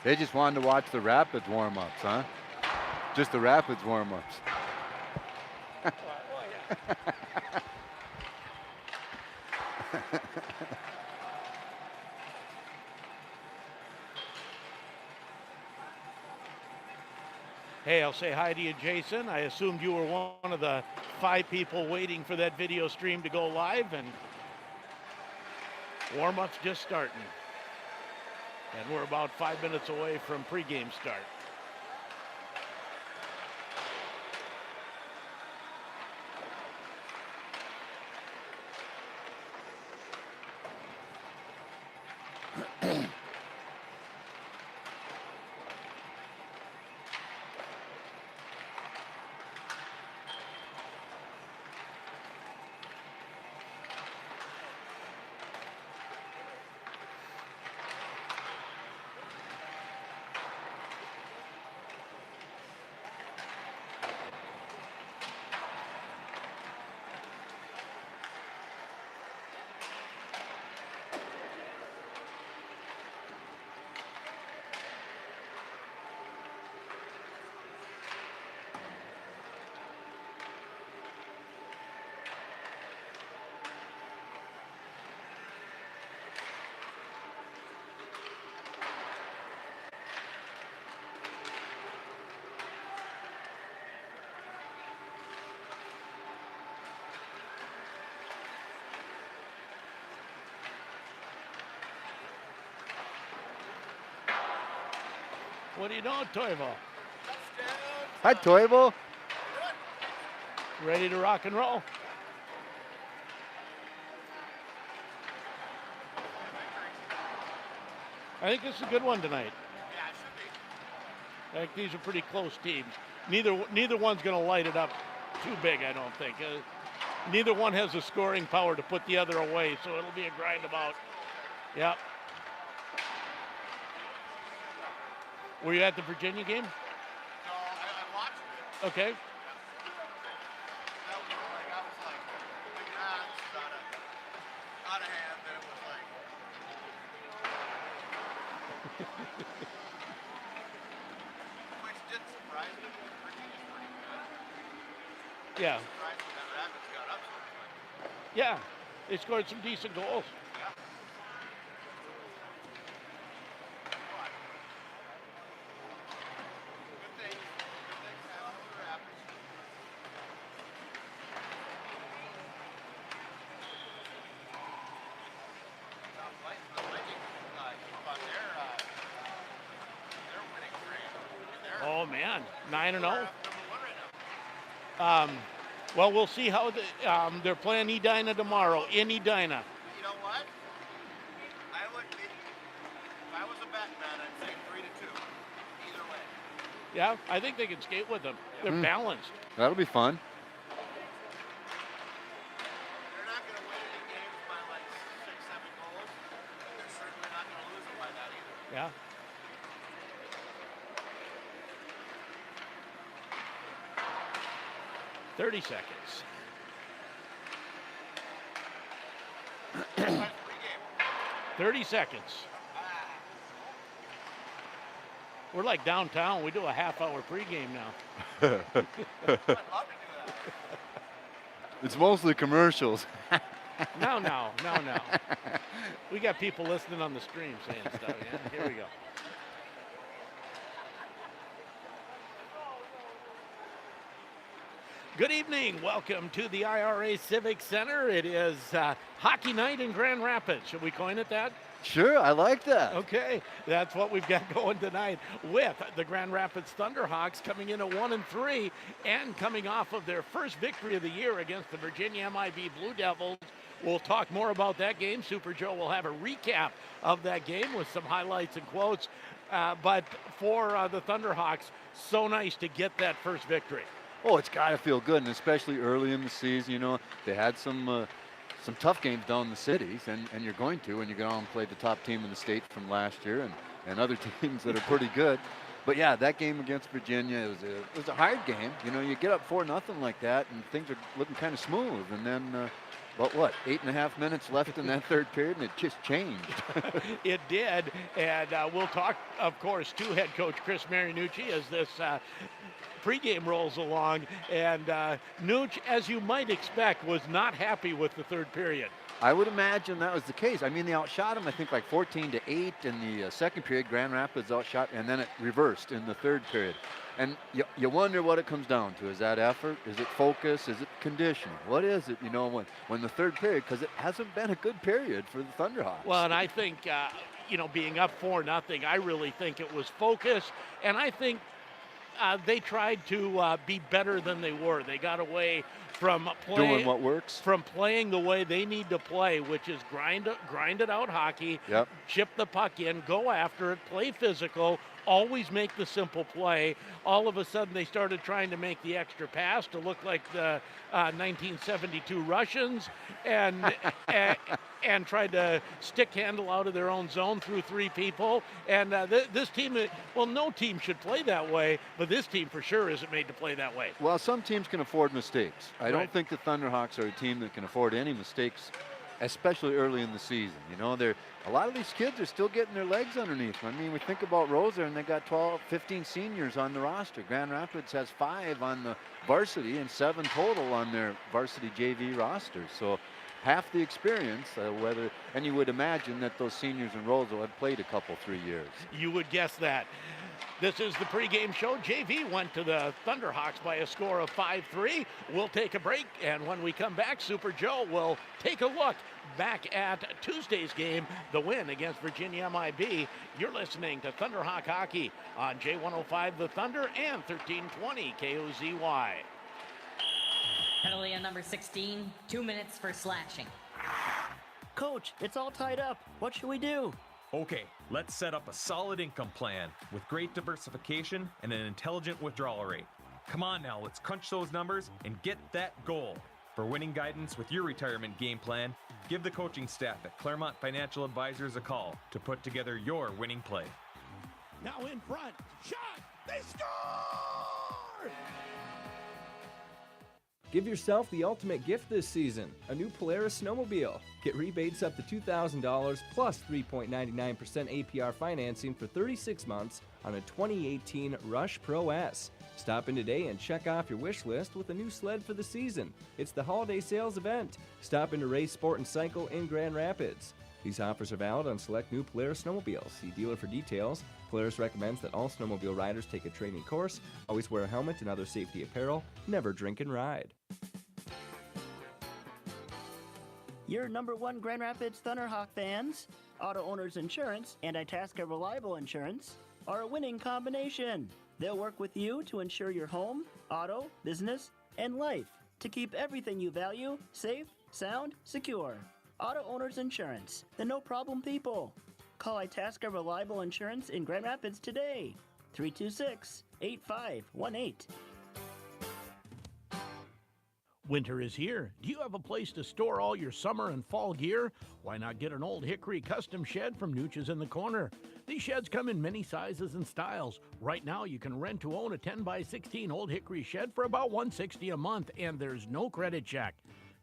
They just wanted to watch the Rapids warm-ups, huh? Just the Rapids warm-ups. Well, yeah. Hey, I'll say hi to you, Jason. I assumed you were one of the 5 people waiting for that video stream to go live, and warm-up's just starting. And we're about 5 minutes away from pregame start. What are you doing, Toivo? Hi, Toivo. Ready to rock and roll? I think this is a good one tonight. Yeah, it should be. I think these are pretty close teams. Neither one's going to light it up too big, I don't think. Neither one has the scoring power to put the other away, so it'll be a grind about. Yeah. Were you at the Virginia game? No, I watched it. Okay. That was like, this is out of hand, then it was like. Which did surprise me. Virginia's pretty good. Yeah. Surprised me that Rapids got up so quick. Yeah. They scored some decent goals. Yeah. Good things happen with the Rapids. The Lightning keep on their winning streak. Oh, man. 9-0. Number 1 right now. Well, we'll see how they're playing Edina tomorrow in Edina. You know what? If I was a betting man, I'd say 3-2. Either way. Yeah, I think they can skate with them. They're balanced. That'll be fun. They're not going to win any games by like 6-7 goals, but they're certainly not going to lose them by that either. Yeah. "30 seconds. Pregame. 30 seconds. We're like downtown. We do a half-hour pregame now. I'd love to do that. It's mostly commercials. No. We got people listening on the stream saying stuff. Yeah, here we go. Good evening. Welcome to the IRA Civic Center. It is hockey night in Grand Rapids. Should we coin it that? Sure, I like that. Okay, that's what we've got going tonight with the Grand Rapids Thunderhawks coming in at 1-3 and coming off of their first victory of the year against the Virginia MIB Blue Devils. We'll talk more about that game. Super Joe will have a recap of that game with some highlights and quotes. But for the Thunderhawks, so nice to get that first victory. Oh, it's got to feel good, and especially early in the season. You know, they had some tough games down in the cities, and you're going to when you go on and play the top team in the state from last year and other teams that are pretty good. But yeah, that game against Virginia, it was a hard game. You know, you get up 4-0 like that, and things are looking kind of smooth, and then But what, 8.5 minutes left in that third period, and it just changed. It did, and we'll talk, of course, to head coach Chris Marunouchi as this pregame rolls along. And Nooch, as you might expect, was not happy with the third period. I would imagine that was the case. I mean, they outshot him, I think, like 14-8 in the second period. Grand Rapids outshot, and then it reversed in the third period. And you wonder what it comes down to. Is that effort? Is it focus? Is it conditioning? What is it, when the third period, because it hasn't been a good period for the Thunderhawks. Well, and I think, being up 4-0, I really think it was focus. And I think they tried to be better than they were. They got away from doing what works, from playing the way they need to play, which is grind it out hockey, chip the puck in, go after it, play physical, always make the simple play. All of a sudden, they started trying to make the extra pass to look like the 1972 Russians, and tried to stick handle out of their own zone through three people. And this team, well, no team should play that way, but this team for sure isn't made to play that way. Well, some teams can afford mistakes. I don't think the Thunderhawks are a team that can afford any mistakes, especially early in the season. A lot of these kids are still getting their legs underneath them. I mean, we think about Roseau, and they got 15 seniors on the roster. Grand Rapids has 5 on the varsity and 7 total on their varsity JV roster. So half the experience, and you would imagine that those seniors in Roseau have played a couple, 3 years. You would guess that. This is the pregame show. JV went to the Thunderhawks by a score of 5-3. We'll take a break, and when we come back, Super Joe will take a look back at Tuesday's game, the win against Virginia MIB. You're listening to Thunderhawk Hockey on J105 The Thunder and 1320 KOZY. Penalty on number 16, 2 minutes for slashing. Coach, it's all tied up. What should we do? Okay, let's set up a solid income plan with great diversification and an intelligent withdrawal rate. Come on now, let's crunch those numbers and get that goal. For winning guidance with your retirement game plan, give the coaching staff at Claremont Financial Advisors a call to put together your winning play. Now in front, shot, they score! Give yourself the ultimate gift this season, a new Polaris snowmobile. Get rebates up to $2,000 plus 3.99% APR financing for 36 months on a 2018 Rush Pro S. Stop in today and check off your wish list with a new sled for the season. It's the holiday sales event. Stop in to Race Sport and Cycle in Grand Rapids. These offers are valid on select new Polaris snowmobiles. See dealer for details. Polaris recommends that all snowmobile riders take a training course, always wear a helmet and other safety apparel, never drink and ride. Your number one Grand Rapids Thunderhawk fans, Auto Owners Insurance and Itasca Reliable Insurance are a winning combination. They'll work with you to insure your home, auto, business, and life to keep everything you value safe, sound, secure. Auto Owners Insurance, the no-problem people. Call Itasca Reliable Insurance in Grand Rapids today. 326-8518. Winter is here. Do you have a place to store all your summer and fall gear? Why not get an old hickory custom shed from Nooch's in the Corner? These sheds come in many sizes and styles. Right now, you can rent to own a 10x16 old hickory shed for about $160 a month, and there's no credit check.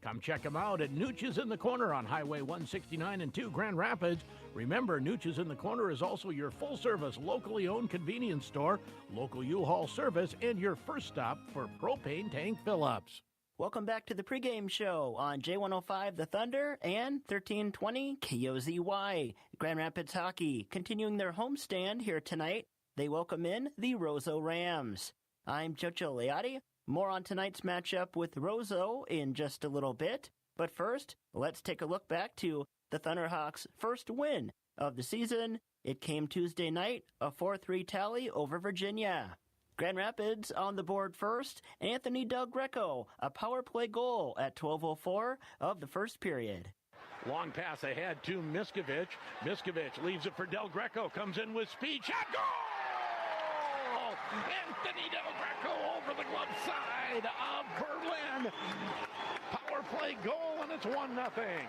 Come check them out at Nooch's in the Corner on Highway 169 and 2 Grand Rapids. Remember, Nooch's in the Corner is also your full-service, locally owned convenience store, local U-Haul service, and your first stop for propane tank fill-ups. Welcome back to the pregame show on J105 The Thunder and 1320 KOZY. Grand Rapids Hockey continuing their homestand here tonight. They welcome in the Roseau Rams. I'm Jojo Leotti. More on tonight's matchup with Roseau in just a little bit. But first, let's take a look back to the Thunderhawks' first win of the season. It came Tuesday night, a 4-3 tally over Virginia. Grand Rapids on the board first, Anthony Del Greco, a power play goal at 12:04 of the first period. Long pass ahead to Miskovich. Miskovich leaves it for Del Greco, comes in with speed, shot, goal! Anthony Del Greco over the glove side of Berlin. Power play goal, and it's 1-0.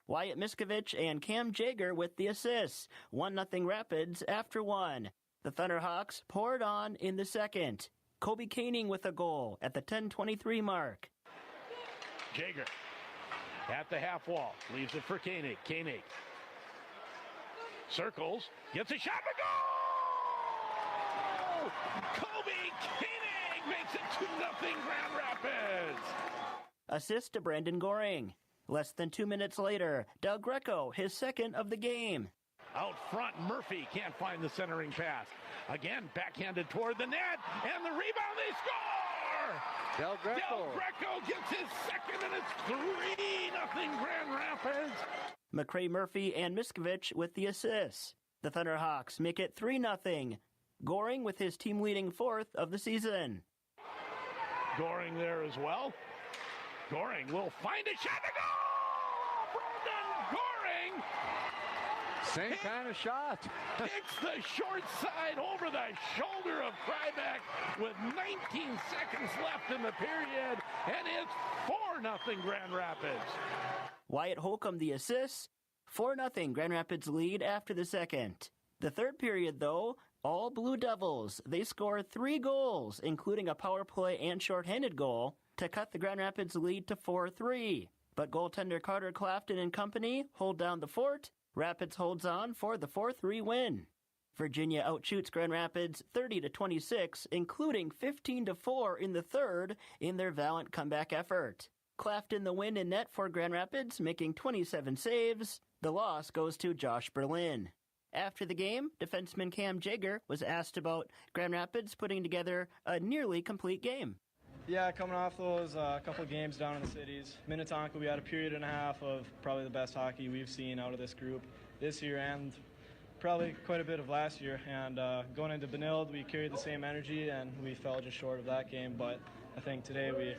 Wyatt Miskovich and Cam Jager with the assists. 1-0 Rapids after one. The Thunderhawks poured on in the second. Kobe Koenig with a goal at the 10:23 mark. Jager at the half wall. Leaves it for Koenig. Koenig circles, gets a shot to goal! Kobe Koenig makes it 2-0 Grand Rapids. Assist to Brandon Goring. Less than 2 minutes later, Del Greco, his second of the game. Out front, Murphy can't find the centering pass. Again, backhanded toward the net, and the rebound, they score! Del Greco. Del Greco gets his second, and it's 3-0 Grand Rapids. McCray Murphy and Miskovich with the assists. The Thunderhawks make it 3-0. Goring with his team-leading fourth of the season. Goring there as well. Goring will find a shot to go! Brandon Goring! Same kind of shot. Kicks the short side over the shoulder of Krybeck with 19 seconds left in the period, and it's 4-0 Grand Rapids. Wyatt Holcomb the assists. 4-0 Grand Rapids lead after the second. The third period, though, all Blue Devils. They score 3 goals, including a power play and shorthanded goal, to cut the Grand Rapids lead to 4-3. But goaltender Carter Clafton and company hold down the fort. Rapids holds on for the 4-3 win. Virginia outshoots Grand Rapids 30-26, including 15-4 in the third in their valiant comeback effort. Clafton the win in net for Grand Rapids, making 27 saves. The loss goes to Josh Berlin. After the game, defenseman Cam Jager was asked about Grand Rapids putting together a nearly complete game. Yeah, coming off those couple of games down in the cities, Minnetonka, we had a period and a half of probably the best hockey we've seen out of this group this year and probably quite a bit of last year. And going into Benilde, we carried the same energy and we fell just short of that game. But I think today we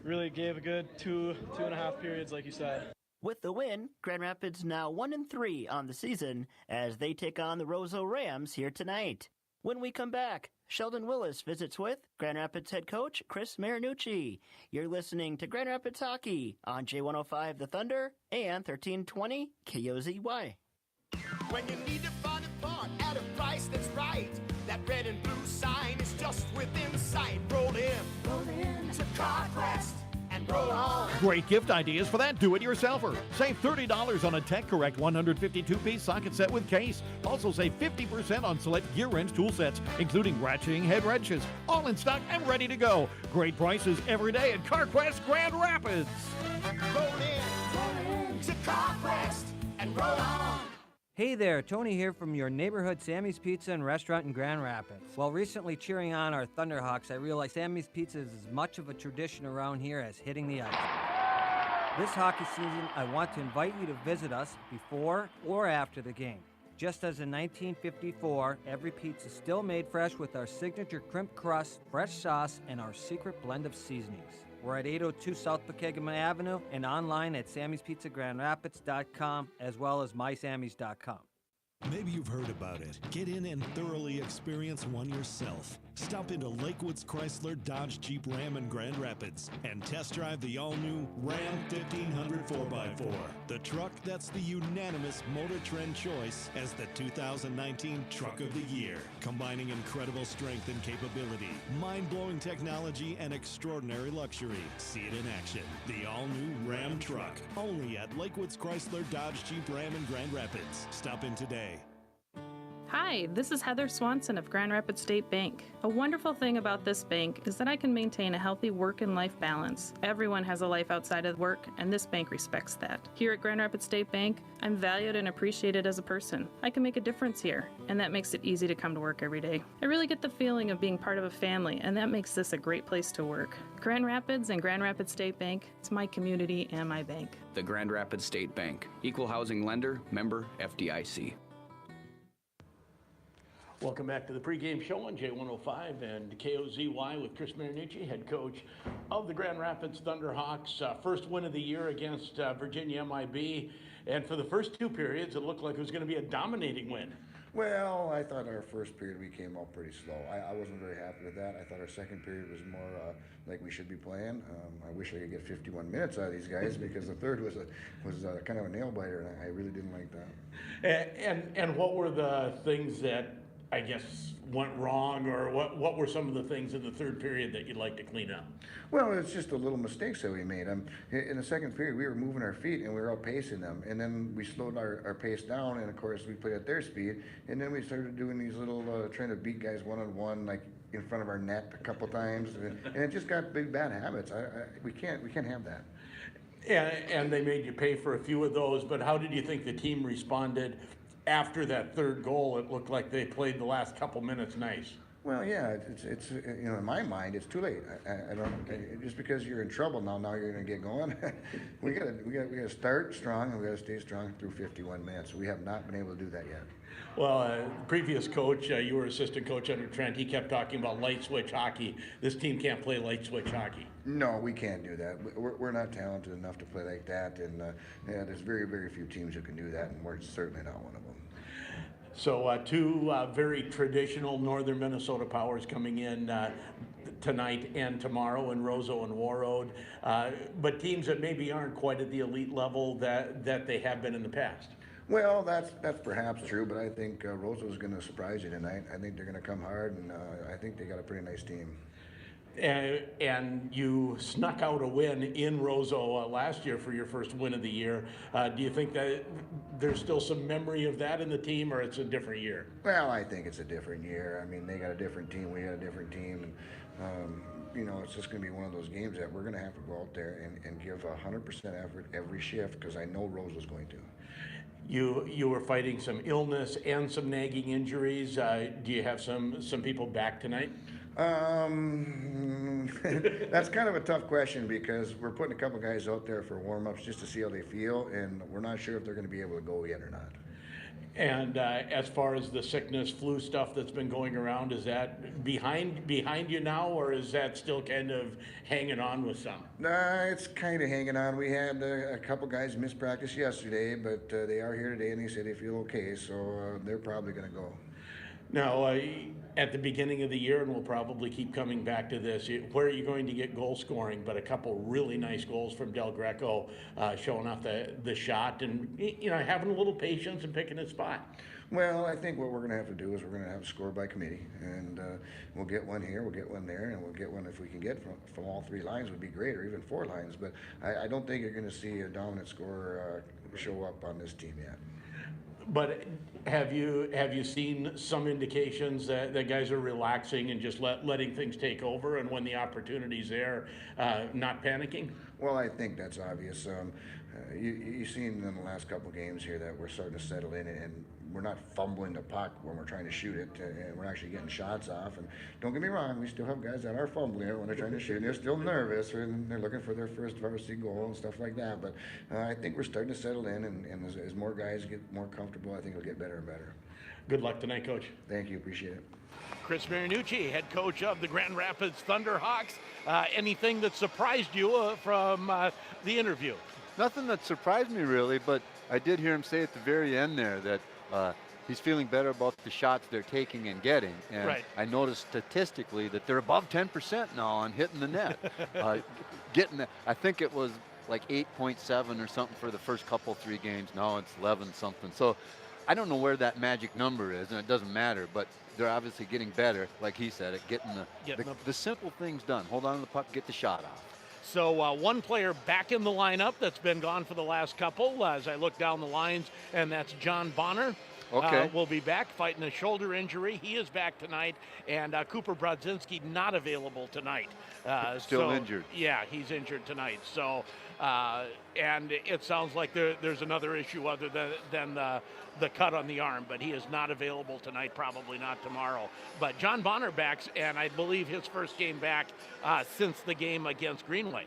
really gave a good two and a half periods, like you said. With the win, Grand Rapids now 1-3 on the season as they take on the Roseau Rams here tonight. When we come back, Sheldon Willis visits with Grand Rapids head coach Chris Marunouchi. You're listening to Grand Rapids Hockey on J105 The Thunder and 1320 KOZY. When you need to find a part at a price that's right, that red and blue sign is just within sight. Roll in to CarQuest and roll on. Great gift ideas for that do-it-yourselfer. Save $30 on a Tech Correct 152-piece socket set with case. Also save 50% on select gear wrench tool sets, including ratcheting head wrenches. All in stock and ready to go. Great prices every day at CarQuest Grand Rapids. Roll in to CarQuest and roll on. Hey there, Tony here from your neighborhood Sammy's Pizza and Restaurant in Grand Rapids. While recently cheering on our Thunderhawks, I realized Sammy's Pizza is as much of a tradition around here as hitting the ice. This hockey season, I want to invite you to visit us before or after the game. Just as in 1954, every pizza is still made fresh with our signature crimp crust, fresh sauce, and our secret blend of seasonings. We're at 802 South Pregame Avenue and online at Sammy'sPizzaGrandRapids.com as well as MySammys.com. Maybe you've heard about it. Get in and thoroughly experience one yourself. Stop into Lakewood's Chrysler Dodge Jeep Ram in Grand Rapids and test drive the all-new Ram 1500 4x4. The truck that's the unanimous Motor Trend choice as the 2019 Truck of the Year. Combining incredible strength and capability, mind-blowing technology, and extraordinary luxury. See it in action. The all-new Ram truck. Only at Lakewood's Chrysler Dodge Jeep Ram in Grand Rapids. Stop in today. Hi, this is Heather Swanson of Grand Rapids State Bank. A wonderful thing about this bank is that I can maintain a healthy work and life balance. Everyone has a life outside of work, and this bank respects that. Here at Grand Rapids State Bank, I'm valued and appreciated as a person. I can make a difference here, and that makes it easy to come to work every day. I really get the feeling of being part of a family, and that makes this a great place to work. Grand Rapids and Grand Rapids State Bank, it's my community and my bank. The Grand Rapids State Bank, equal housing lender, member FDIC. Welcome back to the pregame show on J105 and KOZY with Chris Marunouchi, head coach of the Grand Rapids Thunderhawks. First win of the year against Virginia MIB. And for the first 2 periods, it looked like it was going to be a dominating win. Well, I thought our first period we came out pretty slow. I wasn't very happy with that. I thought our second period was more like we should be playing. I wish I could get 51 minutes out of these guys because the third was kind of a nail biter, and I really didn't like that. And what were the things that I guess, went wrong, or what were some of the things in the third period that you'd like to clean up? Well, it's just the little mistakes that we made. In the second period, we were moving our feet and we were outpacing them. And then we slowed our pace down, and of course, we played at their speed. And then we started doing these little, trying to beat guys one-on-one, like in front of our net a couple times. And it just got big bad habits. We can't have that. And they made you pay for a few of those, but how did you think the team responded after that third goal? It looked like they played the last couple minutes nice. Well, yeah, it's in my mind, it's too late. I don't just because you're in trouble now you're gonna get going. we gotta start strong, and we gotta stay strong through 51 minutes. We have not been able to do that yet. Well, previous coach, you were assistant coach under Trent. He kept talking about light switch hockey. This team can't play light switch hockey. No, we can't do that. We're not talented enough to play like that, and there's very, very few teams who can do that, and we're certainly not one of them. So two very traditional northern Minnesota powers coming in tonight and tomorrow in Roseau and Warroad, but teams that maybe aren't quite at the elite level that they have been in the past. Well, that's perhaps true, but I think Roseau is going to surprise you tonight. I think they're going to come hard, and I think they got a pretty nice team. And you snuck out a win in Roseau last year for your first win of the year. Do you think that there's still some memory of that in the team, or it's a different year? Well, I think it's a different year. I mean, they got a different team, we got a different team, and it's just going to be one of those games that we're going to have to go out there and give 100% effort every shift, because I know Roseau's going to. You were fighting some illness and some nagging injuries. Do you have some people back tonight? That's kind of a tough question, because we're putting a couple guys out there for warm-ups just to see how they feel, and we're not sure if they're going to be able to go yet or not. And as far as the sickness, flu stuff that's been going around, is that behind you now, or is that still kind of hanging on with some? It's kind of hanging on. We had a couple guys miss practice yesterday, but they are here today, and they say they feel okay, so they're probably going to go. Now, at the beginning of the year, and we'll probably keep coming back to this, where are you going to get goal scoring? But a couple really nice goals from Del Greco, showing off the shot and having a little patience and picking his spot. Well, I think what we're going to have to do is we're going to have a score by committee, and we'll get one here, we'll get one there, and we'll get one if we can get from all three lines would be great, or even four lines. But I don't think you're going to see a dominant scorer show up on this team yet. But have you seen some indications that guys are relaxing and just letting things take over, and when the opportunity's there, not panicking? Well, I think that's obvious. You've seen in the last couple games here that we're starting to settle in, and we're not fumbling the puck when we're trying to shoot it, and we're actually getting shots off. And don't get me wrong, we still have guys that are fumbling it when they're trying to shoot, and they're still nervous, and they're looking for their first varsity goal and stuff like that. But I think we're starting to settle in, and as more guys get more comfortable, I think it'll get better and better. Good luck tonight, Coach. Thank you, appreciate it. Chris Marunouchi, head coach of the Grand Rapids Thunderhawks. Anything that surprised you from the interview? Nothing that surprised me really, but I did hear him say at the very end there that he's feeling better about the shots they're taking and getting. And right. I noticed statistically that they're above 10% now on hitting the net. I think it was like 8.7 or something for the first three games. Now it's 11 something. So I don't know where that magic number is, and it doesn't matter, but they're obviously getting better, like he said, at getting the simple things done. Hold on to the puck, get the shot off. So one player back in the lineup that's been gone for the last couple, as I look down the lines, and that's John Bonner. Okay. Will be back fighting a shoulder injury. He is back tonight, and Cooper Brodzinski not available tonight. Still injured. Yeah, he's injured tonight. So, and it sounds like there's another issue other than the cut on the arm, but he is not available tonight, probably not tomorrow. But John Bonner backs, and I believe his first game back since the game against Greenway.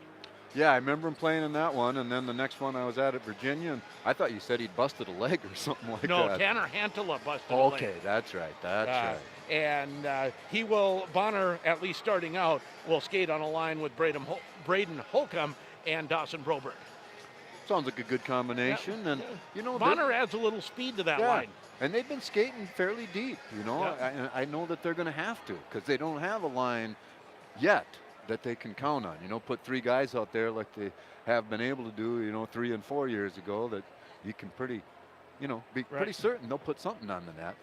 Yeah, I remember him playing in that one, and then the next one I was at Virginia, and I thought you said he'd busted a leg or something like that. No, Tanner Hantala busted a leg. Okay, that's right, right. And he will, Bonner, at least starting out, will skate on a line with Braden Holcomb and Dawson Broberg. Sounds like a good combination, and Bonner adds a little speed to that line. And they've been skating fairly deep, I know that they're going to have to, because they don't have a line yet that they can count on. Put three guys out there like they have been able to do, 3 and 4 years ago, that you can pretty certain they'll put something on the net.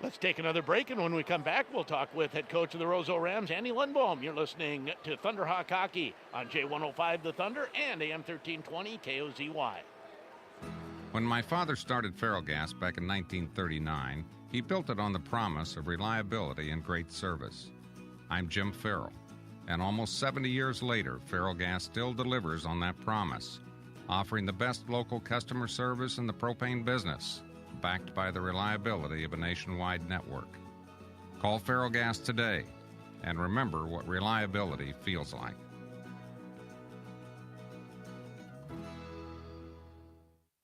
Let's take another break, and when we come back, we'll talk with head coach of the Roseau Rams, Andy Lundbaum. You're listening to Thunderhawk Hockey on J105 The Thunder and AM 1320 KOZY. When my father started Ferrellgas back in 1939, he built it on the promise of reliability and great service. I'm Jim Farrell, and almost 70 years later, Ferrellgas still delivers on that promise, offering the best local customer service in the propane business, backed by the reliability of a nationwide network. Call Ferrellgas today and remember what reliability feels like.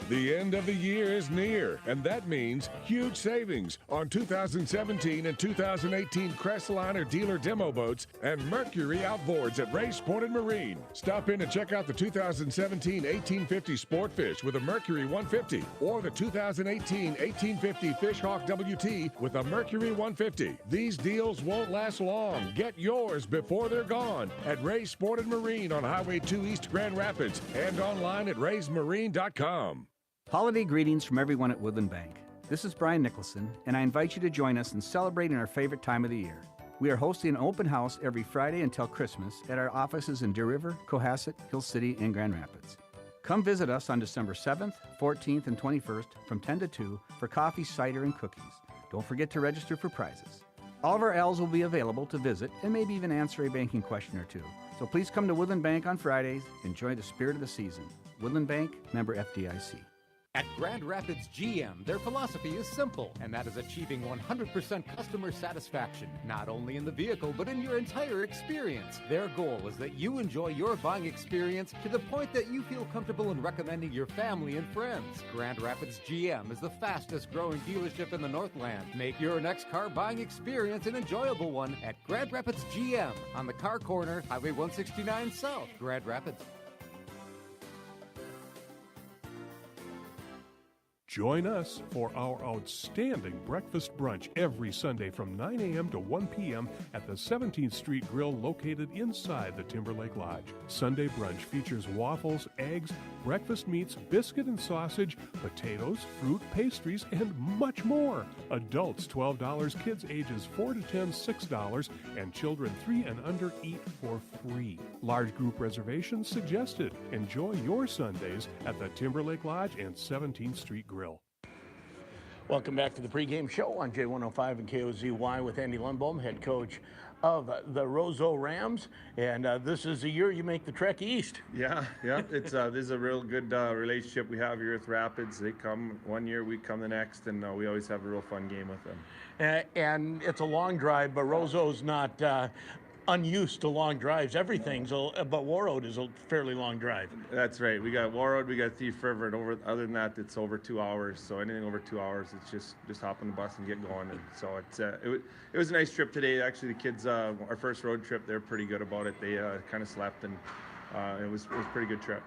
The end of the year is near, and that means huge savings on 2017 and 2018 Crestliner dealer demo boats and Mercury outboards at Ray Sport and Marine. Stop in and check out the 2017 1850 Sportfish with a Mercury 150 or the 2018 1850 Fishhawk WT with a Mercury 150. These deals won't last long. Get yours before they're gone at Ray Sport and Marine on Highway 2 East Grand Rapids and online at raysmarine.com. Holiday greetings from everyone at Woodland Bank. This is Brian Nicholson, and I invite you to join us in celebrating our favorite time of the year. We are hosting an open house every Friday until Christmas at our offices in Deer River, Cohasset, Hill City, and Grand Rapids. Come visit us on December 7th, 14th, and 21st from 10 to 2 for coffee, cider, and cookies. Don't forget to register for prizes. All of our L's will be available to visit and maybe even answer a banking question or two. So please come to Woodland Bank on Fridays. Enjoy the spirit of the season. Woodland Bank, member FDIC. At Grand Rapids GM, their philosophy is simple, and that is achieving 100% customer satisfaction, not only in the vehicle, but in your entire experience. Their goal is that you enjoy your buying experience to the point that you feel comfortable in recommending your family and friends. Grand Rapids GM is the fastest growing dealership in the Northland. Make your next car buying experience an enjoyable one at Grand Rapids GM on the car corner, Highway 169 South, Grand Rapids. Join us for our outstanding breakfast brunch every Sunday from 9 a.m. to 1 p.m. at the 17th Street Grill located inside the Timberlake Lodge. Sunday brunch features waffles, eggs, breakfast meats, biscuit and sausage, potatoes, fruit, pastries, and much more. Adults $12, kids ages 4 to 10 $6, and children 3 and under eat for free. Large group reservations suggested. Enjoy your Sundays at the Timberlake Lodge and 17th Street Grill. Welcome back to the pregame show on J105 and KOZY with Andy Lundbaum, head coach of the Roseau Rams. And this is the year you make the trek east. Yeah. It's this is a real good relationship we have here with Rapids. They come one year, we come the next, and we always have a real fun game with them. And it's a long drive, but Roseau's not unused to long drives. Everything's, but Warroad is a fairly long drive. That's right. We got Warroad, we got Thief River, and other than that, it's over 2 hours. So anything over 2 hours, it's just hop on the bus and get going. And so it was a nice trip today. Actually, the kids, our first road trip, they're pretty good about it. They kind of slept, and it was a pretty good trip.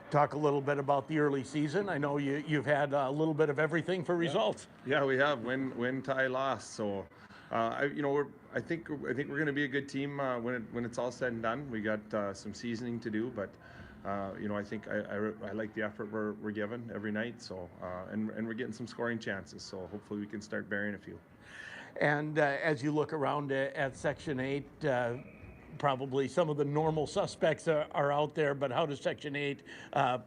Talk a little bit about the early season. I know you've had a little bit of everything for results. Yeah, we have win, tie, loss. So. I think we're going to be a good team when it's all said and done. We got some seasoning to do, but I think I like the effort we're given every night. So and we're getting some scoring chances. So hopefully we can start burying a few. And as you look around at Section 8, probably some of the normal suspects are out there. But how does Section 8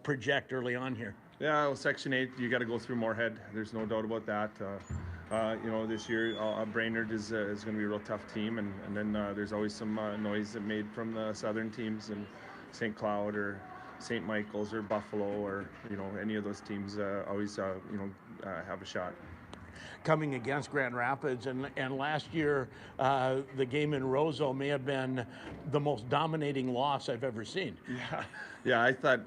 project early on here? Yeah, well, Section 8, you got to go through Moorhead. There's no doubt about that. This year, Brainerd is going to be a real tough team, and then there's always some noise made from the southern teams, and St. Cloud or St. Michael's or Buffalo or any of those teams always have a shot. Coming against Grand Rapids, and last year the game in Roseau may have been the most dominating loss I've ever seen. Yeah. I thought.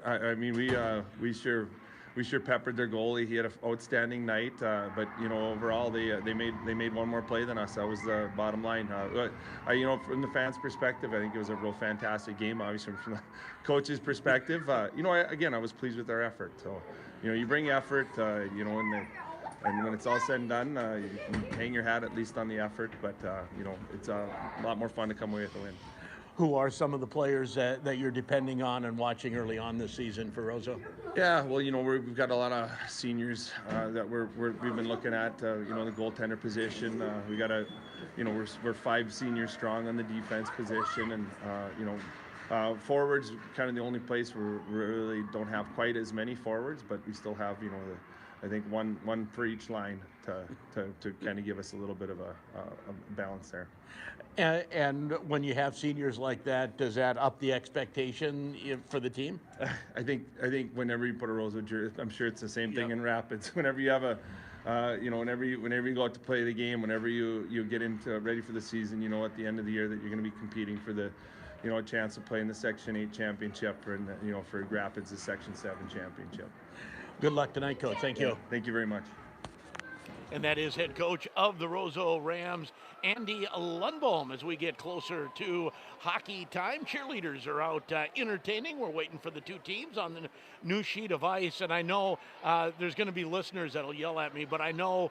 We sure peppered their goalie. He had an outstanding night, but overall they made one more play than us. That was the bottom line. From the fans' perspective, I think it was a real fantastic game. Obviously, from the coach's perspective, I was pleased with our effort. So, you bring effort, and when it's all said and done, you can hang your hat at least on the effort. But it's a lot more fun to come away with a win. who are some of the players that you're depending on and watching early on this season for Roseau? Yeah, well, we've got a lot of seniors that we've been looking at. The goaltender position. We got we're 5 seniors strong on the defense position, and forwards kind of the only place where we really don't have quite as many forwards, but we still have I think one for each line to kind of give us a little bit of a balance there. And when you have seniors like that, does that up the expectation for the team? I think whenever you put a Roseau jersey, I'm sure it's the same thing in Rapids. Whenever you have whenever you go out to play the game, whenever you get into ready for the season, at the end of the year that you're going to be competing for the, a chance to play in the Section 8 championship, and for Rapids the Section 7 championship. Good luck tonight, Coach. Thank you. Thank you very much. And that is head coach of the Roseau Rams, Andy Lundbohm. As we get closer to hockey time, cheerleaders are out entertaining. We're waiting for the two teams on the new sheet of ice. And I know there's going to be listeners that'll yell at me, but I know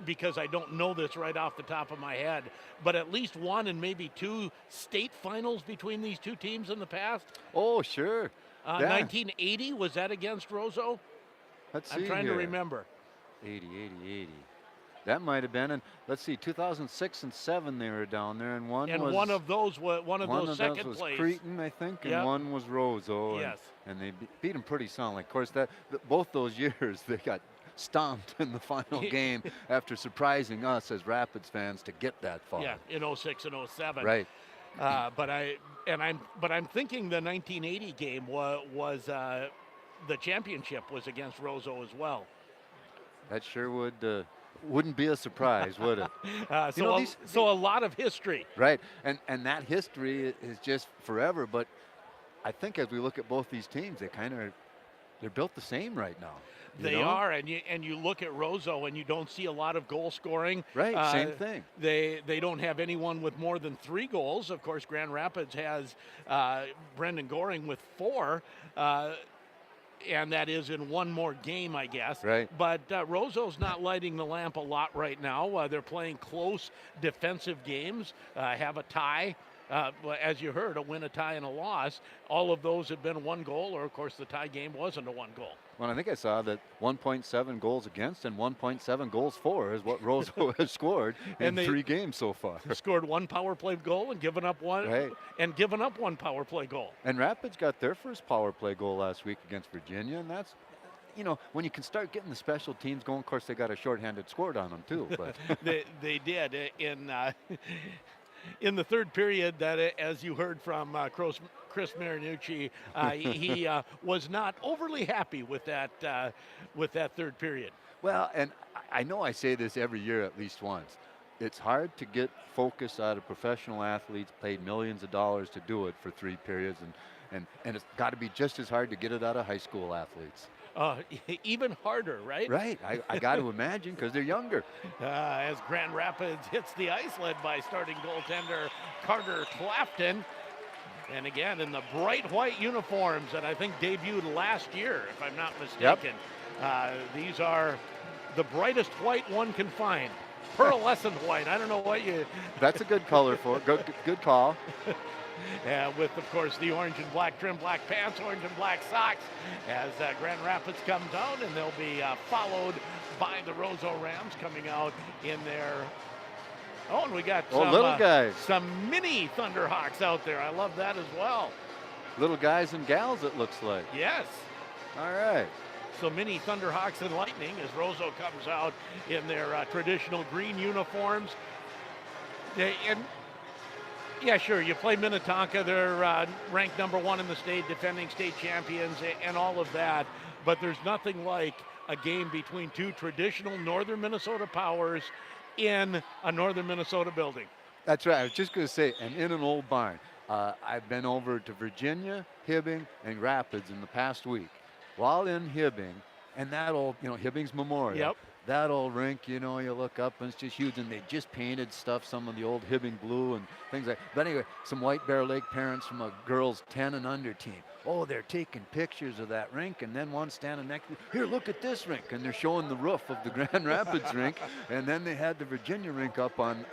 because I don't know this right off the top of my head, but at least one and maybe 2 state finals between these two teams in the past. Oh, sure. 1980, was that against Roseau? Let's see. I'm trying to remember. 80. That might have been, and let's see, 2006 and 7 they were down there, and one of those second was place. Cretin, I think, and one was Roseau. Yes. And they beat them pretty soundly. Of course, both those years they got stomped in the final game after surprising us as Rapids fans to get that far. Yeah, in 06 and 07. Right. But I'm thinking the 1980 game was the championship was against Roseau as well. That sure wouldn't be a surprise, would it? So a lot of history. Right, and that history is just forever. But I think as we look at both these teams, they're built the same right now. They are, and you look at Roseau and you don't see a lot of goal scoring. Right, same thing. They don't have anyone with more than 3 goals. Of course, Grand Rapids has Brendan Goring with 4. And that is in one more game, I guess. Right. But Roseau's not lighting the lamp a lot right now. They're playing close defensive games, have a tie. As you heard, a win, a tie, and a loss. All of those have been 1 goal, or of course the tie game wasn't a 1 goal. Well, I think I saw that 1.7 goals against and 1.7 goals for is what Roseau has scored in 3 games so far. Scored 1 power play goal and given up 1, and given up 1 power play goal. And Rapids got their first power play goal last week against Virginia, and that's, when you can start getting the special teams going. Of course, they got a shorthanded scored on them too. But they did in the third period. That, as you heard from Chris Marunouchi, he was not overly happy with that third period. Well, and I know I say this every year at least once. It's hard to get focus out of professional athletes, paid millions of dollars to do it for 3 periods, and it's got to be just as hard to get it out of high school athletes. Even harder, right? Right. I got to imagine, because they're younger. As Grand Rapids hits the ice, led by starting goaltender Carter Clafton. And again, in the bright white uniforms that I think debuted last year, if I'm not mistaken. These are the brightest white one can find. Pearlescent white. I don't know what you... That's a good color for it. Good call. With, of course, the orange and black trim, black pants, orange and black socks, as Grand Rapids comes out, and they'll be followed by the Roseau Rams coming out in their... Oh, and we got some little guys. Some mini Thunderhawks out there. I love that as well. Little guys and gals, it looks like. Yes. All right. So mini Thunderhawks and Lightning as Roseau comes out in their traditional green uniforms. Yeah, sure, you play Minnetonka. They're ranked number 1 in the state, defending state champions, and all of that. But there's nothing like a game between 2 traditional northern Minnesota powers in a northern Minnesota building. That's right. I was just going to say, and in an old barn. I've been over to Virginia, Hibbing, and Rapids in the past week. While in Hibbing, and that old, Hibbing's Memorial. Yep. That old rink, you look up and it's just huge, and they just painted stuff, some of the old Hibbing blue and things like that. But anyway, some White Bear Lake parents from a girls 10 and under team. Oh, they're taking pictures of that rink, and then one standing next to, here, look at this rink, and they're showing the roof of the Grand Rapids rink, and then they had the Virginia rink up on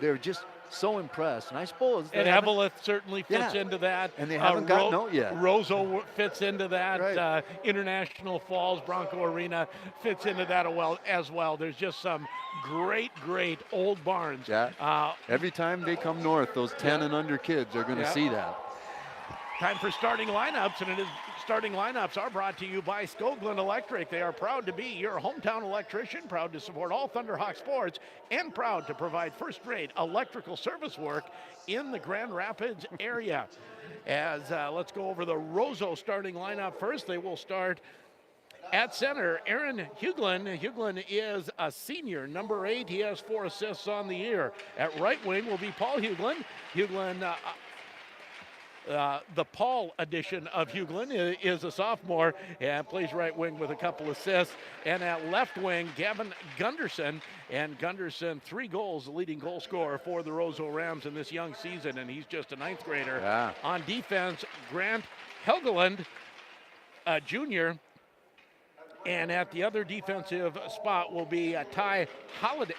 they were just so impressed. And I suppose And Eveleth certainly fits into that. And they haven't gotten out yet. Roseau fits into that. Right. International Falls Bronco Arena fits into that as well. There's just some great old barns. Yeah. Every time they come north, those 10 and under kids are going to see that. Time for starting lineups, and starting lineups are brought to you by Skoglund Electric. They are proud to be your hometown electrician, proud to support all Thunderhawk sports, and proud to provide first-rate electrical service work in the Grand Rapids area. As let's go over the Roseau starting lineup first. They will start at center, Aaron Huglin. Huglin is a senior, number 8. He has 4 assists on the year. At right wing will be Paul Huglin. Huglin, the Paul edition of Huglin is a sophomore and plays right wing with a couple assists. And at left wing, Gavin Gunderson. And Gunderson, 3 goals, the leading goal scorer for the Roseau Rams in this young season, and he's just a 9th grader. Yeah. On defense, Grant Helgeland, a junior. And at the other defensive spot will be Ty Halliday.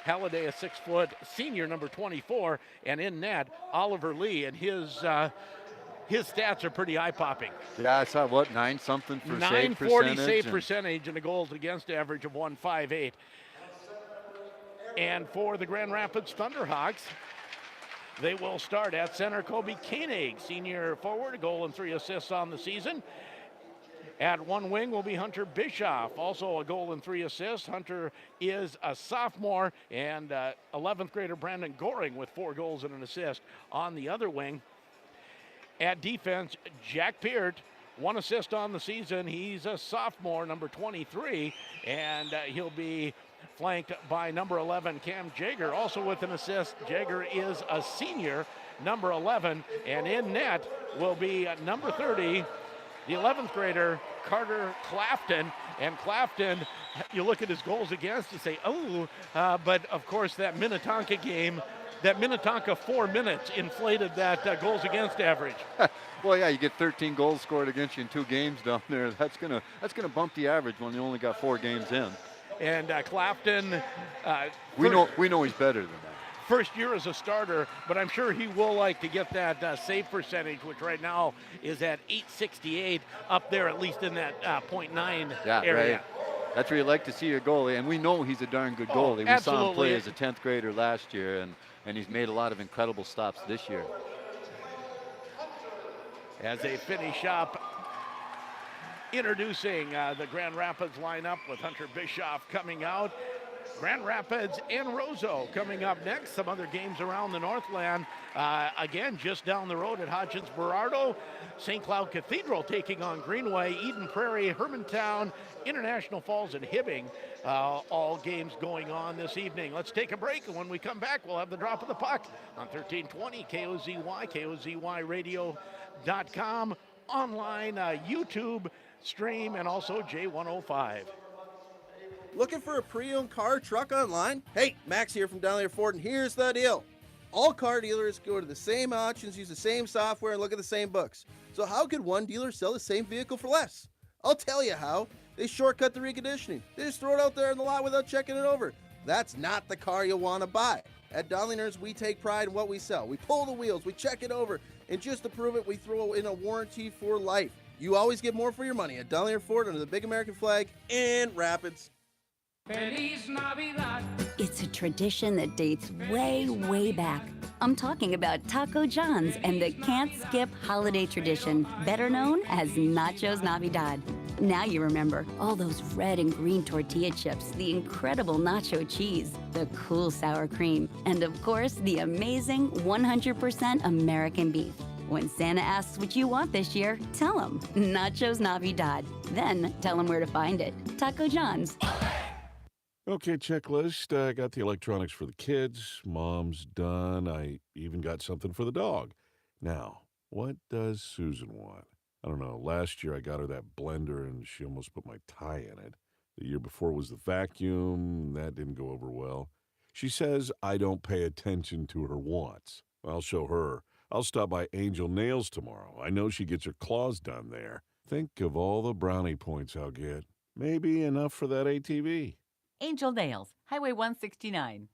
Halliday, a 6-foot senior, number 24. And in net, Oliver Lee. And his stats are pretty eye-popping. Yeah, I saw, 9-something for save percentage? 940 save percentage and a goals against average of 158. And for the Grand Rapids Thunderhawks, they will start at center, Kobe Koenig, senior forward, a goal and 3 assists on the season. At one wing will be Hunter Bischoff, also a goal and 3 assists. Hunter is a sophomore, and 11th grader Brandon Goring with 4 goals and an assist on the other wing. At defense, Jack Peart, 1 assist on the season. He's a sophomore, number 23, and he'll be flanked by number 11, Cam Jager, also with an assist. Jager is a senior, number 11, and in net will be number 30, the 11th grader, Carter Clafton. And Clafton, you look at his goals against, you say, but of course that Minnetonka game, that Minnetonka 4 minutes inflated that goals against average. Well, yeah, you get 13 goals scored against you in 2 games down there. That's gonna bump the average when you only got 4 games in. And Clafton, we know he's better than that. First year as a starter, but I'm sure he will like to get that save percentage, which right now is at 868, up there at least in that .9 area. Right. That's where you like to see your goalie, and we know he's a darn good goalie. We saw him play as a 10th grader last year, and he's made a lot of incredible stops this year. As they finish up, introducing the Grand Rapids lineup with Hunter Bischoff coming out. Grand Rapids and Roseau coming up next. Some other games around the Northland. Again, just down the road at Hodgins Berardo. St. Cloud Cathedral taking on Greenway, Eden Prairie, Hermantown, International Falls, and Hibbing. All games going on this evening. Let's take a break, and when we come back, we'll have the drop of the puck on 1320 KOZY, KOZYradio.com, online, YouTube stream, and also J105. Looking for a pre-owned car or truck online? Hey, Max here from Donnelly Ford, and here's the deal. All car dealers go to the same auctions, use the same software, and look at the same books. So how could one dealer sell the same vehicle for less? I'll tell you how. They shortcut the reconditioning. They just throw it out there in the lot without checking it over. That's not the car you want to buy. At Donnellers, we take pride in what we sell. We pull the wheels, we check it over, and just to prove it, we throw in a warranty for life. You always get more for your money at Donnelly Ford under the big American flag in Rapids. It's a tradition that dates way, way back. I'm talking about Taco John's and the can't skip holiday tradition, better known as Nachos Navidad. Now you remember all those red and green tortilla chips, the incredible nacho cheese, the cool sour cream, and of course, the amazing 100% American beef. When Santa asks what you want this year, tell him Nachos Navidad. Then tell him where to find it. Taco John's. Okay, checklist. I got the electronics for the kids. Mom's done. I even got something for the dog. Now, what does Susan want? I don't know. Last year I got her that blender and she almost put my tie in it. The year before was the vacuum. That didn't go over well. She says I don't pay attention to her wants. I'll show her. I'll stop by Angel Nails tomorrow. I know she gets her claws done there. Think of all the brownie points I'll get. Maybe enough for that ATV. Angel Nails, Highway 169.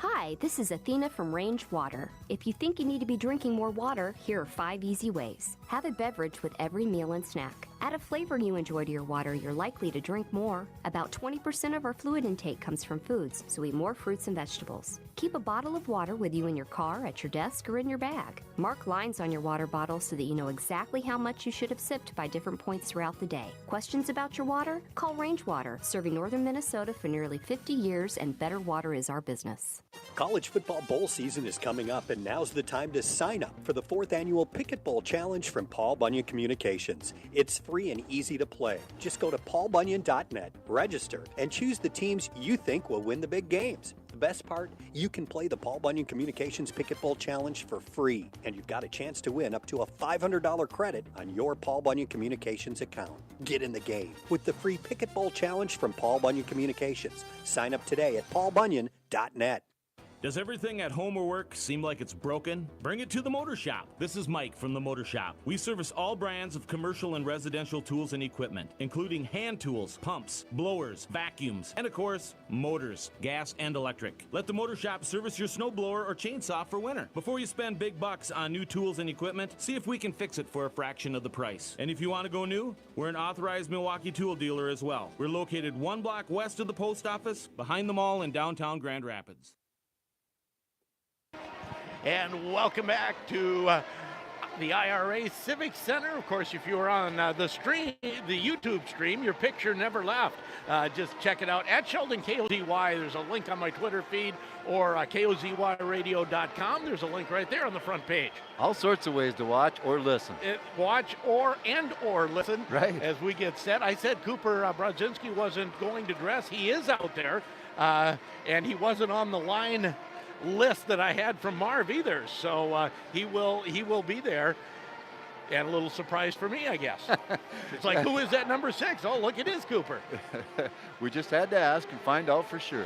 Hi, this is Athena from Range Water. If you think you need to be drinking more water, here are 5 easy ways. Have a beverage with every meal and snack. Add a flavor you enjoy to your water, you're likely to drink more. About 20% of our fluid intake comes from foods, so eat more fruits and vegetables. Keep a bottle of water with you in your car, at your desk, or in your bag. Mark lines on your water bottle so that you know exactly how much you should have sipped by different points throughout the day. Questions about your water? Call Range Water, serving northern Minnesota for nearly 50 years, and better water is our business. College football bowl season is coming up, and now's the time to sign up for the 4th annual Picket Bowl Challenge from Paul Bunyan Communications. It's free and easy to play. Just go to paulbunyan.net, register, and choose the teams you think will win the big games. The best part, you can play the Paul Bunyan Communications Picket Bowl Challenge for free, and you've got a chance to win up to a $500 credit on your Paul Bunyan Communications account. Get in the game with the free Picket Bowl Challenge from Paul Bunyan Communications. Sign up today at paulbunyan.net. Does everything at home or work seem like it's broken? Bring it to the Motor Shop. This is Mike from the Motor Shop. We service all brands of commercial and residential tools and equipment, including hand tools, pumps, blowers, vacuums, and of course, motors, gas and electric. Let the Motor Shop service your snowblower or chainsaw for winter. Before you spend big bucks on new tools and equipment, see if we can fix it for a fraction of the price. And if you want to go new, we're an authorized Milwaukee tool dealer as well. We're located 1 block west of the post office, behind the mall in downtown Grand Rapids. And welcome back to the IRA Civic Center. Of course, if you were on the stream, the YouTube stream, your picture never left. Just check it out at Sheldon KOZY. There's a link on my Twitter feed, or KOZYradio.com. There's a link right there on the front page. All sorts of ways to watch or listen. Watch or listen. Right. As we get set. I said Cooper Brodzinski wasn't going to dress. He is out there, and he wasn't on the line list that I had from Marv either, so he will be there. And a little surprise for me, I guess. It's like, who is that number 6? Oh, look, it is Cooper. We just had to ask and find out for sure.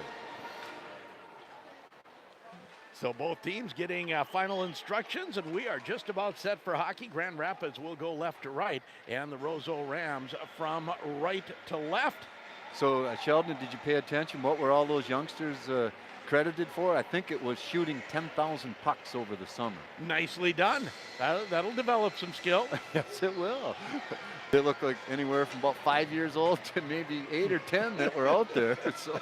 So both teams getting final instructions, and we are just about set for hockey. Grand Rapids will go left to right, and the Roseau Rams from right to left. So, Sheldon, did you pay attention? What were all those youngsters credited for? I think it was shooting 10,000 pucks over the summer. Nicely done. That'll develop some skill. Yes, it will. They look like anywhere from about 5 years old to maybe 8 or 10 that were out there. So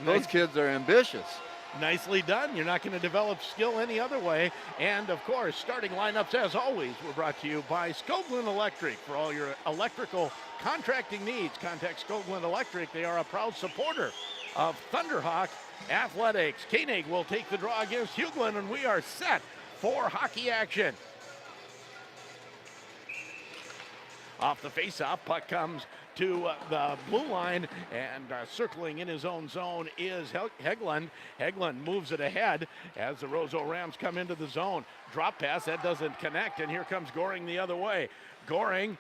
those kids are ambitious. Nicely done. You're not going to develop skill any other way. And, of course, starting lineups, as always, were brought to you by Skoglund Electric. For all your electrical contracting needs, contact Skoglund Electric. They are a proud supporter of Thunderhawk Athletics. Koenig will take the draw against Hughlin, and we are set for hockey action. Off the faceoff, puck comes to the blue line, and circling in his own zone is Hegland. Hegland moves it ahead as the Roseau Rams come into the zone. Drop pass, that doesn't connect, and here comes Goring the other way. Goring,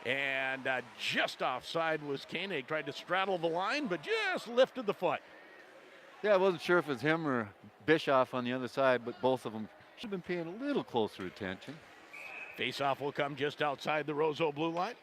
and just offside was Koenig. Tried to straddle the line, but just lifted the foot. Yeah, I wasn't sure if it was him or Bischoff on the other side, but both of them should have been paying a little closer attention. Faceoff will come just outside the Roseau blue line.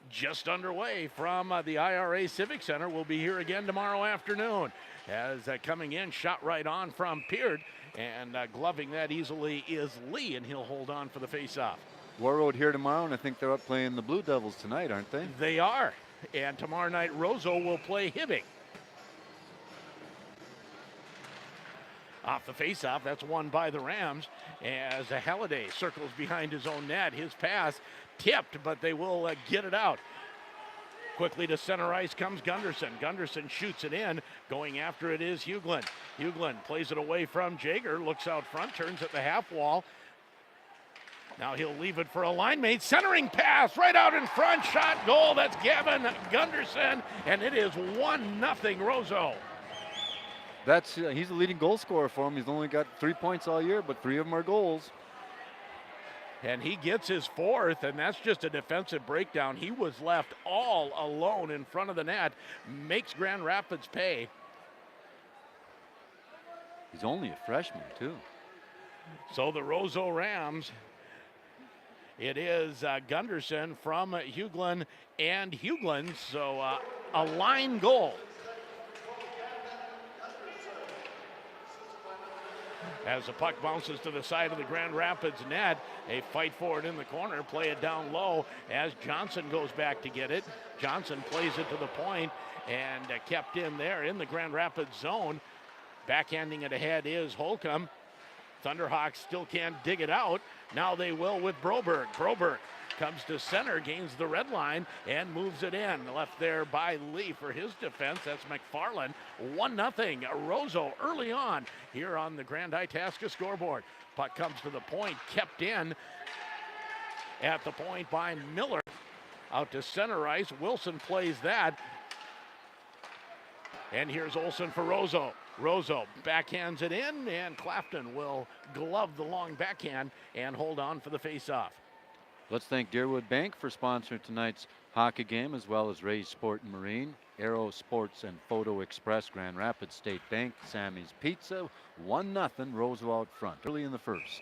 Just underway from the IRA Civic Center. We'll be here again tomorrow afternoon. As coming in, shot right on from Peard, and gloving that easily is Lee, and he'll hold on for the faceoff. War Road here tomorrow, and I think they're up playing the Blue Devils tonight, aren't they? They are. And tomorrow night, Roseau will play Hibbing. Off the faceoff, that's won by the Rams as Halliday circles behind his own net. His pass tipped, but they will get it out. Quickly to center ice comes Gunderson. Gunderson shoots it in. Going after it is Hughlin. Hughlin plays it away from Jaeger. Looks out front, turns at the half wall. Now he'll leave it for a line mate. Centering pass right out in front. Shot, goal. That's Gavin Gunderson. And it is 1-0 Roseau. He's the leading goal scorer for him. He's only got 3 points all year, but 3 of them are goals. And he gets his 4th, and that's just a defensive breakdown. He was left all alone in front of the net. Makes Grand Rapids pay. He's only a freshman, too. So the Roseau Rams, it is Gunderson from Hughlin and Hughlin. So a line goal. As the puck bounces to the side of the Grand Rapids net, a fight for it in the corner, play it down low as Johnson goes back to get it. Johnson plays it to the point and kept in there in the Grand Rapids zone. Backhanding it ahead is Holcomb. Thunderhawks still can't dig it out. Now they will with Broberg. Broberg comes to center, gains the red line, and moves it in. Left there by Lee for his defense. That's McFarland. 1-0. Roseau early on here on the Grand Itasca scoreboard. Puck comes to the point, kept in at the point by Miller. Out to center ice. Wilson plays that. And here's Olsen for Roseau. Roseau backhands it in, and Clafton will glove the long backhand and hold on for the faceoff. Let's thank Deerwood Bank for sponsoring tonight's hockey game, as well as Ray's Sport and Marine, Aero Sports and Photo Express, Grand Rapids State Bank, Sammy's Pizza. 1-0, Roseau out front early in the first.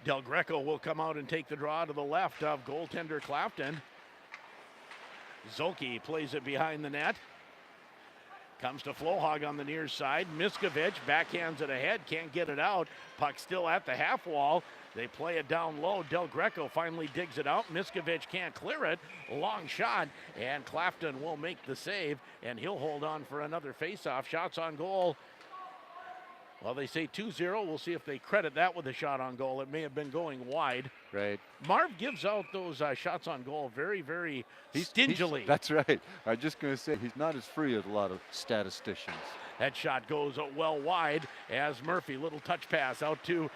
Del Greco will come out and take the draw to the left of goaltender Clafton. Zolke plays it behind the net. Comes to Flohog on the near side. Miskovich backhands it ahead, can't get it out. Puck still at the half wall. They play it down low. Del Greco finally digs it out. Miskovich can't clear it. Long shot, and Clafton will make the save, and he'll hold on for another faceoff. Shots on goal. Well, they say 2-0. We'll see if they credit that with a shot on goal. It may have been going wide. Right. Marv gives out those shots on goal very, very stingily. That's right. I was just going to say, he's not as free as a lot of statisticians. That shot goes well wide as Murphy, little touch pass out to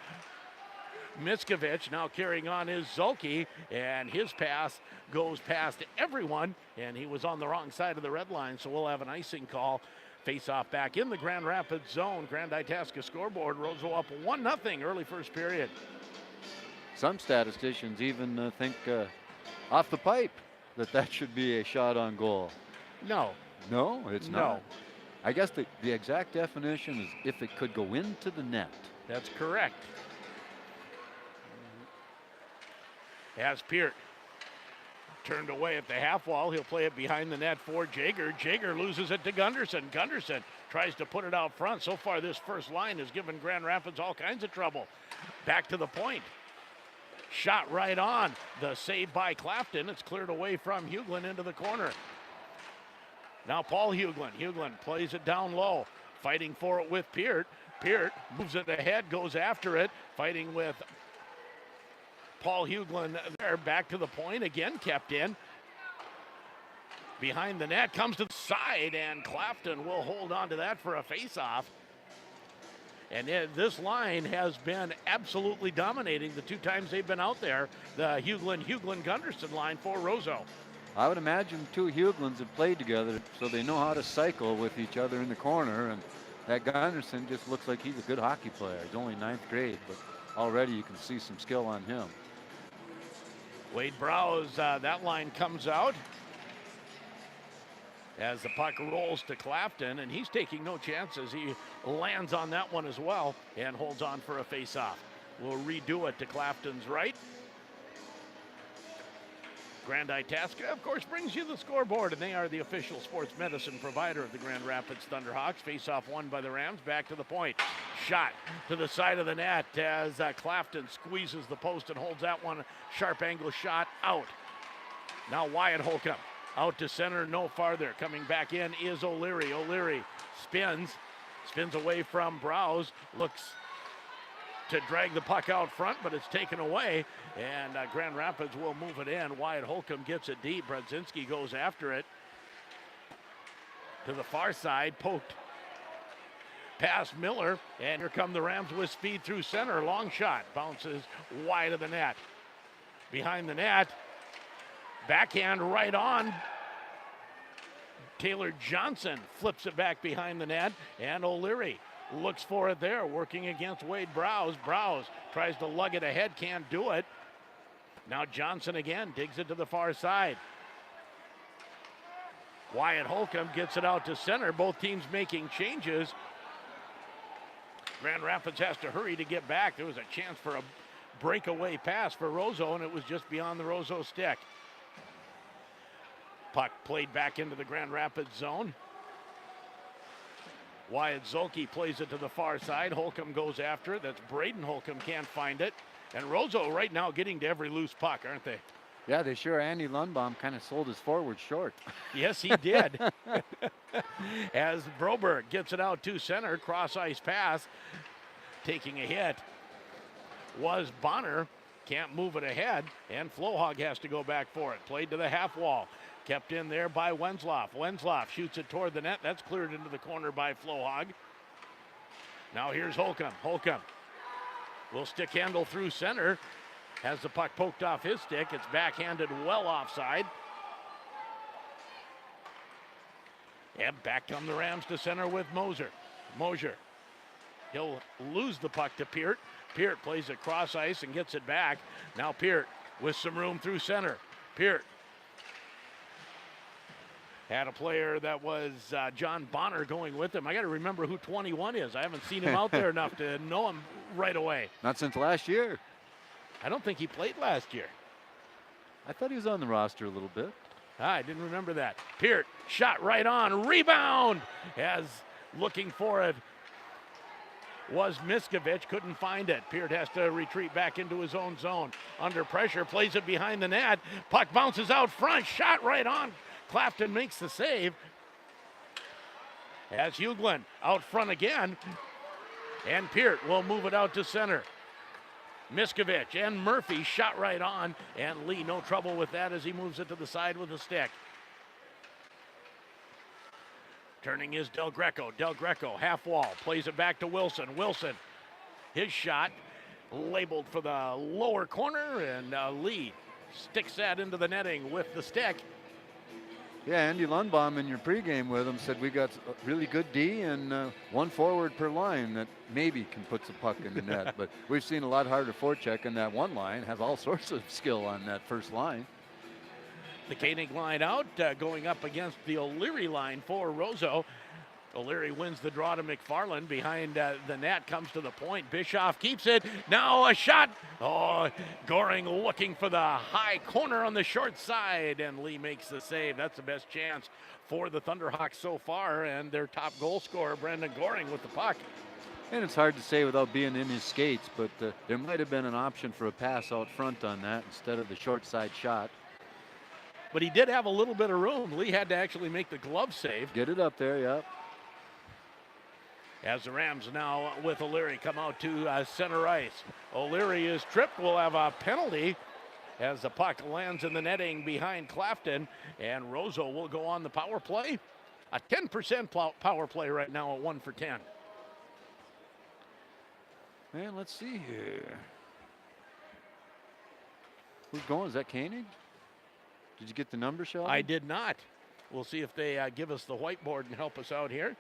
Miskovich. Now carrying on is Zolke, and his pass goes past everyone, and he was on the wrong side of the red line, so we'll have an icing call. Face-off back in the Grand Rapids zone. Grand Itasca scoreboard. Roseau up 1-0 early first period. Some statisticians even think off the pipe that should be a shot on goal. No. No, it's No. not. I guess the exact definition is if it could go into the net. That's correct. As Peart turned away at the half wall, he'll play it behind the net for Jager. Jager loses it to Gunderson. Gunderson tries to put it out front. So far, this first line has given Grand Rapids all kinds of trouble. Back to the point. Shot right on. The save by Clafton. It's cleared away from Huglin into the corner. Now Paul Huglin. Huglin plays it down low. Fighting for it with Peart. Peart moves it ahead, goes after it. Fighting with Paul Huglin there. Back to the point. Again kept in. Behind the net. Comes to the side, and Clafton will hold on to that for a face-off. And this line has been absolutely dominating the two times they've been out there. The Huglin-Gunderson line for Roseau. I would imagine two Huglins have played together, so they know how to cycle with each other in the corner. And that Gunderson just looks like he's a good hockey player. He's only 9th grade, but already you can see some skill on him. Wade Browse, that line comes out as the puck rolls to Clafton, and he's taking no chances. He lands on that one as well and holds on for a face-off. We'll redo it to Clafton's right. Grand Itasca, of course, brings you the scoreboard, and they are the official sports medicine provider of the Grand Rapids Thunderhawks. Face-off won by the Rams. Back to the point. Shot to the side of the net as Clafton squeezes the post and holds that one. Sharp angle shot out. Now Wyatt Holcomb out to center, no farther. Coming back in is O'Leary. O'Leary spins away from Browse. Looks to drag the puck out front, but it's taken away, and Grand Rapids will move it in. Wyatt Holcomb gets it deep. Brodzinski goes after it to the far side, poked past Miller, and here come the Rams with speed through center. Long shot, bounces wide of the net. Behind the net, backhand right on. Taylor Johnson flips it back behind the net, and O'Leary looks for it there, working against Wade Browse. Browse tries to lug it ahead, can't do it. Now Johnson again digs it to the far side. Wyatt Holcomb gets it out to center. Both teams making changes. Grand Rapids has to hurry to get back. There was a chance for a breakaway pass for Roseau, and it was just beyond the Roseau stick. Puck played back into the Grand Rapids zone. Wyatt Zolke plays it to the far side. Holcomb goes after it. That's Braden Holcomb, can't find it. And Roseau right now getting to every loose puck, aren't they? Yeah, they sure. Andy Lundbaum kind of sold his forward short. Yes, he did. As Broberg gets it out to center, cross ice pass, taking a hit was Bonner. Can't move it ahead, and Flohog has to go back for it. Played to the half wall. Kept in there by Wensloff. Wensloff shoots it toward the net. That's cleared into the corner by Flohog. Now here's Holcomb. Holcomb will stick handle through center. Has the puck poked off his stick. It's backhanded well offside. And back come the Rams to center with Mosier. He'll lose the puck to Peart. Peart plays it cross ice and gets it back. Now Peart with some room through center. Peart had a player that was John Bonner going with him. I got to remember who 21 is. I haven't seen him out there enough to know him right away. Not since last year. I don't think he played last year. I thought he was on the roster a little bit. I didn't remember that. Peart shot right on. Rebound. As looking for it was Miskovich. Couldn't find it. Peart has to retreat back into his own zone. Under pressure. Plays it behind the net. Puck bounces out front. Shot right on. Clafton makes the save. As Hughlin out front again. And Peart will move it out to center. Miskovich and Murphy shot right on, and Lee no trouble with that as he moves it to the side with a stick. Turning is Del Greco. Del Greco, half wall, plays it back to Wilson. Wilson, his shot labeled for the lower corner, and Lee sticks that into the netting with the stick. Yeah, Andy Lundbaum in your pregame with him said we got really good D and one forward per line that maybe can put the puck in the net. But we've seen a lot harder forecheck, and that one line has all sorts of skill on that first line. The Koenig line out, going up against the O'Leary line for Roseau. O'Leary wins the draw to McFarland. Behind the net, comes to the point. Bischoff keeps it. Now a shot. Oh, Goring looking for the high corner on the short side, and Lee makes the save. That's the best chance for the Thunderhawks so far, and their top goal scorer, Brendan Goring, with the puck. And it's hard to say without being in his skates, but there might have been an option for a pass out front on that instead of the short side shot. But he did have a little bit of room. Lee had to actually make the glove save. Get it up there, yeah. As the Rams now with O'Leary come out to center ice. O'Leary is tripped, will have a penalty as the puck lands in the netting behind Clafton, and Roseau will go on the power play. A 10% power play right now at 1 for 10. Man, let's see here. Who's going? Is that Koenig? Did you get the number, Sheldon? I did not. We'll see if they give us the whiteboard and help us out here.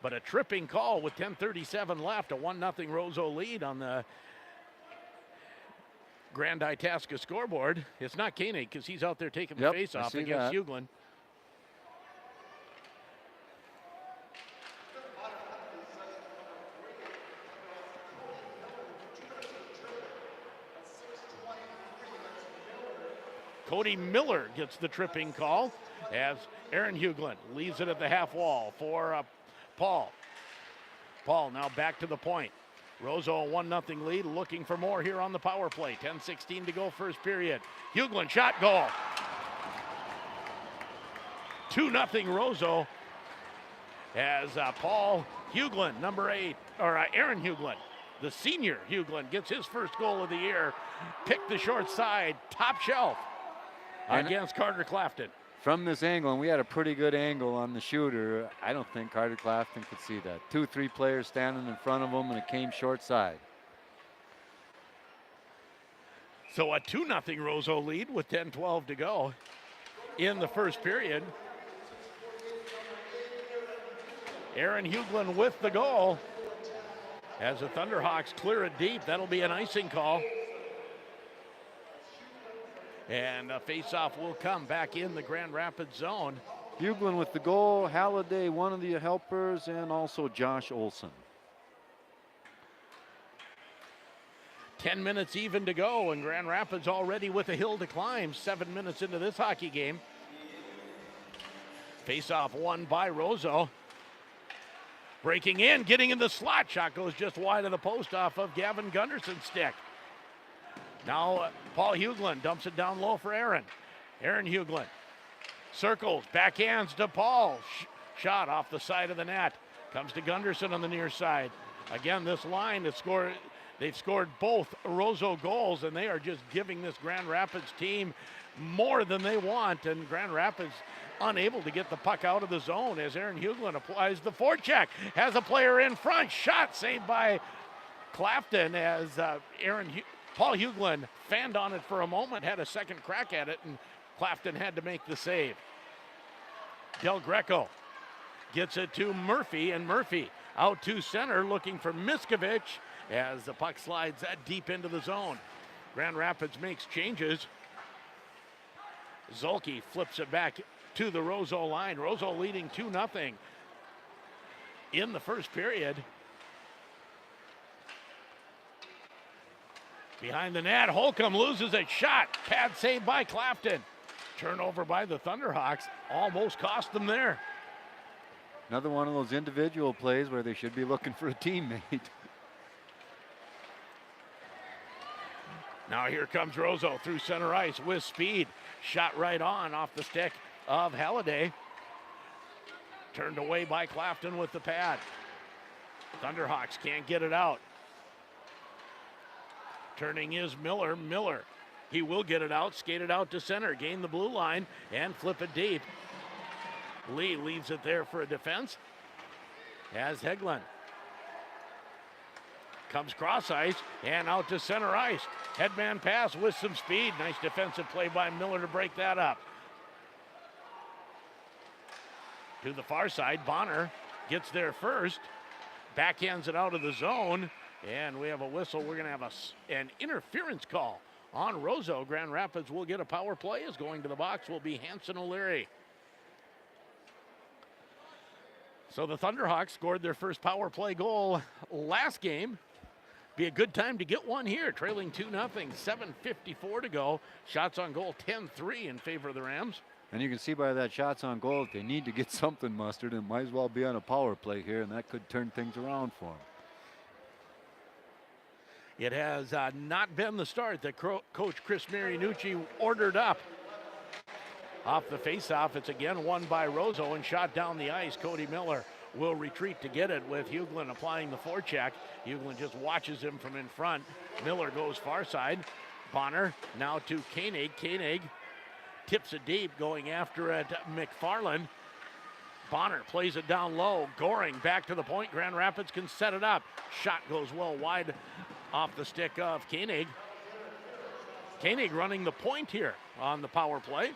But a tripping call with 10:37 left, a 1-0 Roseau lead on the Grand Itasca scoreboard. It's not Koenig because he's out there taking the face-off against Hughlin. Cody Miller gets the tripping call as Aaron Hughlin leaves it at the half wall for Paul. Paul now back to the point. Roseau a 1-0 lead, looking for more here on the power play. 10:16 to go first period. Hughlin shot, goal. 2-0 Roseau as Paul Hughlin, Aaron Hughlin, the senior Hughlin, gets his first goal of the year. Picked the short side, top shelf against Carter Clafton. From this angle, and we had a pretty good angle on the shooter, I don't think Carter Clafton could see that. 2-3 players standing in front of him, and it came short side. So a 2-0 Roseau lead with 10:12 to go in the first period. Aaron Hughlin with the goal. As the Thunderhawks clear it deep, that'll be an icing call. And a face-off will come back in the Grand Rapids zone. Hughlin with the goal, Halliday, one of the helpers, and also Josh Olson. 10 minutes even to go, and Grand Rapids already with a hill to climb. 7 minutes into this hockey game. Face-off won by Roseau. Breaking in, getting in the slot. Shot goes just wide of the post off of Gavin Gunderson's stick. Now Paul Huglin dumps it down low for Aaron. Aaron Huglin circles, backhands to Paul. Shot off the side of the net. Comes to Gunderson on the near side. Again, this line has scored. They've scored both Roseau goals, and they are just giving this Grand Rapids team more than they want. And Grand Rapids unable to get the puck out of the zone as Aaron Huglin applies the forecheck. Has a player in front. Shot saved by Clafton as Paul Huglin fanned on it for a moment, had a second crack at it, and Clafton had to make the save. Del Greco gets it to Murphy, and Murphy out to center looking for Miskovich as the puck slides deep into the zone. Grand Rapids makes changes. Zolke flips it back to the Roseau line. Roseau leading 2-0 in the first period. Behind the net, Holcomb loses a shot. Pad saved by Clafton. Turnover by the Thunderhawks. Almost cost them there. Another one of those individual plays where they should be looking for a teammate. Now here comes Roseau through center ice with speed. Shot right on off the stick of Halliday. Turned away by Clafton with the pad. Thunderhawks can't get it out. Turning is Miller. Miller, he will get it out, skate it out to center, gain the blue line, and flip it deep. Lee leaves it there for a defense. As Hegland comes cross ice and out to center ice. Headman pass with some speed. Nice defensive play by Miller to break that up. To the far side, Bonner gets there first. Backhands it out of the zone. And we have a whistle. We're going to have an interference call on Roseau. Grand Rapids will get a power play as going to the box will be Hanson O'Leary. So the Thunderhawks scored their first power play goal last game. Be a good time to get one here. Trailing 2-0, 7:54 to go. Shots on goal 10-3 in favor of the Rams. And you can see by that shots on goal that they need to get something mustered and might as well be on a power play here, and that could turn things around for them. It has not been the start that Coach Chris Marunouchi ordered up. Off the faceoff, it's again won by Roseau and shot down the ice. Cody Miller will retreat to get it with Huglin applying the forecheck. Huglin just watches him from in front. Miller goes far side. Bonner now to Koenig. Koenig tips it deep, going after it. McFarland. Bonner plays it down low. Goring back to the point. Grand Rapids can set it up. Shot goes well wide off the stick of Koenig. Koenig running the point here on the power play.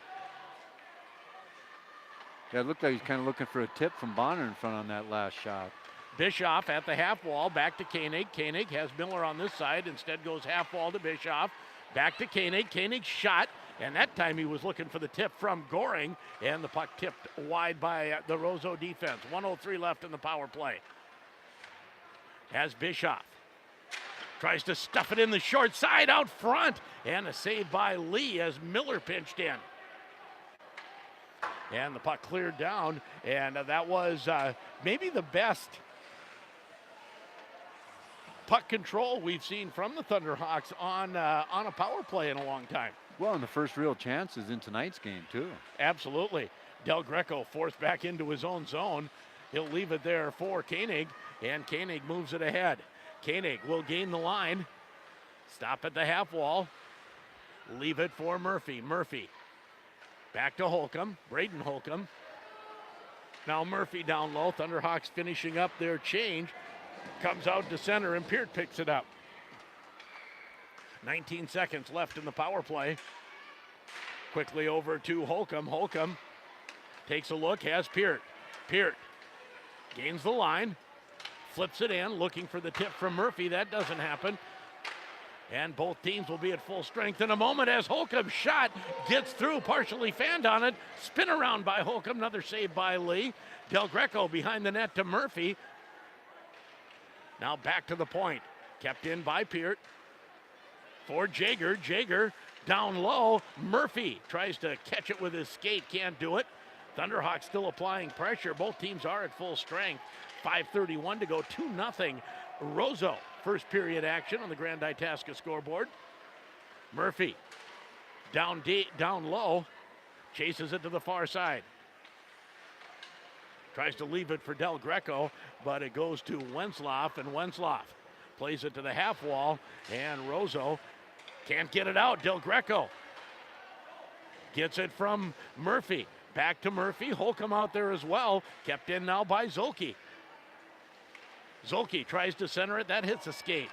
Yeah, it looked like he's kind of looking for a tip from Bonner in front on that last shot. Bischoff at the half wall, back to Koenig. Koenig has Miller on this side, instead goes half wall to Bischoff. Back to Koenig. Koenig shot, and that time he was looking for the tip from Goring, and the puck tipped wide by the Roseau defense. 1:03 left in the power play. As Bischoff tries to stuff it in the short side out front, and a save by Lee as Miller pinched in. And the puck cleared down, and that was maybe the best puck control we've seen from the Thunderhawks on a power play in a long time. Well, and the first real chances in tonight's game, too. Absolutely. Del Greco forced back into his own zone. He'll leave it there for Koenig, and Koenig moves it ahead. Koenig will gain the line. Stop at the half wall. Leave it for Murphy. Murphy back to Holcomb. Braden Holcomb. Now Murphy down low. Thunderhawks finishing up their change. Comes out to center, and Peart picks it up. 19 seconds left in the power play. Quickly over to Holcomb. Holcomb takes a look, has Peart. Peart gains the line, flips it in, looking for the tip from Murphy. That doesn't happen. And both teams will be at full strength in a moment as Holcomb's shot gets through, partially fanned on it. Spin around by Holcomb, another save by Lee. Del Greco behind the net to Murphy. Now back to the point. Kept in by Peart. For Jaeger. Jaeger down low. Murphy tries to catch it with his skate, can't do it. Thunderhawks still applying pressure. Both teams are at full strength. 5:31 to go, 2-0. Roseau, first period action on the Grand Itasca scoreboard. Murphy, down deep, down low, chases it to the far side. Tries to leave it for Del Greco, but it goes to Wensloff, and Wensloff plays it to the half wall, and Roseau can't get it out. Del Greco gets it from Murphy. Back to Murphy. Holcomb out there as well. Kept in now by Zolke. Zolke tries to center it. That hits a skate.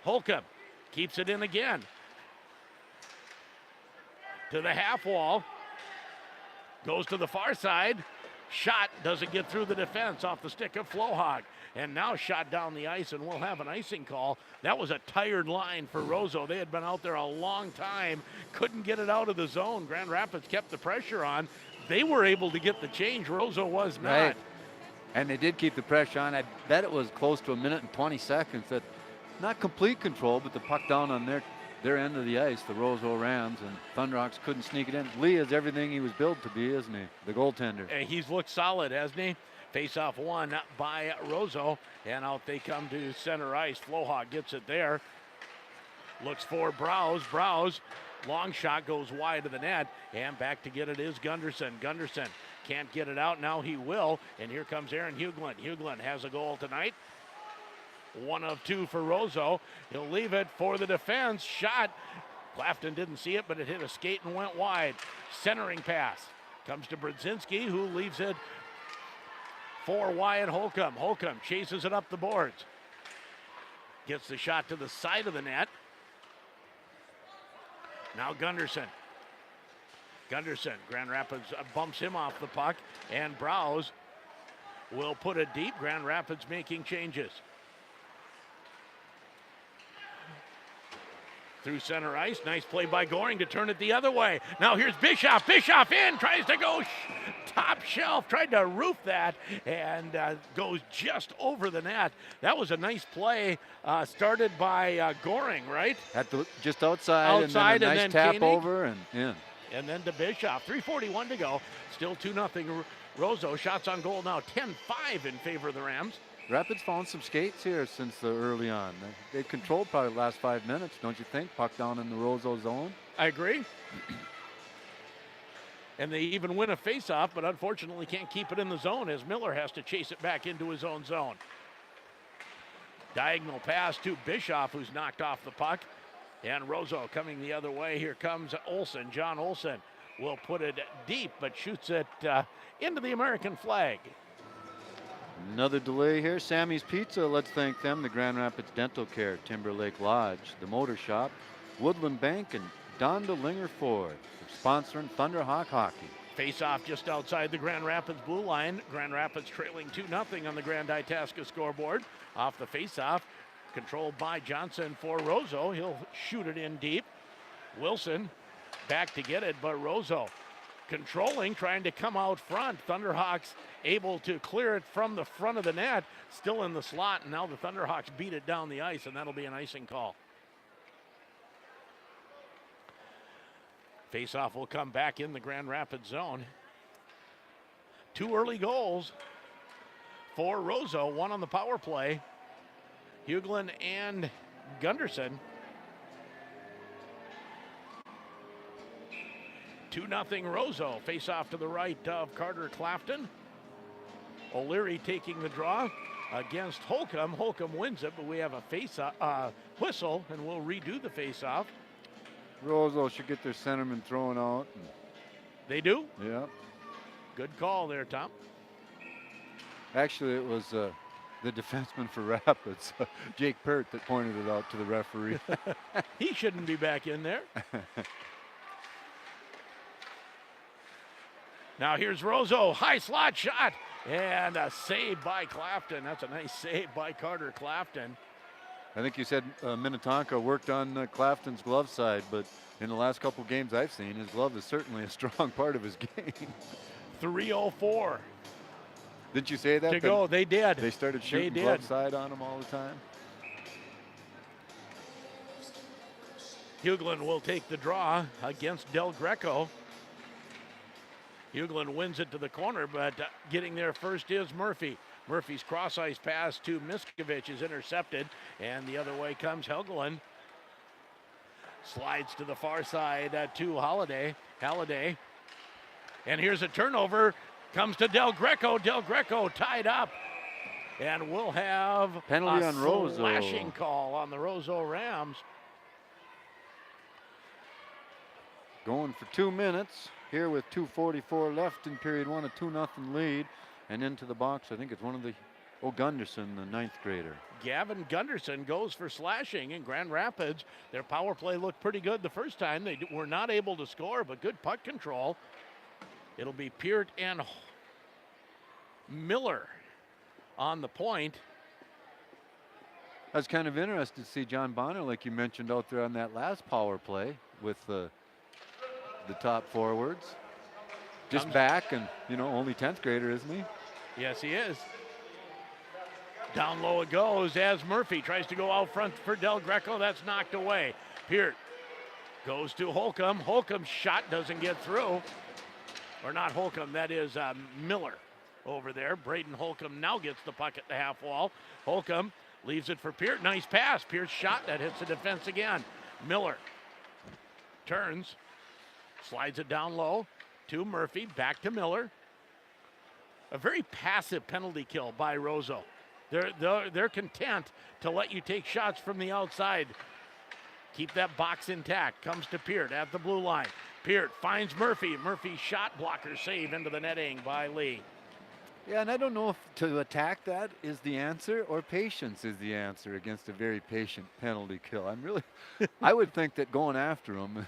Holcomb keeps it in again. To the half wall. Goes to the far side. Shot doesn't get through the defense off the stick of Flohawk. And now shot down the ice, and we'll have an icing call. That was a tired line for Roseau. They had been out there a long time. Couldn't get it out of the zone. Grand Rapids kept the pressure on. They were able to get the change. Roseau was not. Right. And they did keep the pressure on. I bet it was close to 1 minute and 20 seconds. That not complete control, but the puck down on their end of the ice, the Roseau Rams, and Thunderhawks couldn't sneak it in. Lee is everything he was built to be, isn't he? The goaltender. He's looked solid, hasn't he? Face-off won by Roseau, and out they come to center ice. Flohawk gets it there. Looks for Browse. Browse, long shot goes wide of the net, and back to get it is Gunderson. Gunderson can't get it out. Now he will, and here comes Aaron Hughlin. Hughlin has a goal tonight. 1 of 2 for Roseau. He'll leave it for the defense. Shot. Clafton didn't see it, but it hit a skate and went wide. Centering pass comes to Brodzinski, who leaves it for Wyatt Holcomb. Holcomb chases it up the boards. Gets the shot to the side of the net. Now Gunderson. Gunderson, Grand Rapids bumps him off the puck, and Browse will put it deep. Grand Rapids making changes. Through center ice, nice play by Goring to turn it the other way. Now here's Bischoff. Bischoff in, tries to go top shelf, tried to roof that, and goes just over the net. That was a nice play, started by Goring, right? Just outside, and then a nice tap Koenig, over and in. And then to Bischoff. 3:41 to go. Still 2-0 Roseau. Shots on goal now 10-5 in favor of the Rams. Rapids found some skates here since the early on. They controlled probably the last 5 minutes, don't you think? Puck down in the Roseau zone. I agree. And they even win a faceoff, but unfortunately can't keep it in the zone as Miller has to chase it back into his own zone. Diagonal pass to Bischoff, who's knocked off the puck. And Roseau coming the other way. Here comes Olsen. John Olsen will put it deep, but shoots it into the American flag. Another delay here. Sammy's Pizza, let's thank them. The Grand Rapids Dental Care, Timberlake Lodge, the Motor Shop, Woodland Bank, and Donda Linger Ford for sponsoring Thunderhawk Hockey. Face-off just outside the Grand Rapids blue line. Grand Rapids trailing 2-0 on the Grand Itasca scoreboard. Off the face-off, controlled by Johnson for Roseau. He'll shoot it in deep. Wilson back to get it, but Roseau controlling, trying to come out front. Thunderhawks able to clear it from the front of the net, still in the slot, and now the Thunderhawks beat it down the ice, and that'll be an icing call. Face-off will come back in the Grand Rapids zone. 2 early goals for Roseau, 1 on the power play. Hughlin and Gunderson. 2-0 Roseau. Face off to the right of Carter Clafton. O'Leary taking the draw against Holcomb. Holcomb wins it, but we have a whistle, and we'll redo the face-off. Roseau should get their centerman thrown out. They do? Yeah. Good call there, Tom. Actually, it was the defenseman for Rapids, Jake Pert, that pointed it out to the referee. He shouldn't be back in there. Now here's Roseau, high slot shot, and a save by Clafton. That's a nice save by Carter Clafton. I think you said Minnetonka worked on Clafton's glove side, but in the last couple games I've seen, his glove is certainly a strong part of his game. 3:04. Didn't you say that? To go, they did. They started shooting glove side on him all the time. Hughlin will take the draw against Del Greco. Hughlin wins it to the corner, but getting there first is Murphy. Murphy's cross ice pass to Miskovich is intercepted, and the other way comes Helgelin. Slides to the far side to Halliday. And here's a turnover. Comes to Del Greco. Del Greco tied up. And we'll have penalty a on Roseau. Slashing call on the Roseau Rams. Going for 2 minutes here with 2:44 left in period one, a 2-0 lead. And into the box, I think it's one of the, Gunderson, the 9th grader. Gavin Gunderson goes for slashing in Grand Rapids. Their power play looked pretty good the first time. They were not able to score, but good puck control. It'll be Peart and Miller on the point. I was kind of interested to see John Bonner, like you mentioned, out there on that last power play with the top forwards. Just back and, only 10th grader, isn't he? Yes, he is. Down low it goes as Murphy tries to go out front for Del Greco. That's knocked away. Peart goes to Holcomb. Holcomb's shot doesn't get through. Or not Holcomb, that is Miller over there. Braden Holcomb now gets the puck at the half wall. Holcomb leaves it for Peart. Nice pass. Peart's shot that hits the defense again. Miller turns, slides it down low to Murphy, back to Miller. A very passive penalty kill by Roseau. They're content to let you take shots from the outside. Keep that box intact. Comes to Peart at the blue line. Peart finds Murphy. Murphy's shot blocker save into the netting by Lee. Yeah, and I don't know if to attack that is the answer or patience is the answer against a very patient penalty kill. I would think that going after him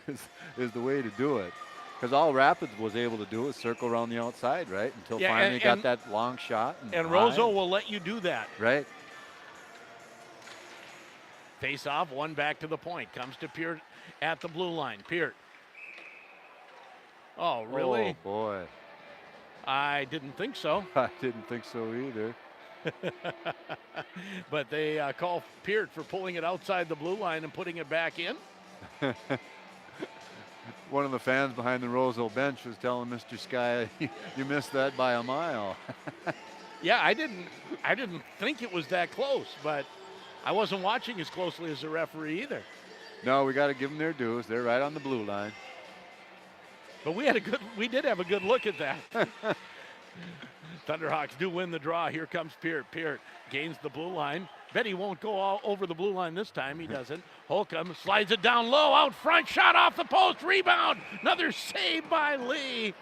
is the way to do it. Because all Rapids was able to do was circle around the outside, right? Until finally got that long shot. And Roseau will let you do that. Right. Face off, one back to the point. Comes to Peart at the blue line. Peart. Oh, really? Oh, boy. I didn't think so. I didn't think so either. But they call Peart for pulling it outside the blue line and putting it back in. One of the fans behind the Roseau bench was telling Mr. Sky, you missed that by a mile. Yeah, I didn't think it was that close, but I wasn't watching as closely as the referee either. No, we got to give them their dues. They're right on the blue line. But we did have a good look at that. Thunderhawks do win the draw. Here comes Peart. Peart gains the blue line. Bet he won't go all over the blue line this time. He doesn't. Holcomb slides it down low, out front, shot off the post, rebound. Another save by Lee.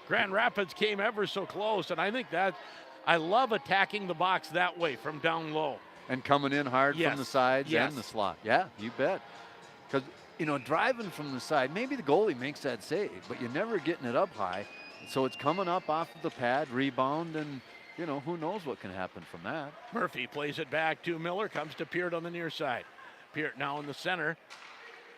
Grand Rapids came ever so close, and I think I love attacking the box that way from down low. And coming in hard from the sides Yes. and the slot. Yeah, you bet. Because, driving from the side, maybe the goalie makes that save, but you're never getting it up high. So it's coming up off of the pad, rebound, and who knows what can happen from that. Murphy plays it back to Miller, comes to Peart on the near side. Peart now in the center,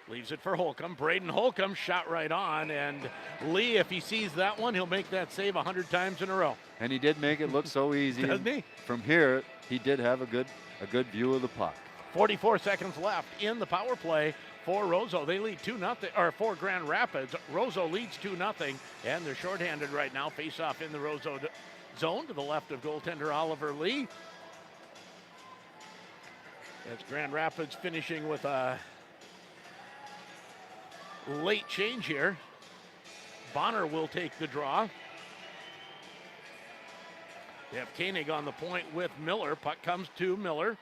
leaves it for Holcomb. Braden Holcomb shot right on, and Lee, if he sees that one, he'll make that save 100 times in a row. And he did make it look so easy. Doesn't he? From here, he did have a good view of the puck. 44 seconds left in the power play for Roseau. They lead 2-0, or for Grand Rapids. Roseau leads 2-0, and they're shorthanded right now. Face off in the Roseau zone to the left of goaltender Oliver Lee. It's Grand Rapids finishing with a late change here. Bonner will take the draw. They have Koenig on the point with Miller. Puck comes to Miller.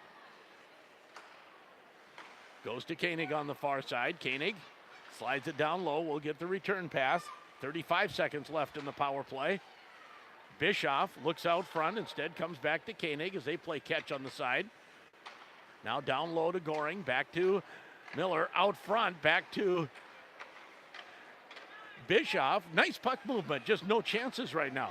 Goes to Koenig on the far side. Koenig slides it down low. We'll get the return pass. 35 seconds left in the power play. Bischoff looks out front. Instead comes back to Koenig as they play catch on the side. Now down low to Goring. Back to Miller out front. Back to Bischoff. Nice puck movement. Just no chances right now.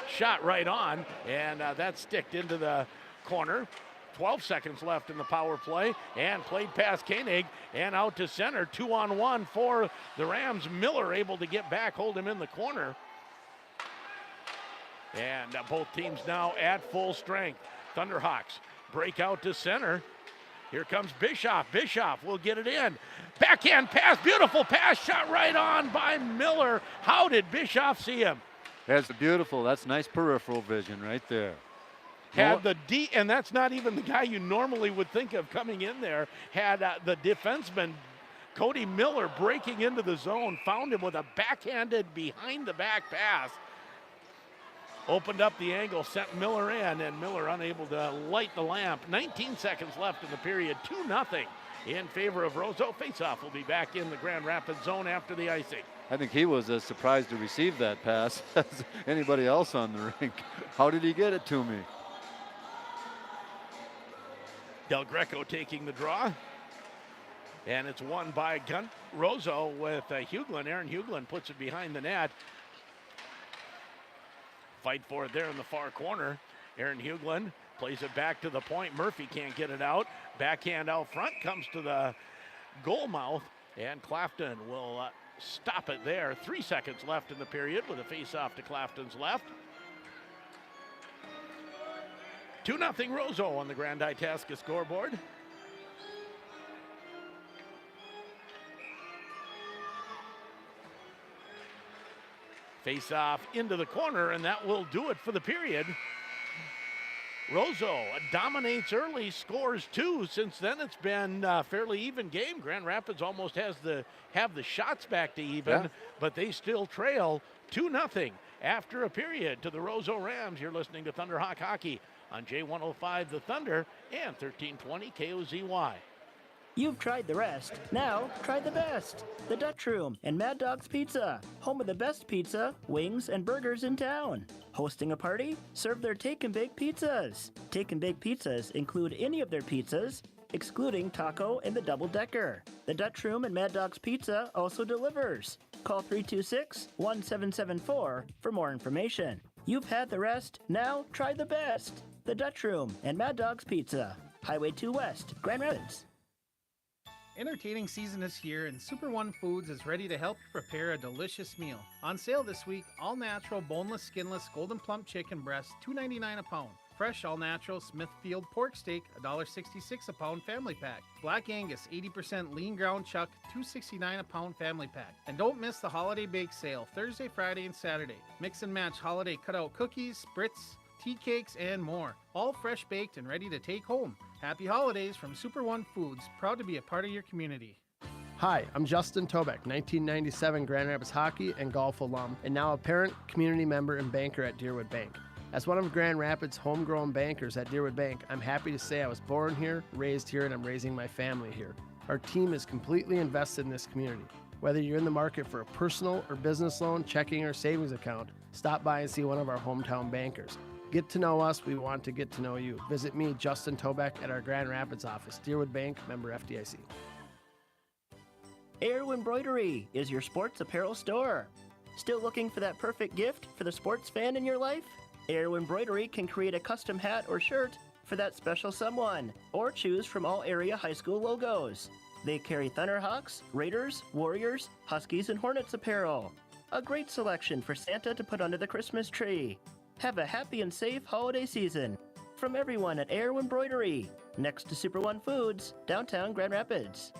Shot right on. And that sticked into the corner. 12 seconds left in the power play, and played past Koenig and out to center. 2-on-1 for the Rams. Miller able to get back, hold him in the corner. And both teams now at full strength. Thunderhawks break out to center. Here comes Bischoff. Bischoff will get it in. Backhand pass, beautiful pass, shot right on by Miller. How did Bischoff see him? That's beautiful. That's nice peripheral vision right there. Had the and that's not even the guy you normally would think of coming in there. Had the defenseman, Cody Miller, breaking into the zone, found him with a backhanded behind-the-back pass. Opened up the angle, sent Miller in, and Miller unable to light the lamp. 19 seconds left in the period, 2-0 in favor of Roseau. Faceoff will be back in the Grand Rapids zone after the icing. I think he was as surprised to receive that pass as anybody else on the rink. How did he get it to me? Del Greco taking the draw. And it's won by Roseau with Huglin. Aaron Huglin puts it behind the net. Fight for it there in the far corner. Aaron Huglin plays it back to the point. Murphy can't get it out. Backhand out front comes to the goal mouth. And Clafton will stop it there. 3 seconds left in the period with a face-off to Clafton's left. 2-0 Roseau on the Grand Itasca scoreboard. Face-off into the corner, and that will do it for the period. Roseau dominates early, scores 2. Since then, it's been a fairly even game. Grand Rapids almost have the shots back to even, but they still trail 2-0 after a period to the Roseau Rams. You're listening to Thunderhawk Hockey on J105 The Thunder and 1320 KOZY. You've tried the rest. Now, try the best. The Dutch Room and Mad Dog's Pizza, home of the best pizza, wings, and burgers in town. Hosting a party? Serve their Take and Bake pizzas. Take and Bake pizzas include any of their pizzas, excluding taco and the double decker. The Dutch Room and Mad Dog's Pizza also delivers. Call 326-1774 for more information. You've had the rest. Now, try the best. The Dutch Room and Mad Dog's Pizza, Highway 2 West, Grand Rapids. Entertaining season is here, and Super One Foods is ready to help you prepare a delicious meal. On sale this week, all-natural, boneless, skinless, golden plump chicken breast, $2.99 a pound. Fresh, all-natural Smithfield pork steak, $1.66 a pound family pack. Black Angus, 80% lean ground chuck, $2.69 a pound family pack. And don't miss the holiday bake sale, Thursday, Friday, and Saturday. Mix and match holiday cutout cookies, spritz, tea cakes, and more. All fresh baked and ready to take home. Happy holidays from Super One Foods, proud to be a part of your community. Hi, I'm Justin Tobeck, 1997 Grand Rapids hockey and golf alum, and now a parent, community member, and banker at Deerwood Bank. As one of Grand Rapids' homegrown bankers at Deerwood Bank, I'm happy to say I was born here, raised here, and I'm raising my family here. Our team is completely invested in this community. Whether you're in the market for a personal or business loan, checking, or savings account, stop by and see one of our hometown bankers. Get to know us. We want to get to know you. Visit me, Justin Tobeck, at our Grand Rapids office. Deerwood Bank, member FDIC. Air Embroidery is your sports apparel store. Still looking for that perfect gift for the sports fan in your life? Air Embroidery can create a custom hat or shirt for that special someone, or choose from all area high school logos. They carry Thunderhawks, Raiders, Warriors, Huskies, and Hornets apparel. A great selection for Santa to put under the Christmas tree. Have a happy and safe holiday season. From everyone at Air Embroidery, next to Super One Foods, downtown Grand Rapids.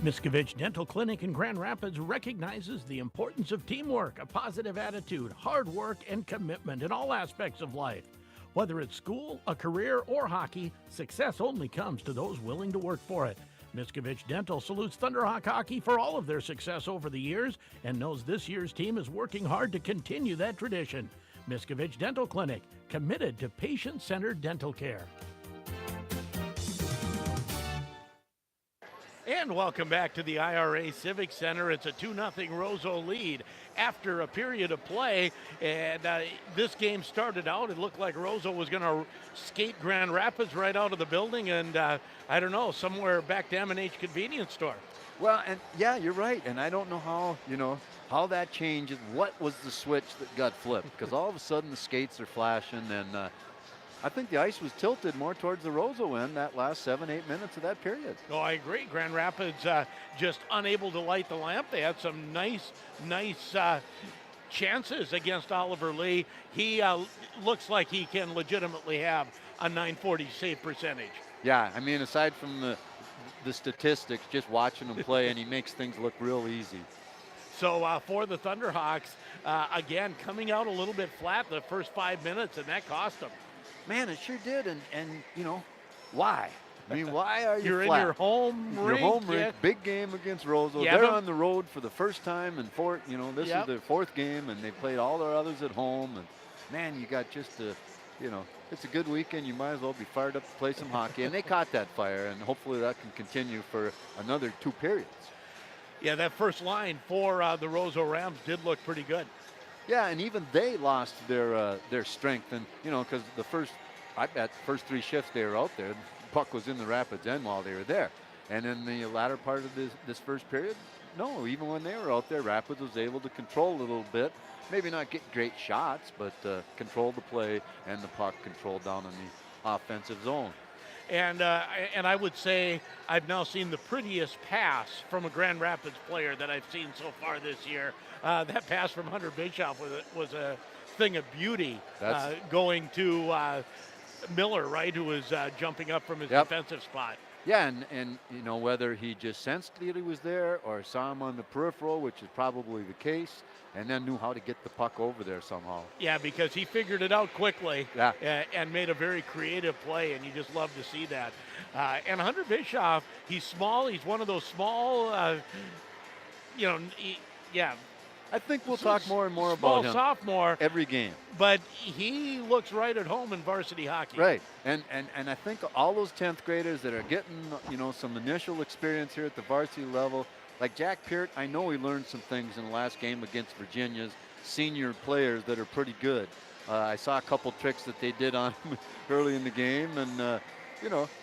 Miskovich Dental Clinic in Grand Rapids recognizes the importance of teamwork, a positive attitude, hard work, and commitment in all aspects of life. Whether it's school, a career, or hockey, success only comes to those willing to work for it. Miskovich Dental salutes Thunderhawk Hockey for all of their success over the years and knows this year's team is working hard to continue that tradition. Miskovich Dental Clinic, committed to patient-centered dental care. And welcome back to the IRA Civic Center. It's a 2-0 Roseau lead after a period of play. And this game started out, it looked like Roseau was going to skate Grand Rapids right out of the building and, I don't know, somewhere back to M&H Convenience Store. Well, and yeah, you're right. And I don't know how that changes. What was the switch that got flipped? Because all of a sudden the skates are flashing, and I think the ice was tilted more towards the Roseau end that last 7-8 minutes of that period. Oh, I agree. Grand Rapids just unable to light the lamp. They had some nice chances against Oliver Lee. He looks like he can legitimately have a .940 save percentage. Yeah, I mean, aside from the statistics, just watching him play, and he makes things look real easy. So for the Thunderhawks, again, coming out a little bit flat the first 5 minutes, and that cost them. Man, it sure did, and you know, why? I mean, why are you You're flat? in your home rink. Your home rink, yeah. big game against Roseau. Yeah, They're but- on the road for the first time, and this is their fourth game, and they played all their others at home. And man, you got just a, it's a good weekend. You might as well be fired up to play some hockey, and they caught that fire, and hopefully that can continue for another 2 periods. Yeah, that first line for the Roseau Rams did look pretty good. Yeah, and even they lost their strength, and because the first 3 shifts they were out there, the puck was in the Rapids end while they were there, and in the latter part of this first period, no, even when they were out there, Rapids was able to control a little bit, maybe not get great shots, but control the play and the puck controlled down in the offensive zone. And I would say I've now seen the prettiest pass from a Grand Rapids player that I've seen so far this year. That pass from Hunter Bischoff was a thing of beauty, going to Miller, right, who was jumping up from his defensive spot. Yeah, and whether he just sensed that he was there or saw him on the peripheral, which is probably the case, and then knew how to get the puck over there somehow. Yeah, because he figured it out quickly and made a very creative play, and you just love to see that. And Hunter Bischoff, he's small. He's one of those small, I think we'll talk more and more about him. Small sophomore. Every game. But he looks right at home in varsity hockey. Right, and I think all those 10th graders that are getting, some initial experience here at the varsity level, like Jack Peart, I know he learned some things in the last game against Virginia's senior players that are pretty good. I saw a couple tricks that they did on him early in the game, and,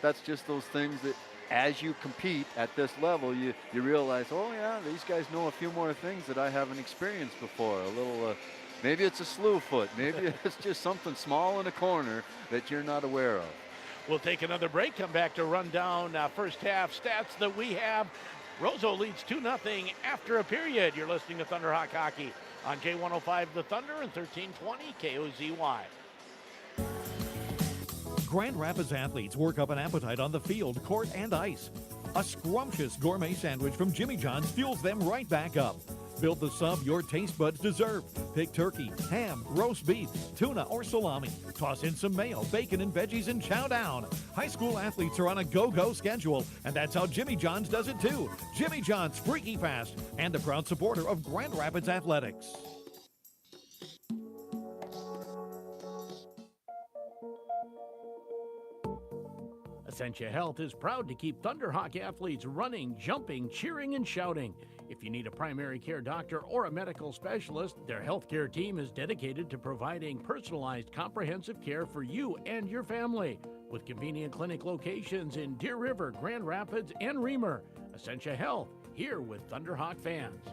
that's just those things that as you compete at this level, you realize, oh, yeah, these guys know a few more things that I haven't experienced before. A little, maybe it's a slew foot. Maybe it's just something small in a corner that you're not aware of. We'll take another break, come back to run down first half stats that we have. Roseau leads 2-0 after a period. You're listening to Thunderhawk Hockey on J105 The Thunder and 1320 KOZY. Grand Rapids athletes work up an appetite on the field, court, and ice. A scrumptious gourmet sandwich from Jimmy John's fuels them right back up. Build the sub your taste buds deserve. Pick turkey, ham, roast beef, tuna, or salami. Toss in some mayo, bacon, and veggies and chow down. High school athletes are on a go-go schedule, and that's how Jimmy John's does it too. Jimmy John's Freaky Fast, and a proud supporter of Grand Rapids Athletics. Essentia Health is proud to keep Thunderhawk athletes running, jumping, cheering, and shouting. If you need a primary care doctor or a medical specialist, their healthcare team is dedicated to providing personalized, comprehensive care for you and your family. With convenient clinic locations in Deer River, Grand Rapids, and Reamer, Essentia Health, here with Thunderhawk fans.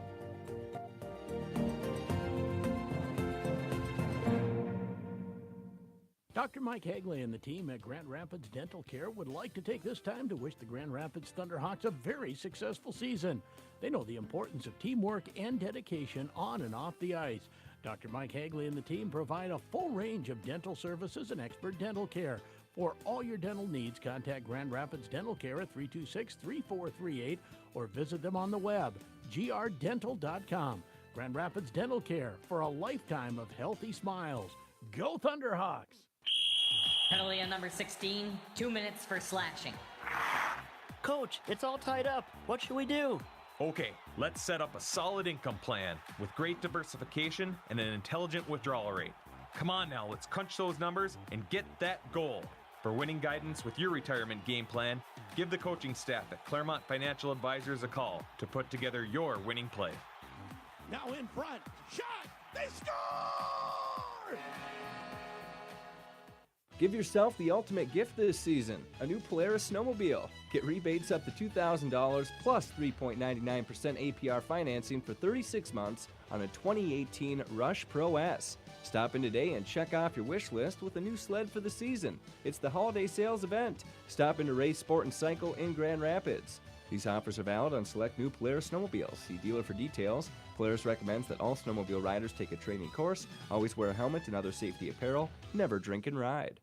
Dr. Mike Hagley and the team at Grand Rapids Dental Care would like to take this time to wish the Grand Rapids Thunderhawks a very successful season. They know the importance of teamwork and dedication on and off the ice. Dr. Mike Hagley and the team provide a full range of dental services and expert dental care. For all your dental needs, contact Grand Rapids Dental Care at 326-3438 or visit them on the web, grdental.com. Grand Rapids Dental Care, for a lifetime of healthy smiles. Go Thunderhawks! Penalty on number 16, 2 minutes for slashing. Coach, it's all tied up. What should we do? Okay, let's set up a solid income plan with great diversification and an intelligent withdrawal rate. Come on now, let's crunch those numbers and get that goal. For winning guidance with your retirement game plan, give the coaching staff at Claremont Financial Advisors a call to put together your winning play. Now in front, shot, they score! Give yourself the ultimate gift this season, a new Polaris snowmobile. Get rebates up to $2,000 plus 3.99% APR financing for 36 months on a 2018 Rush Pro S. Stop in today and check off your wish list with a new sled for the season. It's the holiday sales event. Stop into Race Sport and Cycle in Grand Rapids. These offers are valid on select new Polaris snowmobiles. See dealer for details. Polaris recommends that all snowmobile riders take a training course, always wear a helmet and other safety apparel, never drink and ride.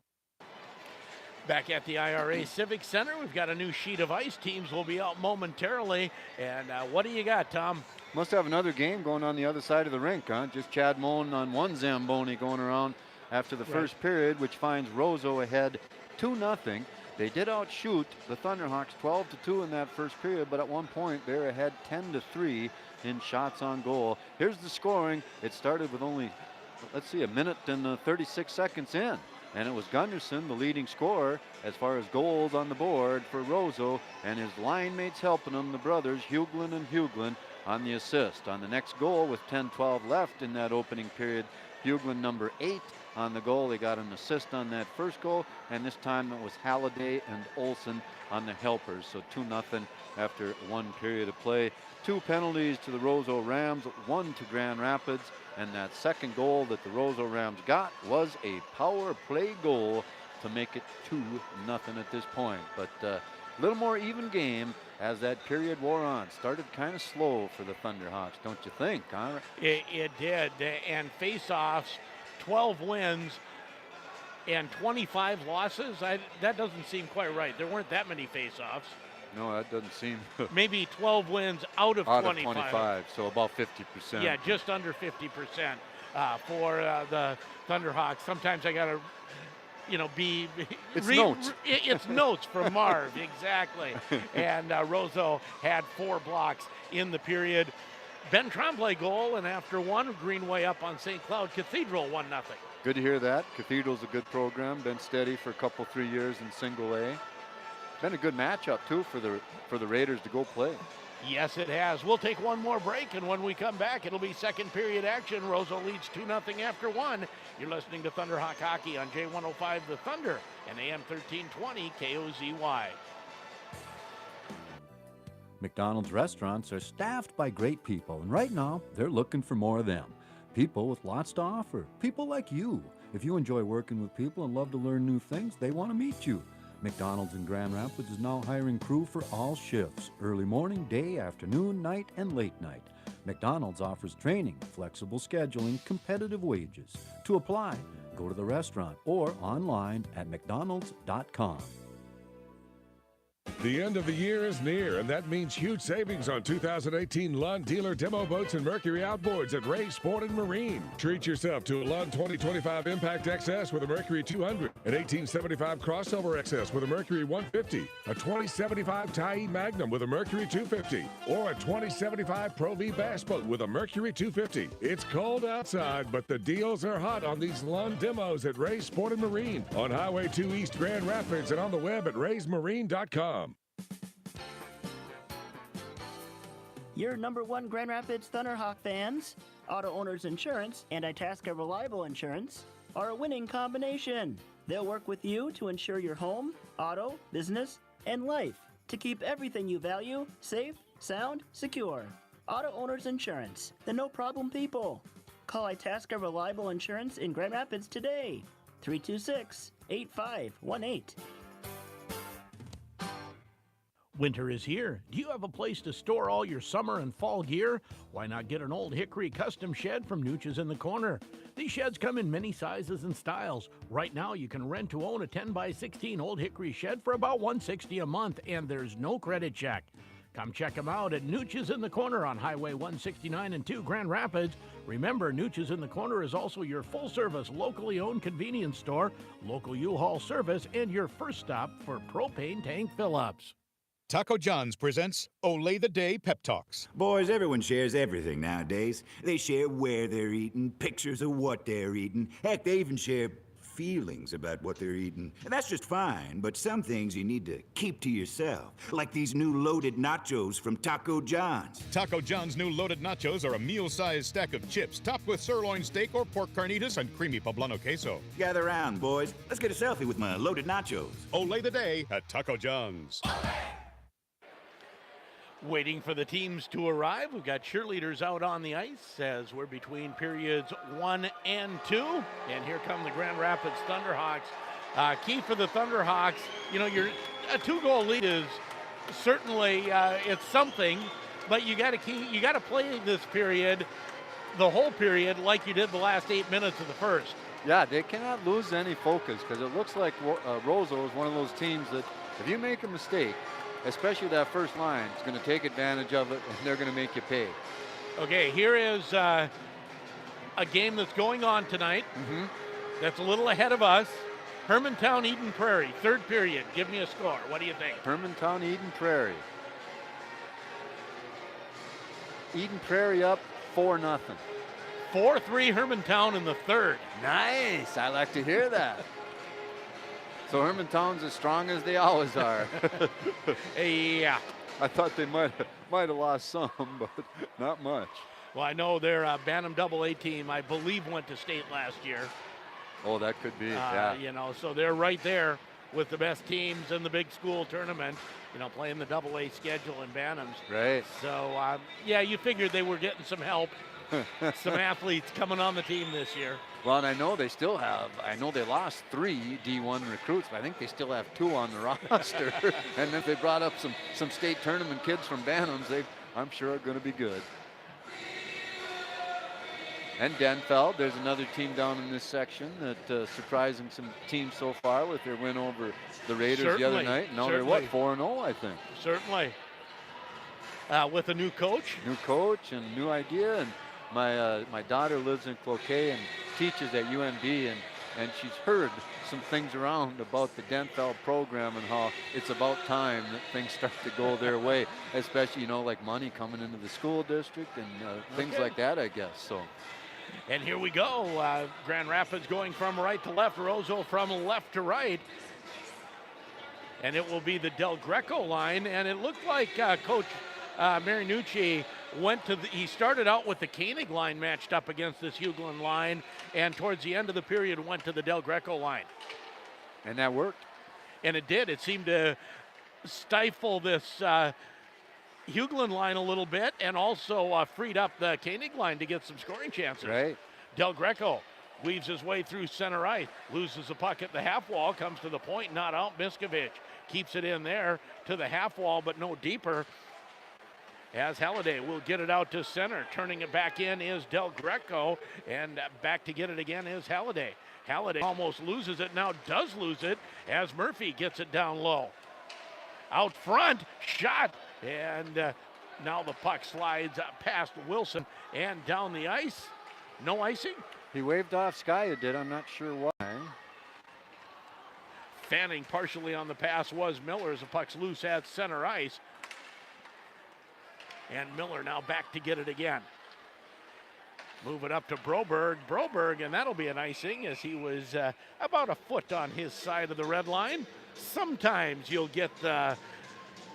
Back at the IRA Civic Center, we've got a new sheet of ice. Teams will be out momentarily. And what do you got, Tom? Must have another game going on the other side of the rink, huh? Just Chad Moan on one Zamboni going around after the first period, which finds Roseau ahead 2-0. They did outshoot the Thunderhawks 12-2 in that first period, but at one point they're ahead 10-3 in shots on goal. Here's the scoring. It started with only, let's see, a minute and 36 seconds in. And it was Gunderson, the leading scorer, as far as goals on the board for Roseau, and his line mates helping him, the brothers, Huglin and Huglin, on the assist. On the next goal with 10-12 left in that opening period, Huglin number 8 on the goal. They got an assist on that first goal, and this time it was Halliday and Olsen on the helpers. So 2-0 after one period of play. 2 penalties to the Roseau Rams, 1 to Grand Rapids, and that second goal that the Roseau Rams got was a power play goal to make it 2-0 at this point. But a little more even game as that period wore on. Started kind of slow for the Thunderhawks, don't you think, huh? It did, and face-offs, 12 wins and 25 losses. That doesn't seem quite right. There weren't that many face-offs. No, that doesn't seem. Maybe 12 wins out of 25. So about 50%. Yeah, just under 50% for the Thunderhawks. Sometimes I got to, be. It's notes. It's notes from Marv, exactly. And Roseau had 4 blocks in the period. Ben Tremblay goal, and after one, Greenway up on St. Cloud Cathedral 1-0. Good to hear that. Cathedral's a good program. Been steady for a couple, 3 years in single A. Been a good matchup too for the Raiders to go play. Yes, it has. We'll take one more break, and when we come back, it'll be second period action. Roseau leads 2-0 after one. You're listening to Thunderhawk Hockey on J105 The Thunder and AM 1320 KOZY. McDonald's restaurants are staffed by great people, and right now they're looking for more of them. People with lots to offer. People like you. If you enjoy working with people and love to learn new things, they want to meet you. McDonald's in Grand Rapids is now hiring crew for all shifts, early morning, day, afternoon, night, and late night. McDonald's offers training, flexible scheduling, competitive wages. To apply, go to the restaurant or online at mcdonalds.com. The end of the year is near, and that means huge savings on 2018 Lund Dealer Demo Boats and Mercury Outboards at Ray Sport and Marine. Treat yourself to a Lund 2025 Impact XS with a Mercury 200, an 1875 Crossover XS with a Mercury 150, a 2075 Tyee Magnum with a Mercury 250, or a 2075 Pro V Bass Boat with a Mercury 250. It's cold outside, but the deals are hot on these Lund demos at Ray Sport and Marine on Highway 2 East Grand Rapids and on the web at raysmarine.com. Your #1 Grand Rapids Thunderhawk fans, Auto Owners Insurance and Itasca Reliable Insurance are a winning combination. They'll work with you to insure your home, auto, business, and life to keep everything you value safe, sound, secure. Auto Owners Insurance, the no-problem people. Call Itasca Reliable Insurance in Grand Rapids today. 326-8518. Winter is here. Do you have a place to store all your summer and fall gear? Why not get an Old Hickory custom shed from Nooch's in the Corner? These sheds come in many sizes and styles. Right now, you can rent to own a 10x16 Old Hickory shed for about $160 a month, and there's no credit check. Come check them out at Nooch's in the Corner on Highway 169 and 2 Grand Rapids. Remember, Nooch's in the Corner is also your full-service, locally owned convenience store, local U-Haul service, and your first stop for propane tank fill-ups. Taco John's presents Olay the Day Pep Talks. Boys, everyone shares everything nowadays. They share where they're eating, pictures of what they're eating. Heck, they even share feelings about what they're eating. And that's just fine, but some things you need to keep to yourself. Like these new loaded nachos from Taco John's. Taco John's new loaded nachos are a meal-sized stack of chips topped with sirloin steak or pork carnitas and creamy poblano queso. Gather around, boys. Let's get a selfie with my loaded nachos. Olay the Day at Taco John's. Waiting for the teams to arrive. We've got cheerleaders out on the ice as we're between periods 1 and 2. And here come the Grand Rapids Thunderhawks. Key for the Thunderhawks, a 2-goal lead is certainly it's something, but you got to play this period, the whole period, like you did the last 8 minutes of the first. Yeah, they cannot lose any focus because it looks like Roseau is one of those teams that if you make a mistake, especially that first line, is going to take advantage of it and they're going to make you pay. Okay, here is a game that's going on tonight. That's a little ahead of us. Hermantown, Eden Prairie, third period. Give me a score. What do you think? Hermantown, Eden Prairie. Eden Prairie up 4-0. 4-3 Hermantown in the third. Nice. I like to hear that. So Hermantown's as strong as they always are. Yeah. I thought they might have lost some, but not much. Well, I know their Bantam AA team, I believe, went to state last year. Oh, that could be, yeah. You know, so they're right there with the best teams in the big school tournament, you know, playing the AA schedule in Bantams. Right. So, yeah, you figured they were getting some help, some athletes coming on the team this year. Well, and I know they still have, I know they lost 3 D1 recruits, but I think they still have 2 on the roster. And if they brought up some state tournament kids from Bantams, I'm sure are going to be good. And Denfeld, there's another team down in this section that surprising some teams so far with their win over the Raiders the other night. Now they're what, 4-0, I think. Certainly. With a new coach. New coach and new idea. And my daughter lives in Cloquet and teaches at UNB, and she's heard some things around about the Denfeld program and how it's about time that things start to go their way, especially, you know, like money coming into the school district and things like that, I guess. So. And here we go. Grand Rapids going from right to left, Roseau from left to right. And it will be the Del Greco line. And it looked like Coach Marunouchi he started out with the Koenig line matched up against this Hughland line. And towards the end of the period went to the Del Greco line. And that worked. And it did. It seemed to stifle this Hughland line a little bit and also freed up the Koenig line to get some scoring chances. Right. Del Greco weaves his way through center ice, loses the puck at the half wall, comes to the point, not out. Miskovich keeps it in there to the half wall, but no deeper. As Halliday will get it out to center. Turning it back in is Del Greco, and back to get it again is Halliday. Halliday almost loses it, now does lose it as Murphy gets it down low. Out front, shot, and now the puck slides past Wilson and down the ice. No icing. He waved off Skya did, I'm not sure why. Fanning partially on the pass was Miller as the puck's loose at center ice. And Miller now back to get it again. Move it up to Broberg, and that'll be an icing as he was about a foot on his side of the red line. Sometimes you'll get the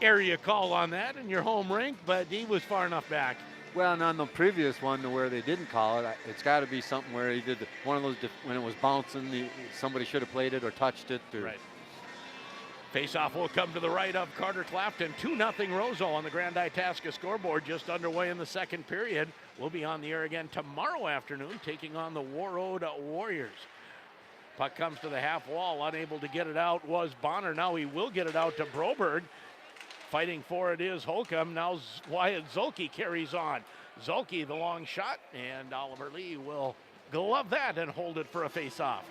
area call on that in your home rink, but he was far enough back. Well, and on the previous one to where they didn't call it, it's got to be something where he did one of those, when it was bouncing, somebody should have played it or touched it. Or right. Faceoff will come to the right of Carter Clapton. 2-0 Roseau on the Grand Itasca scoreboard, just underway in the second period. We'll be on the air again tomorrow afternoon, taking on the Warroad Warriors. Puck comes to the half wall, unable to get it out was Bonner. Now he will get it out to Broberg. Fighting for it is Holcomb. Now Wyatt Zolke carries on. Zolke, the long shot, and Oliver Lee will glove that and hold it for a faceoff.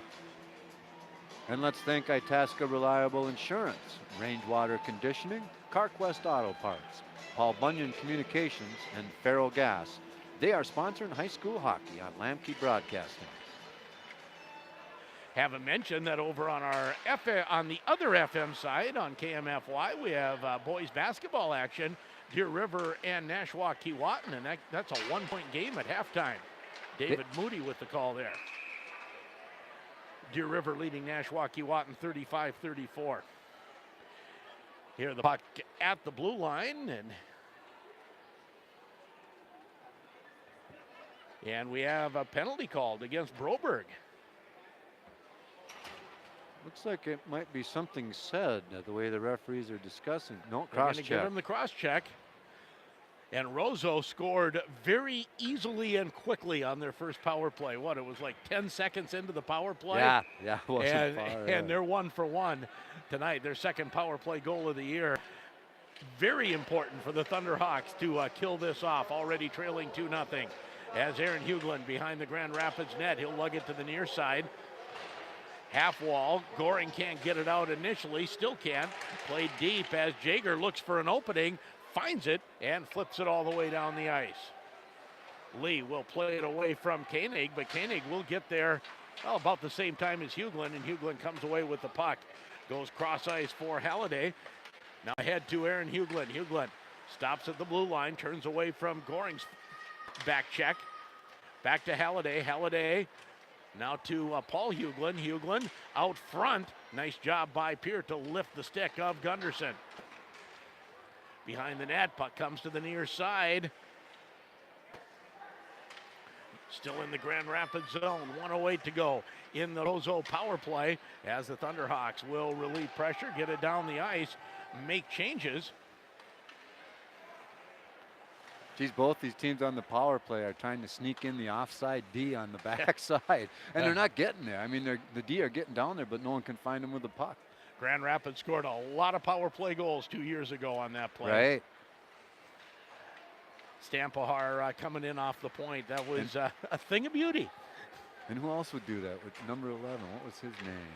And let's thank Itasca Reliable Insurance, Range Water Conditioning, CarQuest Auto Parts, Paul Bunyan Communications, and Farrell Gas. They are sponsoring high school hockey on Lamke Broadcasting. Haven't mentioned that over on on the other FM side, on KMFY, we have boys basketball action, Deer River and Nashua Keewatin, and that's a 1-point game at halftime. David Moody with the call there. Deer River leading Nashua Keewatin 35-34. Here the puck at the blue line, and we have a penalty called against Broberg. Looks like it might be something said, the way the referees are discussing. No, They're going cross to check. give him the cross check. And Roseau scored very easily and quickly on their first power play. It was like 10 seconds into the power play? Yeah, it wasn't far. And they're 1 for 1 tonight. Their second power play goal of the year. very important for the Thunderhawks to kill this off, already trailing 2-0. As Aaron Hugland behind the Grand Rapids net, he'll lug it to the near side. Half wall, Goring can't get it out initially, still can't. Played deep as Jaeger looks for an opening, finds it, and flips it all the way down the ice. Lee will play it away from Koenig, but Koenig will get there about the same time as Hugland, and Hugland comes away with the puck. Goes cross ice for Halliday. Now ahead to Aaron Hugland. Hugland stops at the blue line, turns away from Goring's back check. Back to Halliday. Halliday now to Paul Hugland. Hugland out front. Nice job by Peer to lift the stick of Gunderson. Behind the net, puck comes to the near side. Still in the Grand Rapids zone, 1:08 to go in the Roseau power play as the Thunderhawks will relieve pressure, get it down the ice, make changes. Geez, both these teams on the power play are trying to sneak in the offside D on the backside, and they're not getting there. I mean, the D are getting down there, but no one can find them with the puck. Grand Rapids scored a lot of power play goals 2 years ago on that play. Right. Stampahar coming in off the point. That was a thing of beauty. And who else would do that with number 11? What was his name?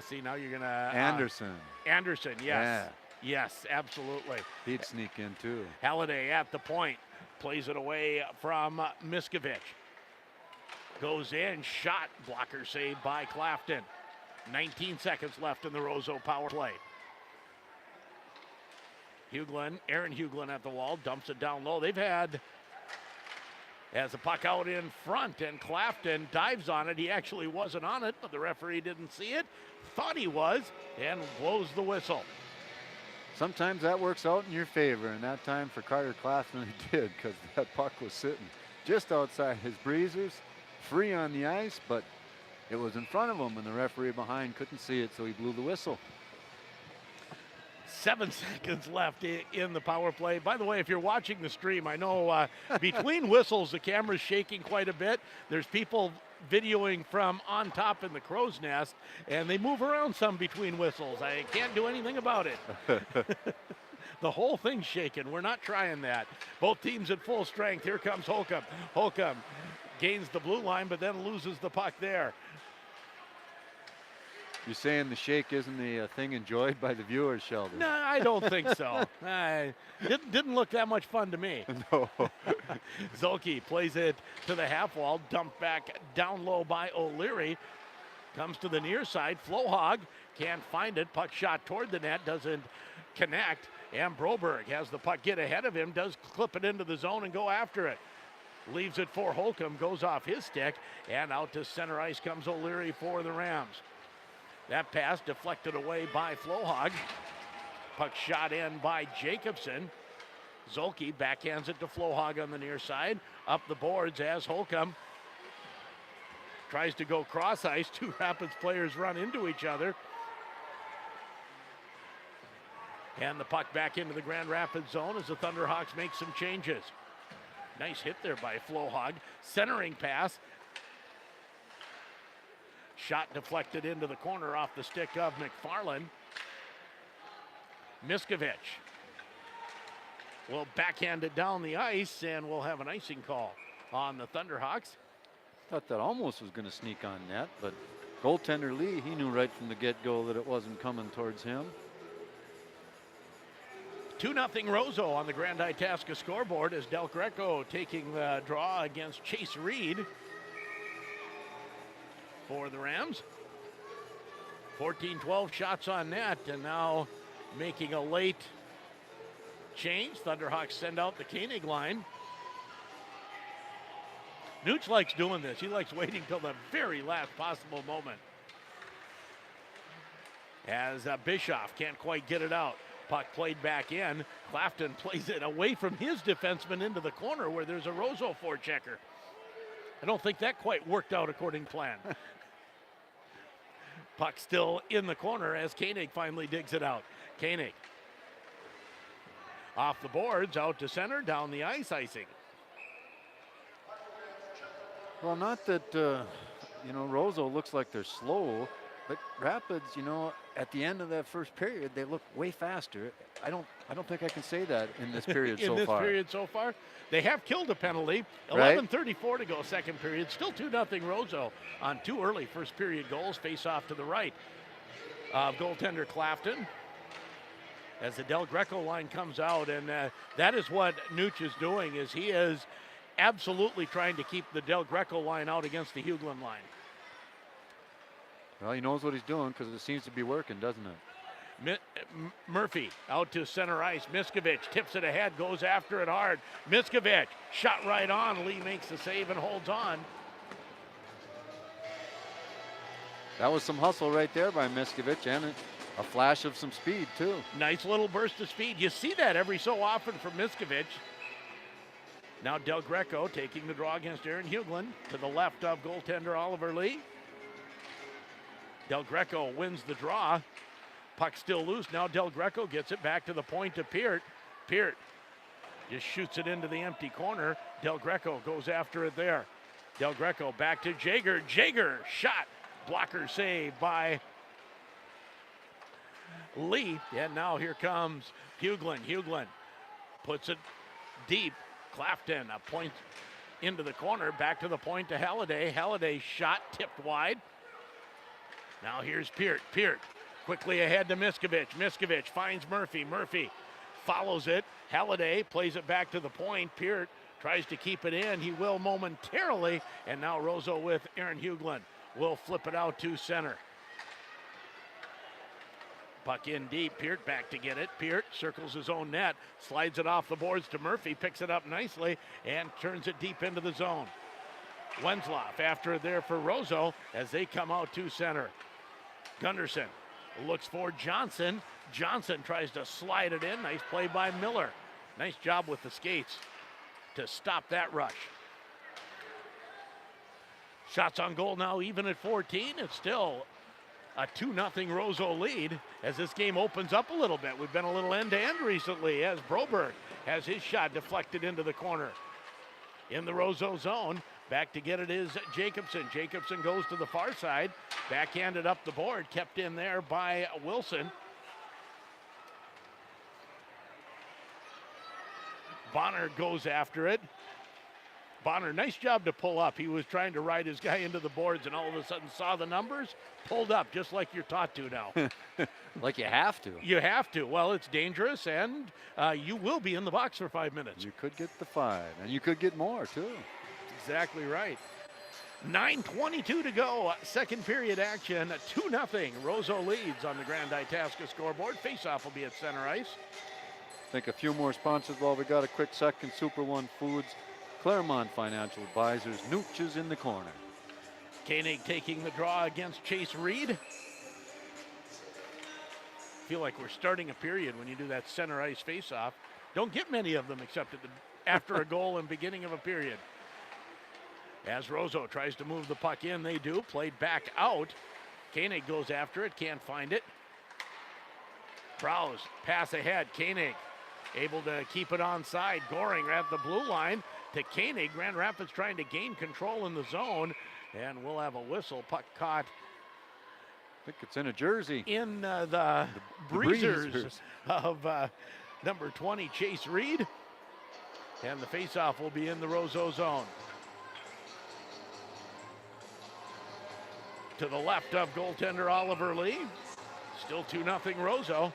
See, now you're going to... Anderson. Anderson, yes. Yeah. Yes, absolutely. He'd sneak in, too. Halliday at the point. Plays it away from Miskovich. Goes in. Shot. Blocker saved by Clafton. 19 seconds left in the Roseau power play. Hugland, Aaron Hugland at the wall, dumps it down low. They've had, as a puck out in front, and Clafton dives on it. He actually wasn't on it, but the referee didn't see it. Thought he was, and blows the whistle. Sometimes that works out in your favor, and that time for Carter Clafton it did, because that puck was sitting just outside his breezers, free on the ice, but it was in front of him, and the referee behind couldn't see it, so he blew the whistle. 7 seconds left in the power play. By the way, if you're watching the stream, I know between whistles, the camera's shaking quite a bit. There's people videoing from on top in the crow's nest, and they move around some between whistles. I can't do anything about it. The whole thing's shaking. We're not trying that. Both teams at full strength. Here comes Holcomb. Holcomb gains the blue line, but then loses the puck there. You're saying the shake isn't the thing enjoyed by the viewers, Sheldon? No, I don't think so. Didn't look that much fun to me. No. Zolke plays it to the half wall, dumped back down low by O'Leary. Comes to the near side. Flohog can't find it. Puck shot toward the net, doesn't connect. And Broberg has the puck get ahead of him, does clip it into the zone and go after it. Leaves it for Holcomb, goes off his stick, and out to center ice comes O'Leary for the Rams. That pass deflected away by Flohog. Puck shot in by Jacobson. Zolke backhands it to Flohog on the near side. Up the boards as Holcomb tries to go cross ice. Two Rapids players run into each other. And the puck back into the Grand Rapids zone as the Thunderhawks make some changes. Nice hit there by Flohog. Centering pass. Shot deflected into the corner off the stick of McFarland. Miskovich will backhand it down the ice, and we'll have an icing call on the Thunderhawks. Thought that almost was going to sneak on net, but goaltender Lee, he knew right from the get-go that it wasn't coming towards him. 2-0 Roseau on the Grand Itasca scoreboard as Del Greco taking the draw against Chase Reed for the Rams. 14-12 shots on net, and now making a late change. Thunderhawks send out the Koenig line. Nooch likes doing this. He likes waiting till the very last possible moment. As Bischoff can't quite get it out. Puck played back in. Clafton plays it away from his defenseman into the corner where there's a Roseau forechecker. I don't think that quite worked out according to plan. Puck still in the corner as Koenig finally digs it out. Koenig off the boards, out to center, down the ice, icing. Well, not that, Roseau looks like they're slow. But Rapids, you know, at the end of that first period, they look way faster. I don't think I can say that in this period in so this far. period so far. They have killed a penalty. Right. 11:34 to go, second period. Still 2-0 Roseau on 2 early first period goals. Face off to the right of goaltender Clafton. As the Del Greco line comes out, and that is what Nooch is doing, is he is absolutely trying to keep the Del Greco line out against the Huglin line. Well, he knows what he's doing because it seems to be working, doesn't it? Murphy out to center ice. Miskovich tips it ahead, goes after it hard. Miskovich shot right on. Lee makes the save and holds on. That was some hustle right there by Miskovich, and a flash of some speed too. Nice little burst of speed. You see that every so often from Miskovich. Now Del Greco taking the draw against Aaron Huglin to the left of goaltender Oliver Lee. Del Greco wins the draw. Puck still loose. Now Del Greco gets it back to the point to Peart. Peart just shoots it into the empty corner. Del Greco goes after it there. Del Greco back to Jaeger. Jaeger shot. Blocker save by Lee. And now here comes Huglin. Huglin puts it deep. Clafton a point into the corner. Back to the point to Halliday. Halliday shot tipped wide. Now here's Peart. Peart quickly ahead to Miskovich. Miskovich finds Murphy. Murphy follows it. Halliday plays it back to the point. Peart tries to keep it in. He will momentarily. And now Roseau with Aaron Huglin will flip it out to center. Puck in deep. Peart back to get it. Peart circles his own net. Slides it off the boards to Murphy. Picks it up nicely and turns it deep into the zone. Wenzloff after it there for Roseau as they come out to center. Gunderson looks for Johnson. Johnson tries to slide it in. Nice play by Miller. Nice job with the skates to stop that rush. Shots on goal now even at 14. It's still a 2-0 Roseau lead as this game opens up a little bit. We've been a little end-to-end recently as Broberg has his shot deflected into the corner. In the Roseau zone, back to get it is Jacobson. Jacobson goes to the far side, backhanded up the board, kept in there by Wilson. Bonner goes after it. Bonner, nice job to pull up. He was trying to ride his guy into the boards and all of a sudden saw the numbers, pulled up just like you're taught to now. Like you have to. You have to. Well, it's dangerous, and you will be in the box for 5 minutes. You could get the 5, and you could get more too. Exactly right. 9:22 to go. Second period action. 2-0. Roseau leads on the Grand Itasca scoreboard. Faceoff will be at center ice. I think a few more sponsors while we got a quick second. Super One Foods, Claremont Financial Advisors, Nooch is in the corner. Koenig taking the draw against Chase Reed. Feel like we're starting a period when you do that center ice faceoff. Don't get many of them except after a goal and beginning of a period. As Roseau tries to move the puck in, they do. Played back out. Koenig goes after it, can't find it. Browse, pass ahead. Koenig able to keep it onside. Goring at the blue line to Koenig. Grand Rapids trying to gain control in the zone. And we'll have a whistle. Puck caught. I think it's in a jersey. In the breezers of number 20, Chase Reed. And the faceoff will be in the Roseau zone. To the left of goaltender Oliver Lee. Still 2-0 Roseau.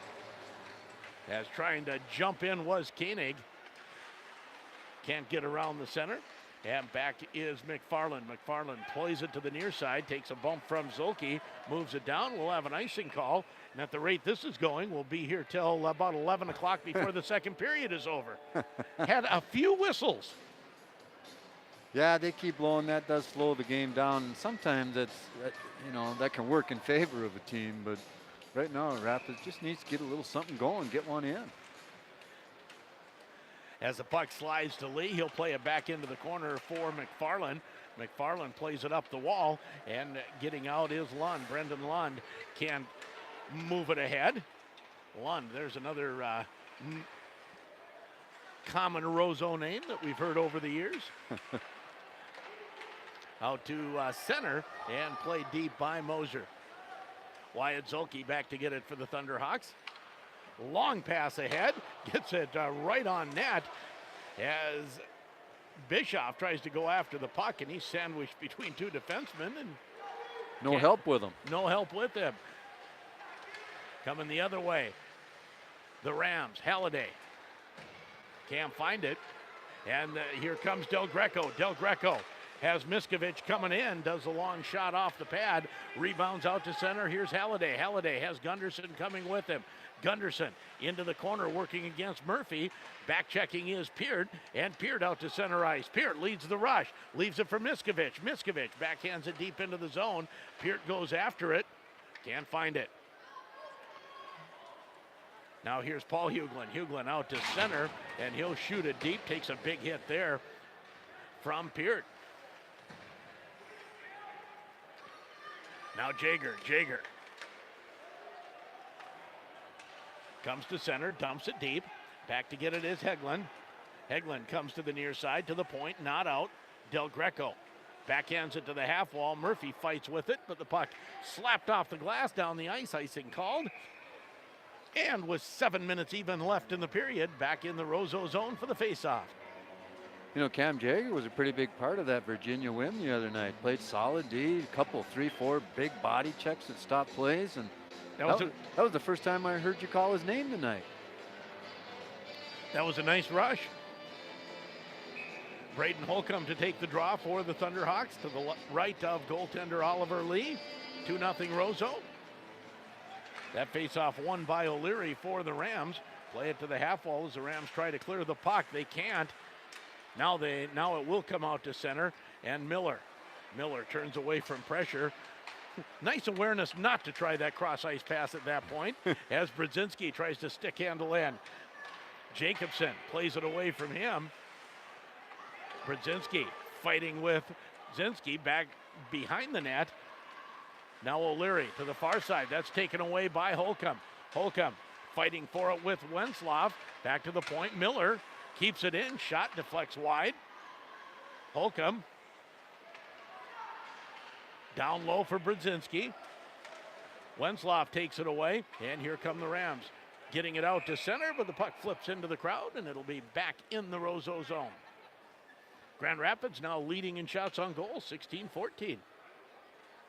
As trying to jump in was Koenig. Can't get around the center. And back is McFarland. McFarland plays it to the near side, takes a bump from Zolke, moves it down. We'll have an icing call. And at the rate this is going, we'll be here till about 11 o'clock before the second period is over. Had a few whistles. Yeah, they keep blowing. That does slow the game down. And sometimes that can work in favor of a team. But right now, Rapids just needs to get a little something going, get one in. As the puck slides to Lee, he'll play it back into the corner for McFarland. McFarland plays it up the wall, and getting out is Lund. Brendan Lund can move it ahead. Lund, there's another common Roseau name that we've heard over the years. Out to center and played deep by Moser. Wyatt Zolke back to get it for the Thunderhawks. Long pass ahead, gets it right on net as Bischoff tries to go after the puck, and he's sandwiched between two defensemen, and no help with him. No help with him. Coming the other way, the Rams, Halliday. Can't find it, and here comes Del Greco. Del Greco has Miskovic coming in, does a long shot off the pad, rebounds out to center. Here's Halliday. Halliday has Gunderson coming with him. Gunderson into the corner working against Murphy. Back checking is Peart, and Peart out to center ice. Peart leads the rush, leaves it for Miskovic. Miskovic backhands it deep into the zone. Peart goes after it, can't find it. Now here's Paul Huglin. Huglin out to center, and he'll shoot it deep. Takes a big hit there from Peart. Now Jaeger. Jaeger comes to center, dumps it deep. Back to get it is Hegglund. Hegglund comes to the near side, to the point, not out. Del Greco backhands it to the half wall. Murphy fights with it, but the puck slapped off the glass down the ice. Icing called. And with 7 minutes even left in the period, back in the Roseau zone for the faceoff. You know, Cam Jaeger was a pretty big part of that Virginia win the other night. Played solid D, a couple, 3-4 big body checks that stopped plays, and that was the first time I heard you call his name tonight. That was a nice rush. Braden Holcomb to take the draw for the Thunderhawks to the right of goaltender Oliver Lee. 2-0 Roseau. That faceoff won by O'Leary for the Rams. Play it to the half wall as the Rams try to clear the puck. They can't. Now it will come out to center, and Miller turns away from pressure. Nice awareness not to try that cross ice pass at that point as Brzezinski tries to stick handle in. Jacobson plays it away from him. Brzezinski fighting with Zinski back behind the net. Now O'Leary to the far side. That's taken away by Holcomb. Holcomb fighting for it with Wenslav. Back to the point. Miller keeps it in. Shot deflects wide. Holcomb down low for Brzezinski. Wenslav takes it away, and here come the Rams. Getting it out to center, but the puck flips into the crowd, and it'll be back in the Roseau zone. Grand Rapids now leading in shots on goal, 16-14.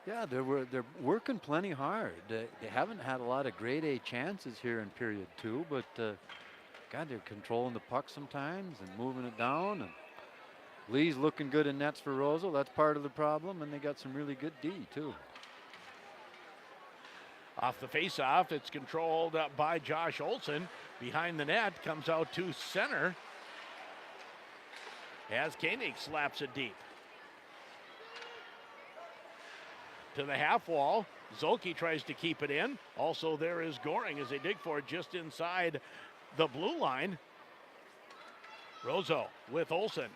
Yeah, they're working plenty hard. They haven't had a lot of grade A chances here in period two, but God, they're controlling the puck sometimes and moving it down. And Lee's looking good in nets for Roseau. That's part of the problem, and they got some really good D too. Off the faceoff, it's controlled by Josh Olson. Behind the net, comes out to center as Koenig slaps it deep. To the half wall, Zolke tries to keep it in. Also there is Goring as they dig for it just inside the blue line. Roseau with Olson.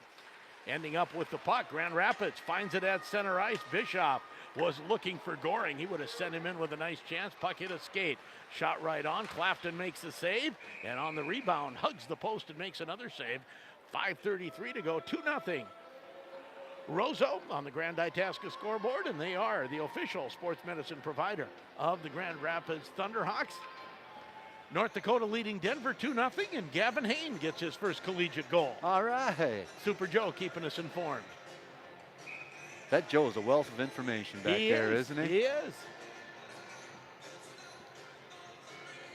Ending up with the puck. Grand Rapids finds it at center ice. Bischoff was looking for Goring. He would have sent him in with a nice chance. Puck hit a skate. Shot right on. Clafton makes the save. And on the rebound, hugs the post and makes another save. 5:33 to go. 2-0. Roseau on the Grand Itasca scoreboard, and they are the official sports medicine provider of the Grand Rapids Thunderhawks. North Dakota leading Denver 2-0, and Gavin Hain gets his first collegiate goal. All right. Super Joe keeping us informed. That Joe's a wealth of information back there, isn't he? He is.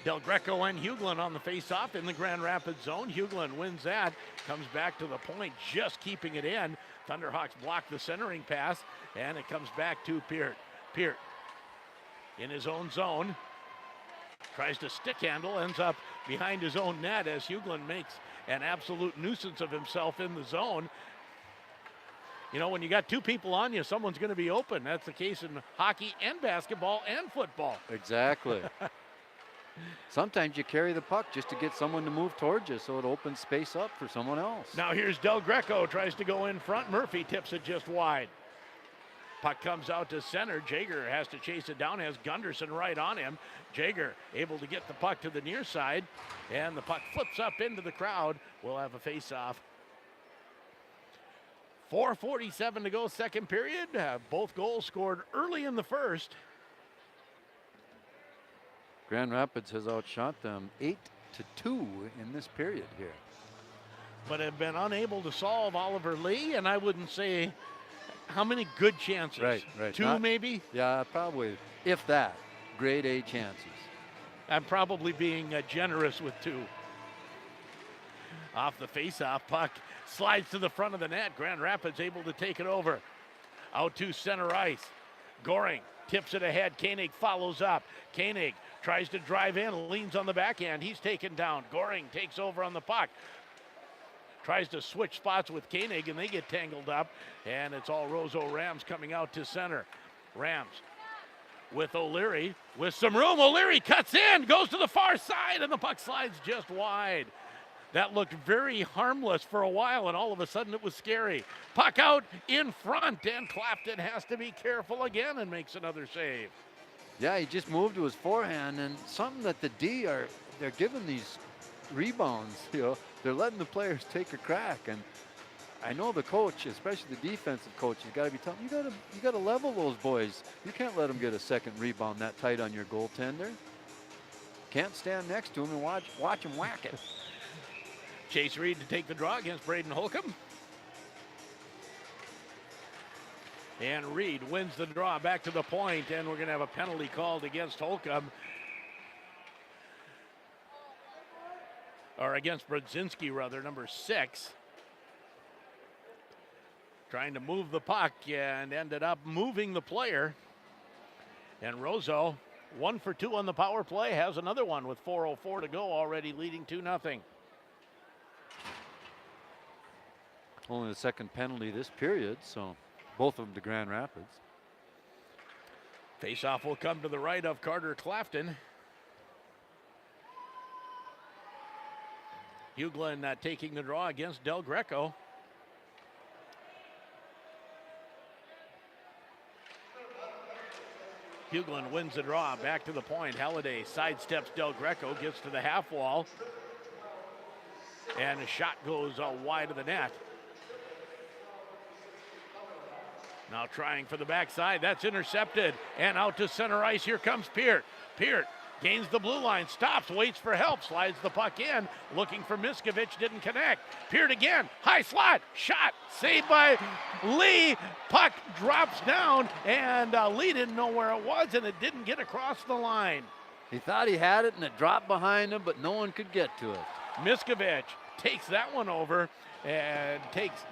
Del Greco and Huglin on the face-off in the Grand Rapids zone. Huglin wins that, comes back to the point, just keeping it in. Thunderhawks block the centering pass, and it comes back to Peart. Peart in his own zone. Tries to stick handle, ends up behind his own net as Huglin makes an absolute nuisance of himself in the zone. You know, when you got two people on you, someone's going to be open. That's the case in hockey and basketball and football. Exactly. Sometimes you carry the puck just to get someone to move towards you so it opens space up for someone else. Now here's Del Greco, tries to go in front. Murphy tips it just wide. Puck comes out to center. Jaeger has to chase it down, has Gunderson right on him. Jaeger able to get the puck to the near side, and the puck flips up into the crowd. We'll have a face-off. 4:47 to go, second period. Both goals scored early in the first. Grand Rapids has outshot them 8-2 in this period here. But have been unable to solve Oliver Lee, and I wouldn't say how many good chances. Right. 2 maybe? Yeah, probably, if that, grade A chances. I'm probably being generous with 2. Off the face-off, puck slides to the front of the net. Grand Rapids able to take it over. Out to center ice. Goring tips it ahead. Koenig follows up. Koenig tries to drive in, leans on the backhand. He's taken down. Goring takes over on the puck. Tries to switch spots with Koenig, and they get tangled up. And it's all Roseau Rams coming out to center. Rams with O'Leary with some room. O'Leary cuts in, goes to the far side, and the puck slides just wide. That looked very harmless for a while, and all of a sudden it was scary. Puck out in front, and Clapton has to be careful again and makes another save. Yeah, he just moved to his forehand, and something that the D they're giving these rebounds, they're letting the players take a crack. And I know the coach, especially the defensive coach, has got to be telling you got to level those boys. You can't let them get a second rebound that tight on your goaltender. Can't stand next to him and watch him whack it. Chase Reed to take the draw against Braden Holcomb. And Reed wins the draw back to the point, and we're going to have a penalty called against Holcomb. Or against Brodzinski, rather, number 6. Trying to move the puck and ended up moving the player. And Roseau, 1 for 2 on the power play, has another one with 4:04 to go, already leading 2-0. Only the second penalty this period, so both of them to Grand Rapids. Faceoff will come to the right of Carter Clafton. Hughlin taking the draw against Del Greco. Hughlin wins the draw, back to the point. Halliday sidesteps Del Greco, gets to the half wall. And a shot goes wide of the net. Now trying for the backside, that's intercepted. And out to center ice, here comes Peart. Peart gains the blue line, stops, waits for help, slides the puck in, looking for Miskovich, didn't connect. Peart again, high slot, shot, saved by Lee. Puck drops down, and Lee didn't know where it was, and it didn't get across the line. He thought he had it, and it dropped behind him, but no one could get to it. Miskovich takes that one over and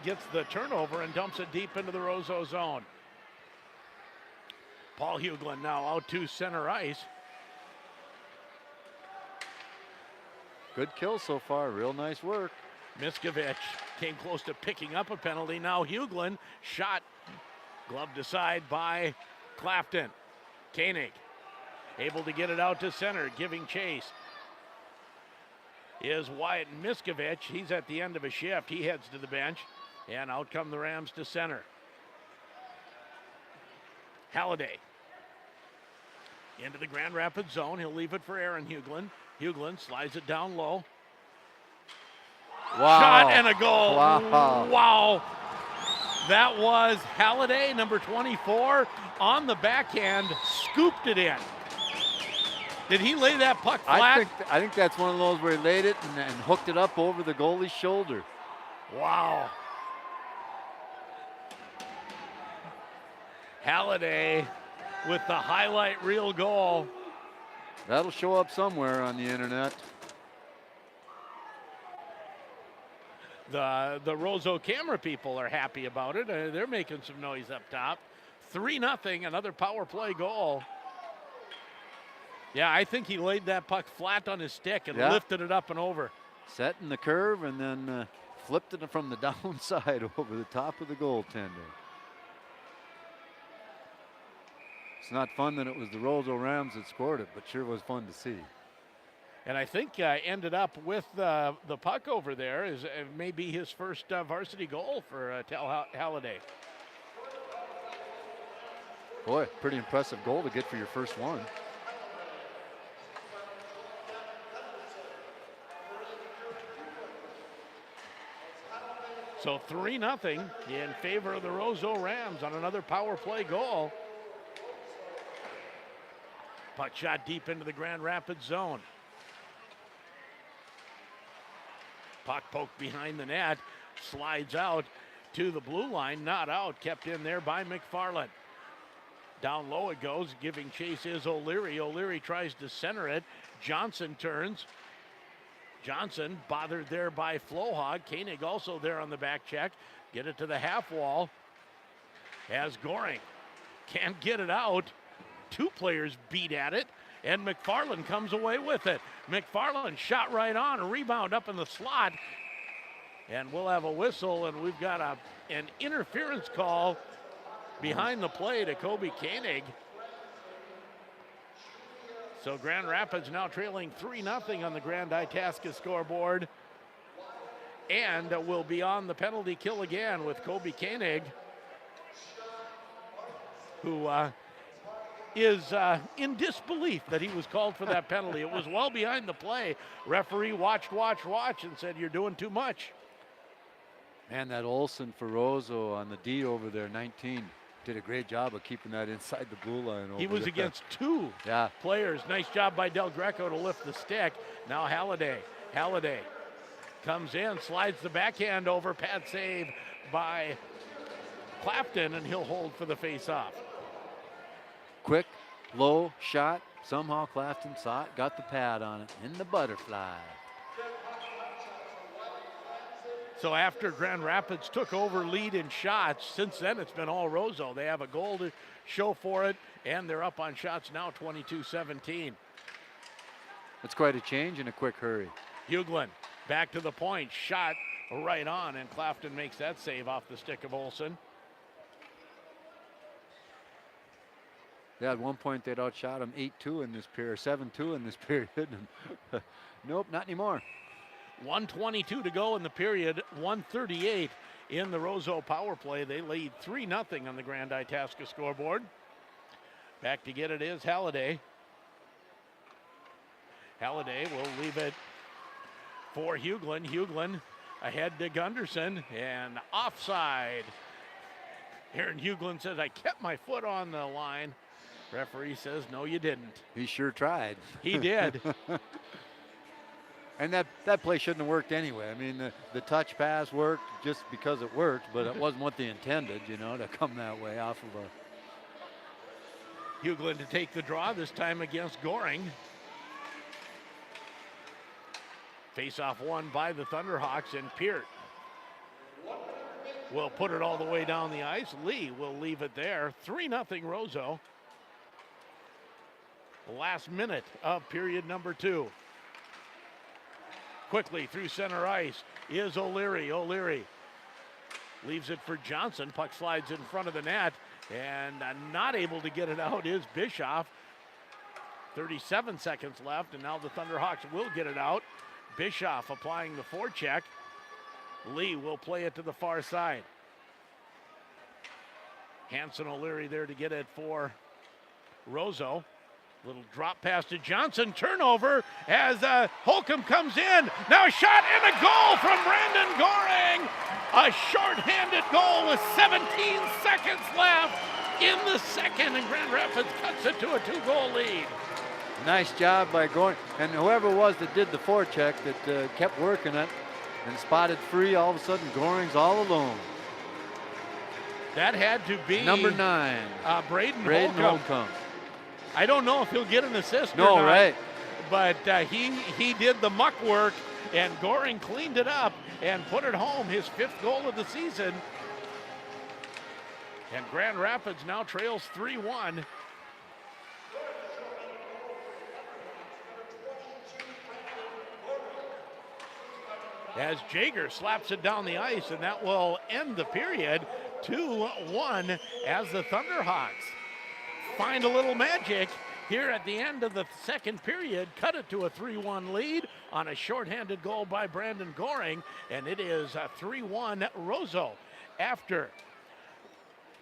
gets the turnover and dumps it deep into the Roseau zone. Paul Hughlin now out to center ice. Good kill so far, real nice work. Miskovich came close to picking up a penalty. Now Hughlin, shot gloved aside by Clafton. Koenig able to get it out to center, giving chase is Wyatt Miskovich. He's at the end of a shift. He heads to the bench, and out come the Rams to center. Halliday into the Grand Rapids zone. He'll leave it for Aaron Hughlin. Hughlin slides it down low. Wow. Shot and a goal. Wow. Wow. That was Halliday, number 24, on the backhand, scooped it in. Did he lay that puck flat? I think that's one of those where he laid it and hooked it up over the goalie's shoulder. Wow. Halliday with the highlight reel goal. That'll show up somewhere on the internet. The Roseau camera people are happy about it. They're making some noise up top. 3-0, another power play goal. Yeah, I think he laid that puck flat on his stick and lifted it up and over. Setting the curve and then flipped it from the downside over the top of the goaltender. It's not fun that it was the Roseau Rams that scored it, but sure was fun to see. And I think ended up with the puck over there is maybe his first varsity goal for Tel Halliday. Boy, pretty impressive goal to get for your first one. So 3-0 in favor of the Roseau Rams on another power play goal. Puck shot deep into the Grand Rapids zone. Puck poked behind the net, slides out to the blue line, not out, kept in there by McFarland. Down low it goes, giving chase is O'Leary. O'Leary tries to center it. Johnson turns. Johnson bothered there by Flohog. Koenig also there on the back check. Get it to the half wall. As Goring can't get it out. Two players beat at it, and McFarland comes away with it. McFarland shot right on, a rebound up in the slot, and we'll have a whistle, and we've got an interference call behind the play to Kobe Koenig. So Grand Rapids now trailing 3-0 on the Grand Itasca scoreboard, and will be on the penalty kill again with Kobe Koenig, who is in disbelief that he was called for that penalty. It was well behind the play. Referee watched, and said, "You're doing too much." And that Olsen for Roseau on the D over there, 19, did a great job of keeping that inside the blue line. He was against two players. Nice job by Del Greco to lift the stick. Now Halliday. Halliday comes in, slides the backhand over. Pad save by Clapton, and he'll hold for the face-off. Quick, low shot. Somehow Clapton saw it, got the pad on it, in the butterfly. So after Grand Rapids took over lead in shots, since then it's been all Roseau. They have a goal to show for it, and they're up on shots now, 22-17. It's quite a change in a quick hurry. Hughlin back to the point, shot right on, and Clapton makes that save off the stick of Olsen. Yeah, at one point they'd outshot him 8-2 in this period, 7-2 in this period. Nope, not anymore. 1:22 to go in the period, 1:38 in the Roseau power play. They lead 3-0 on the Grand Itasca scoreboard. Back to get it is Halliday. Halliday will leave it for Hughlin. Hughlin ahead to Gunderson, and offside. Aaron Hughlin says, "I kept my foot on the line." Referee says, "No, you didn't." He sure tried. He did. And that play shouldn't have worked anyway. I mean, the touch pass worked just because it worked, but it wasn't what they intended, to come that way off of a... Hughlin to take the draw, this time against Goring. Face-off won by the Thunderhawks, and Peart will put it all the way down the ice. Lee will leave it there. 3-0 Roseau. Last minute of period number 2. Quickly through center ice is O'Leary. O'Leary leaves it for Johnson. Puck slides in front of the net, and not able to get it out is Bischoff. 37 seconds left, and now the Thunderhawks will get it out. Bischoff applying the forecheck. Lee will play it to the far side. Hanson O'Leary there to get it for Roseau. Little drop pass to Johnson, turnover as Holcomb comes in. Now a shot and a goal from Brandon Goring. A short-handed goal with 17 seconds left in the second, and Grand Rapids cuts it to a 2-goal lead. Nice job by Goring. And whoever it was that did the forecheck that kept working it and spotted free, all of a sudden Goring's all alone. That had to be number 9. Braden Holcomb. I don't know if he'll get an assist or not. not, Right. But he did the muck work, and Goring cleaned it up and put it home, his 5th goal of the season. And Grand Rapids now trails 3-1. As Jager slaps it down the ice, and that will end the period 2-1 as the Thunderhawks find a little magic here at the end of the second period, cut it to a 3-1 lead on a shorthanded goal by Brandon Goring, and it is a 3-1 Roseau. After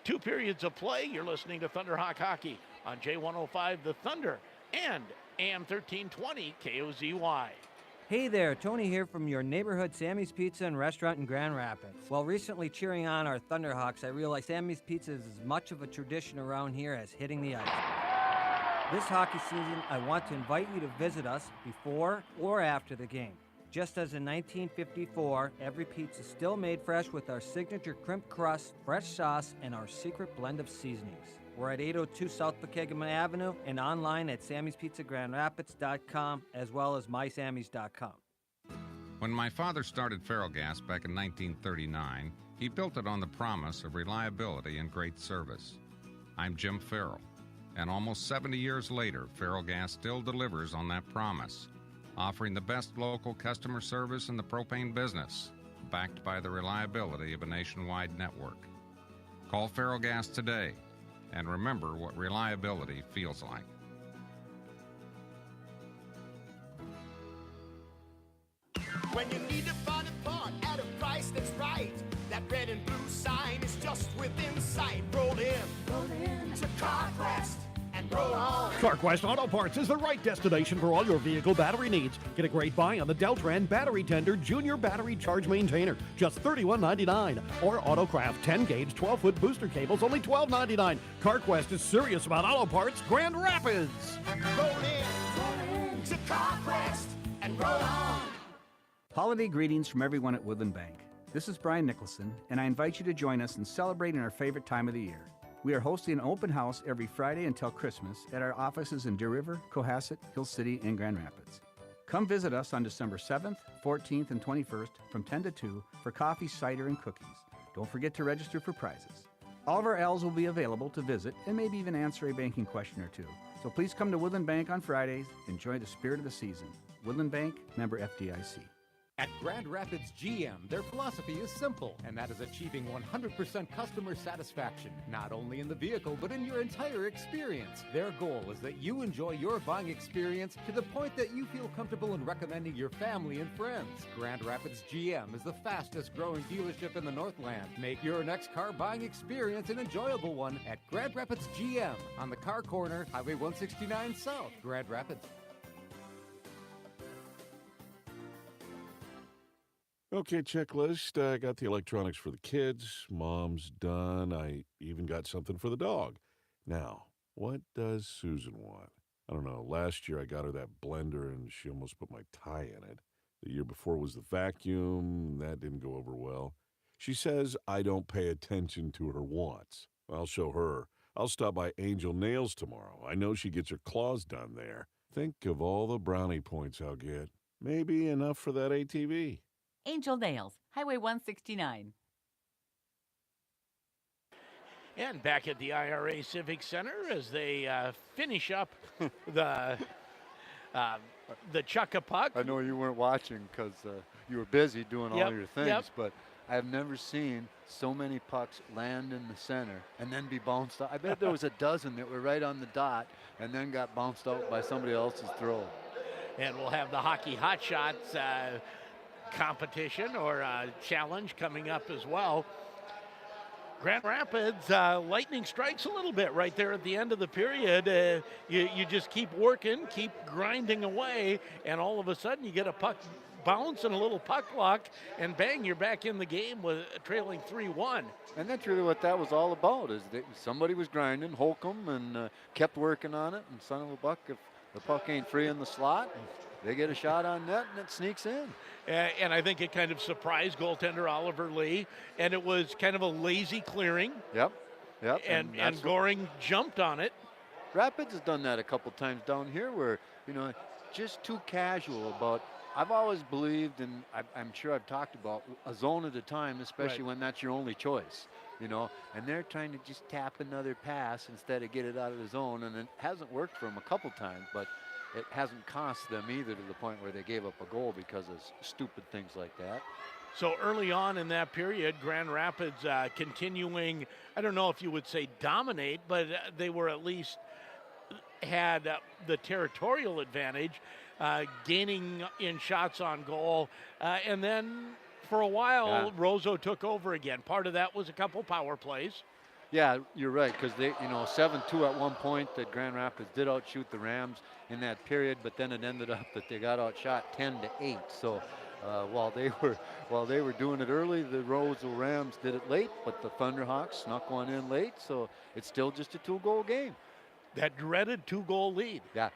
2 periods of play, you're listening to Thunderhawk Hockey on J105 The Thunder and AM 1320 KOZY. Hey there, Tony here from your neighborhood Sammy's Pizza and Restaurant in Grand Rapids. While recently cheering on our Thunderhawks, I realized Sammy's Pizza is as much of a tradition around here as hitting the ice. This hockey season, I want to invite you to visit us before or after the game. Just as in 1954, every pizza is still made fresh with our signature crimp crust, fresh sauce, and our secret blend of seasonings. We're at 802 South Pregame Avenue and online at Sammy'sPizzaGrandRapids.com as well as mysammys.com. When my father started Ferrellgas back in 1939, he built it on the promise of reliability and great service. I'm Jim Farrell, and almost 70 years later, Ferrellgas still delivers on that promise, offering the best local customer service in the propane business, backed by the reliability of a nationwide network. Call Ferrellgas today, and remember what reliability feels like. When you need to find a part at a price that's right, that red and blue sign is just within sight. Roll in to CarQuest and roll on. CarQuest Auto Parts is the right destination for all your vehicle battery needs. Get a great buy on the Deltran Battery Tender Junior Battery Charge Maintainer, just $31.99. Or Autocraft 10-gauge 12-foot booster cables, only $12.99. CarQuest is serious about auto parts. Grand Rapids. Roll in to CarQuest and roll on. Holiday greetings from everyone at Woodland Bank. This is Brian Nicholson, and I invite you to join us in celebrating our favorite time of the year. We are hosting an open house every Friday until Christmas at our offices in Deer River, Cohasset, Hill City, and Grand Rapids. Come visit us on December 7th, 14th, and 21st from 10 to 2 for coffee, cider, and cookies. Don't forget to register for prizes. All of our L's will be available to visit and maybe even answer a banking question or two. So please come to Woodland Bank on Fridays. Enjoy the spirit of the season. Woodland Bank, member FDIC. At Grand Rapids GM, their philosophy is simple, and that is achieving 100% customer satisfaction, not only in the vehicle, but in your entire experience. Their goal is that you enjoy your buying experience to the point that you feel comfortable in recommending your family and friends. Grand Rapids GM is the fastest growing dealership in the Northland. Make your next car buying experience an enjoyable one at Grand Rapids GM on the car corner, Highway 169 South, Grand Rapids. Okay, checklist. I got the electronics for the kids. Mom's done. I even got something for the dog. Now, what does Susan want? I don't know. Last year I got her that blender and she almost put my tie in it. The year before was the vacuum. That didn't go over well. She says I don't pay attention to her wants. I'll show her. I'll stop by Angel Nails tomorrow. I know she gets her claws done there. Think of all the brownie points I'll get. Maybe enough for that ATV. Angel Nails, Highway 169. And back at the IRA Civic Center as they finish up the chuck-a-puck. I know you weren't watching because you were busy doing all your things, but I've never seen so many pucks land in the center and then be bounced out. I bet there was a dozen that were right on the dot and then got bounced out by somebody else's throw. And we'll have the Hockey Hot Shots competition or challenge coming up as well. Grand Rapids lightning strikes a little bit right there at the end of the period. You just keep working, keep grinding away, and all of a sudden you get a puck bounce and a little puck luck, and bang, you're back in the game with trailing 3-1. And that's really what that was all about, is that somebody was grinding, Holcomb, and kept working on it, and son of a buck, if the puck ain't free in the slot, they get a shot on net and it sneaks in. And I think it kind of surprised goaltender Oliver Lee, and it was kind of a lazy clearing. Yep. And Goring jumped on it. Rapids has done that a couple times down here where, just too casual about. I've always believed, and I'm sure I've talked about, a zone at a time, especially when that's your only choice, and they're trying to just tap another pass instead of get it out of the zone, and it hasn't worked for them a couple times, but it hasn't cost them either to the point where they gave up a goal because of stupid things like that. So early on in that period, Grand Rapids continuing, I don't know if you would say dominate, but they were at least had the territorial advantage, gaining in shots on goal. And then for a while, Roseau took over again. Part of that was a couple power plays. Yeah, you're right, because they, 7-2 at one point that Grand Rapids did outshoot the Rams in that period, but then it ended up that they got outshot 10-8. So while they were doing it early, the Roseau Rams did it late, but the Thunderhawks snuck one in late, so it's still just a 2-goal game. that dreaded 2-goal lead. Yeah.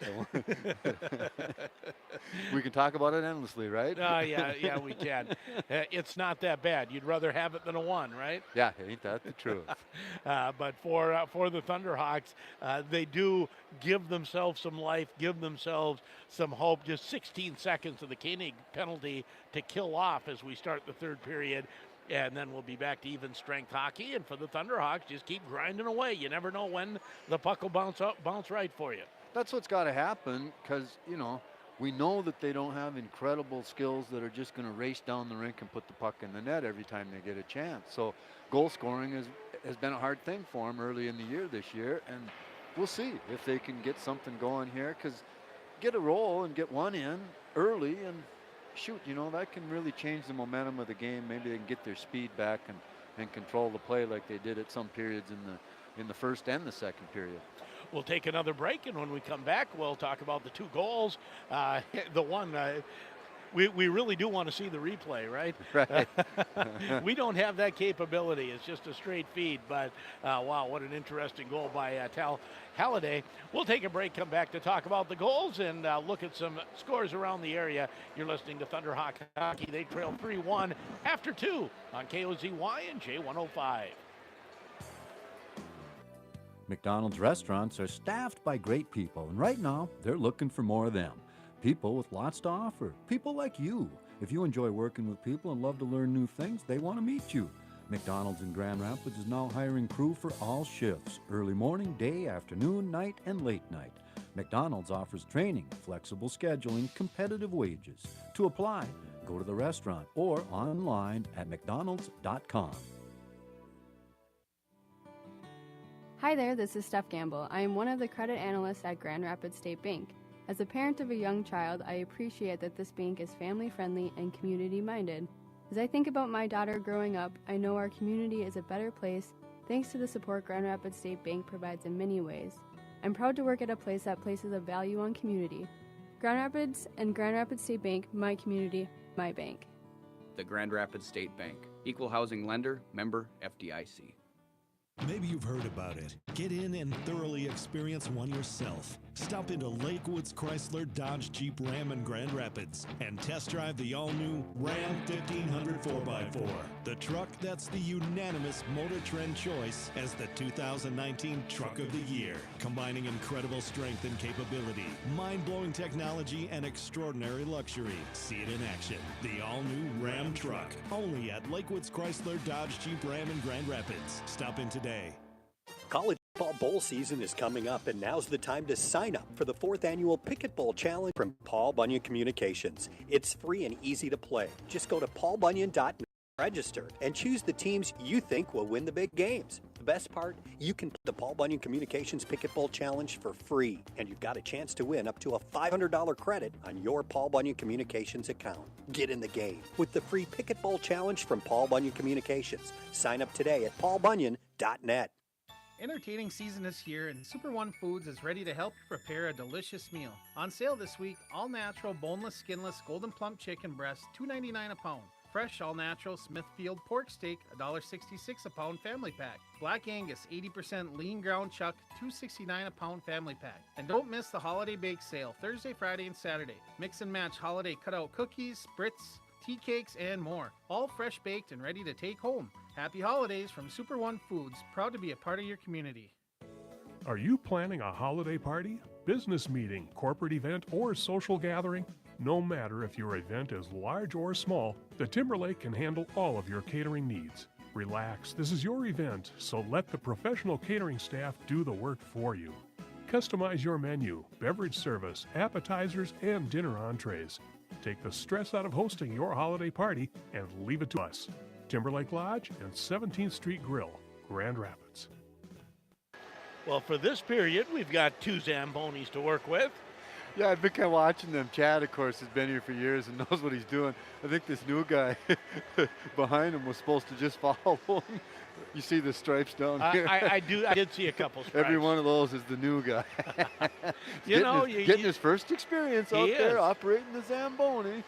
We can talk about it endlessly, right? Yeah, we can. It's not that bad. You'd rather have it than a 1, right? Yeah, ain't that the truth? But for the Thunderhawks, they do give themselves some life, give themselves some hope. Just 16 seconds of the Koenig penalty to kill off as we start the third period. And then we'll be back to even strength hockey. And for the Thunderhawks, just keep grinding away. You never know when the puck will bounce right for you. That's what's got to happen because, we know that they don't have incredible skills that are just going to race down the rink and put the puck in the net every time they get a chance. So goal scoring has been a hard thing for them early in the year this year. And we'll see if they can get something going here because get a roll and get one in early and shoot, that can really change the momentum of the game. Maybe they can get their speed back and control the play like they did at some periods in the first and the second period. We'll take another break, and when we come back, we'll talk about the 2 goals. The one, we really do want to see the replay, right? Right. We don't have that capability. It's just a straight feed, but wow, what an interesting goal by Tal Halliday. We'll take a break, come back to talk about the goals and look at some scores around the area. You're listening to Thunderhawk Hockey. They trail 3-1 after 2 on KOZY and J105. McDonald's restaurants are staffed by great people, and right now, they're looking for more of them. People with lots to offer. People like you. If you enjoy working with people and love to learn new things, they want to meet you. McDonald's in Grand Rapids is now hiring crew for all shifts, early morning, day, afternoon, night, and late night. McDonald's offers training, flexible scheduling, competitive wages. To apply, go to the restaurant or online at mcdonalds.com. Hi there, this is Steph Gamble. I am one of the credit analysts at Grand Rapids State Bank. As a parent of a young child, I appreciate that this bank is family-friendly and community-minded. As I think about my daughter growing up, I know our community is a better place thanks to the support Grand Rapids State Bank provides in many ways. I'm proud to work at a place that places a value on community. Grand Rapids and Grand Rapids State Bank, my community, my bank. The Grand Rapids State Bank, equal housing lender, member FDIC. Maybe you've heard about it. Get in and thoroughly experience one yourself. Stop into Lakewoods Chrysler Dodge Jeep Ram in Grand Rapids and test drive the all-new Ram 1500 4x4. The truck that's the unanimous Motor Trend choice as the 2019 Truck of the Year. Combining incredible strength and capability, mind-blowing technology, and extraordinary luxury. See it in action. The all-new Ram truck. Only at Lakewoods Chrysler Dodge Jeep Ram in Grand Rapids. Stop in today. College football bowl season is coming up, and now's the time to sign up for the 4th annual Pickett Bowl Challenge from Paul Bunyan Communications. It's free and easy to play. Just go to paulbunyan.net, register, and choose the teams you think will win the big games. The best part, you can play the Paul Bunyan Communications Pickett Bowl Challenge for free, and you've got a chance to win up to a $500 credit on your Paul Bunyan Communications account. Get in the game with the free Pickett Bowl Challenge from Paul Bunyan Communications. Sign up today at paulbunyan.net. Entertaining season is here, and Super One Foods is ready to help you prepare a delicious meal. On sale this week, all-natural, boneless, skinless, golden plump chicken breast, $2.99 a pound. Fresh, all-natural Smithfield pork steak, $1.66 a pound family pack. Black Angus, 80% lean ground chuck, $2.69 a pound family pack. And don't miss the holiday bake sale, Thursday, Friday, and Saturday. Mix and match holiday cutout cookies, spritz, tea cakes, and more. All fresh baked and ready to take home. Happy holidays from Super One Foods, proud to be a part of your community. Are you planning a holiday party, business meeting, corporate event, or social gathering? No matter if your event is large or small, the Timberlake can handle all of your catering needs. Relax, this is your event, so let the professional catering staff do the work for you. Customize your menu, beverage service, appetizers, and dinner entrees. Take the stress out of hosting your holiday party and leave it to us. Timberlake Lodge and 17th Street Grill, Grand Rapids. Well, for this period, we've got 2 Zambonis to work with. Yeah, I've been kind of watching them. Chad, of course, has been here for years and knows what he's doing. I think this new guy behind him was supposed to just follow him. You see the stripes down here? I did see a couple stripes. Every one of those is the new guy. Getting his first experience out there operating the Zamboni.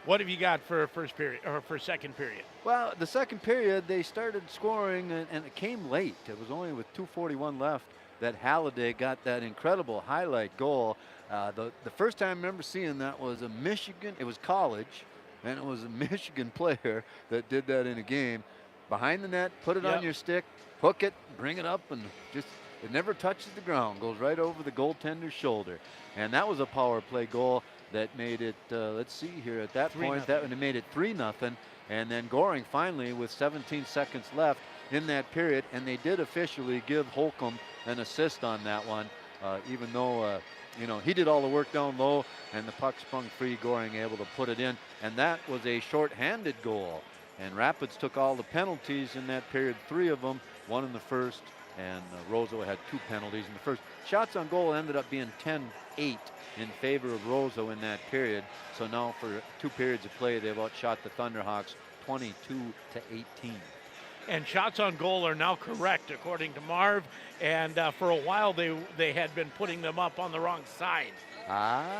What have you got for first period or for second period? Well, the second period they started scoring and it came late. It was only with 2:41 left that Halliday got that incredible highlight goal. The first time I remember seeing that was a Michigan. It was college, and it was a Michigan player that did that in a game. Behind the net, put it on your stick, hook it, bring it up, and just it never touches the ground. Goes right over the goaltender's shoulder, and that was a power play goal that made it. Let's see here. At that point, that it made it 3-0, and then Goring finally with 17 seconds left in that period, and they did officially give Holcomb an assist on that one, even though he did all the work down low, and the puck sprung free. Goring able to put it in, and that was a short-handed goal. And Rapids took all the penalties in that period, 3 of them, 1 in the first, and Roseau had 2 penalties in the first. Shots on goal ended up being 10-8 in favor of Roseau in that period. So now for 2 periods of play, they've outshot the Thunderhawks 22-18. And shots on goal are now correct, according to Marv. And for a while, they had been putting them up on the wrong side.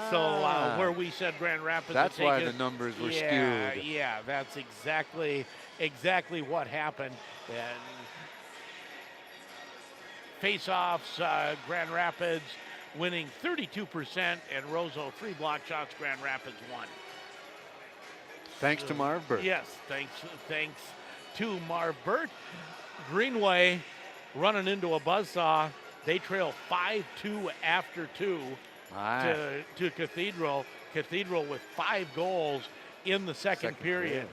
So where we said Grand Rapids, that's why the numbers were skewed. Yeah, that's exactly what happened. And face-offs, Grand Rapids winning 32%, and Roseau 3 block shots. Grand Rapids 1. Thanks to Marv Burt. Yes, thanks to Marv Burt. Greenway running into a buzzsaw. They trail 5-2 after 2 to Cathedral. Cathedral with 5 goals in the second period.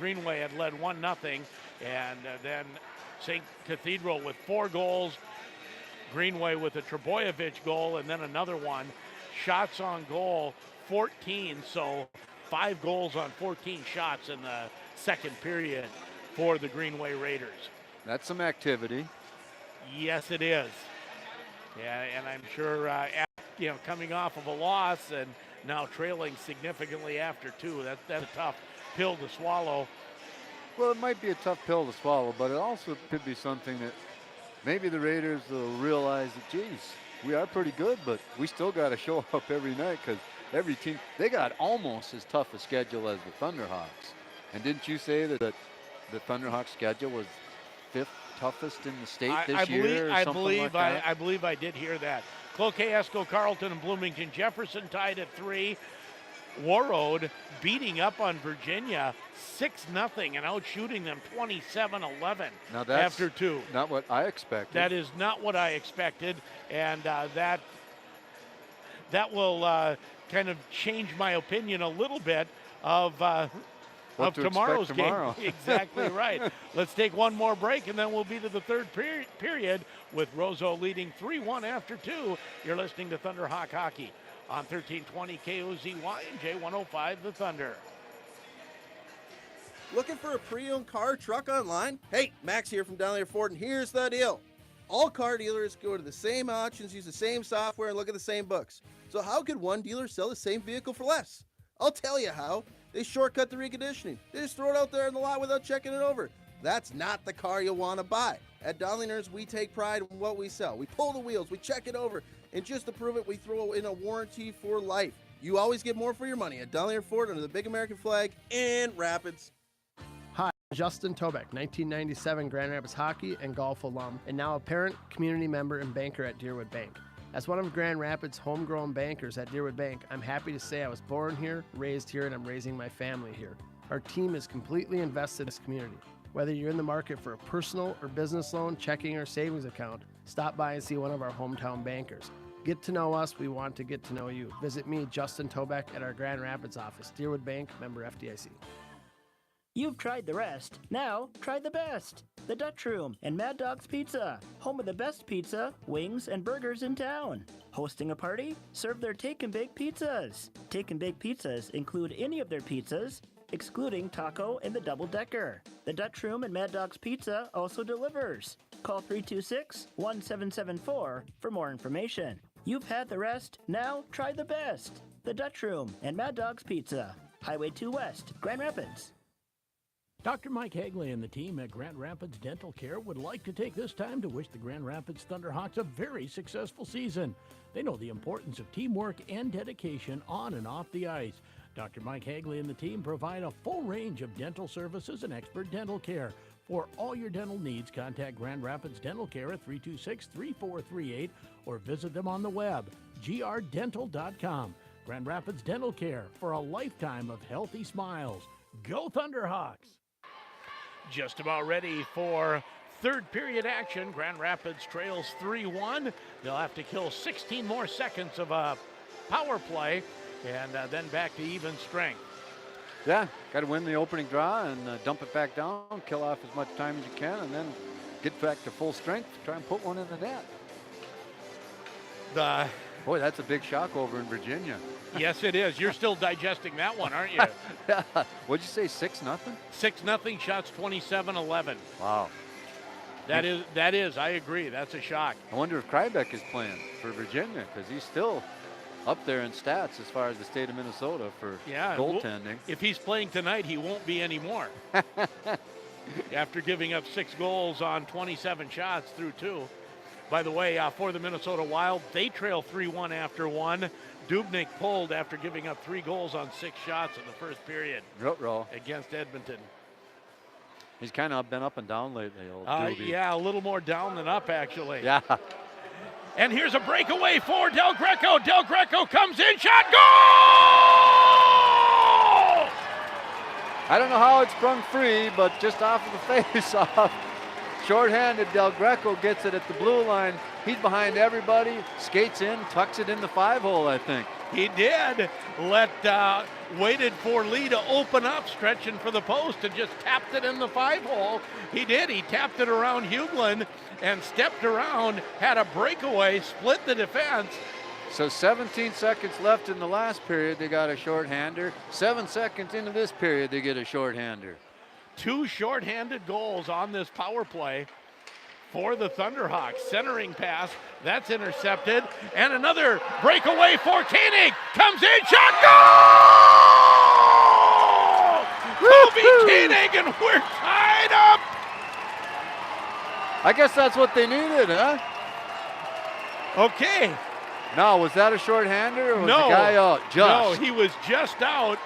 Greenway had led 1-0, and then St. Cathedral with 4 goals. Greenway with a Trebojevic goal, and then another one. Shots on goal, 14. So 5 goals on 14 shots in the second period for the Greenway Raiders. That's some activity. Yes, it is. Yeah, and I'm sure, coming off of a loss and now trailing significantly after 2, that's a tough pill to swallow. Well, it might be a tough pill to swallow, but it also could be something that maybe the Raiders will realize that, geez, we are pretty good, but we still got to show up every night because every team, they got almost as tough a schedule as the Thunderhawks. And didn't you say that the Thunderhawks schedule was 5th toughest in the state this year? I believe I did hear that. Cloquet, Esco, Carleton, and Bloomington Jefferson tied at 3. Warroad beating up on Virginia 6-0 and outshooting them 27-11 after 2. Not what I expected. That is not what I expected, and that will kind of change my opinion a little bit of tomorrow's game. Exactly right. Let's take one more break, and then we'll be to the third period with Roseau leading 3-1 after 2. You're listening to Thunderhawk Hockey on 1320 KOZY and J105 The Thunder. Looking for a pre-owned car or truck online? Hey, Max here from Donnelly Ford, and here's the deal. All car dealers go to the same auctions, use the same software, and look at the same books. So how could one dealer sell the same vehicle for less? I'll tell you how. They shortcut the reconditioning. They just throw it out there in the lot without checking it over. That's not the car you want to buy. At Donnellers, we take pride in what we sell. We pull the wheels, we check it over, and just to prove it, we throw in a warranty for life. You always get more for your money at Donnelly Ford under the big American flag in Rapids. Hi, Justin Tobeck, 1997 Grand Rapids hockey and golf alum, and now a parent, community member, and banker at Deerwood Bank. As one of Grand Rapids' homegrown bankers at Deerwood Bank, I'm happy to say I was born here, raised here, and I'm raising my family here. Our team is completely invested in this community. Whether you're in the market for a personal or business loan, checking, or savings account, stop by and see one of our hometown bankers. Get to know us, we want to get to know you. Visit me, Justin Tobeck, at our Grand Rapids office, Deerwood Bank, member FDIC. You've tried the rest. Now, try the best. The Dutch Room and Mad Dog's Pizza, home of the best pizza, wings, and burgers in town. Hosting a party? Serve their Take and Bake pizzas. Take and Bake pizzas include any of their pizzas, excluding taco and the double-decker. The Dutch Room and Mad Dog's Pizza also delivers. Call 326-1774 for more information. You've had the rest, now try the best. The Dutch Room and Mad Dog's Pizza, Highway 2 West, Grand Rapids. Dr. Mike Hagley and the team at Grand Rapids Dental Care would like to take this time to wish the Grand Rapids Thunderhawks a very successful season. They know the importance of teamwork and dedication on and off the ice. Dr. Mike Hagley and the team provide a full range of dental services and expert dental care. For all your dental needs, contact Grand Rapids Dental Care at 326-3438 or visit them on the web, grdental.com. Grand Rapids Dental Care, for a lifetime of healthy smiles. Go Thunderhawks! Just about ready for third period action. Grand Rapids trails 3-1. They'll have to kill 16 more seconds of a power play and then back to even strength. Yeah, got to win the opening draw and dump it back down, kill off as much time as you can, and then get back to full strength, try and put one in the net. Boy, that's a big shock over in Virginia. Yes, it is. You're still digesting that one, aren't you? Yeah. What'd you say, 6-0? 6-0, shots 27-11. Wow. That is, I agree. That's a shock. I wonder if Krybeck is playing for Virginia, because he's still up there in stats as far as the state of Minnesota for goaltending. If he's playing tonight, he won't be anymore. After giving up 6 goals on 27 shots through 2. By the way, for the Minnesota Wild, they trail 3-1 after 1. Dubnyk pulled after giving up 3 goals on 6 shots in the first period against Edmonton. He's kind of been up and down lately, old Doobie. Yeah, a little more down than up, actually. Yeah. And here's a breakaway for Del Greco. Del Greco comes in, shot, goal! I don't know how it sprung free, but just off of the face-off. Short-handed, Del Greco gets it at the blue line. He's behind everybody, skates in, tucks it in the 5-hole, I think. He did. Waited for Lee to open up, stretching for the post, and just tapped it in the 5-hole. He did. He tapped it around Hughlin and stepped around, had a breakaway, split the defense. So 17 seconds left in the last period, they got a shorthander. 7 seconds into this period, they get a shorthander. 2 shorthanded goals on this power play for the Thunderhawks. Centering pass, that's intercepted. And another breakaway for Koenig. Comes in, shot, goal! Kobe Koenig, and we're tied up. I guess that's what they needed, huh? Okay. Now, was that a shorthander or was the guy out? No, he was just out.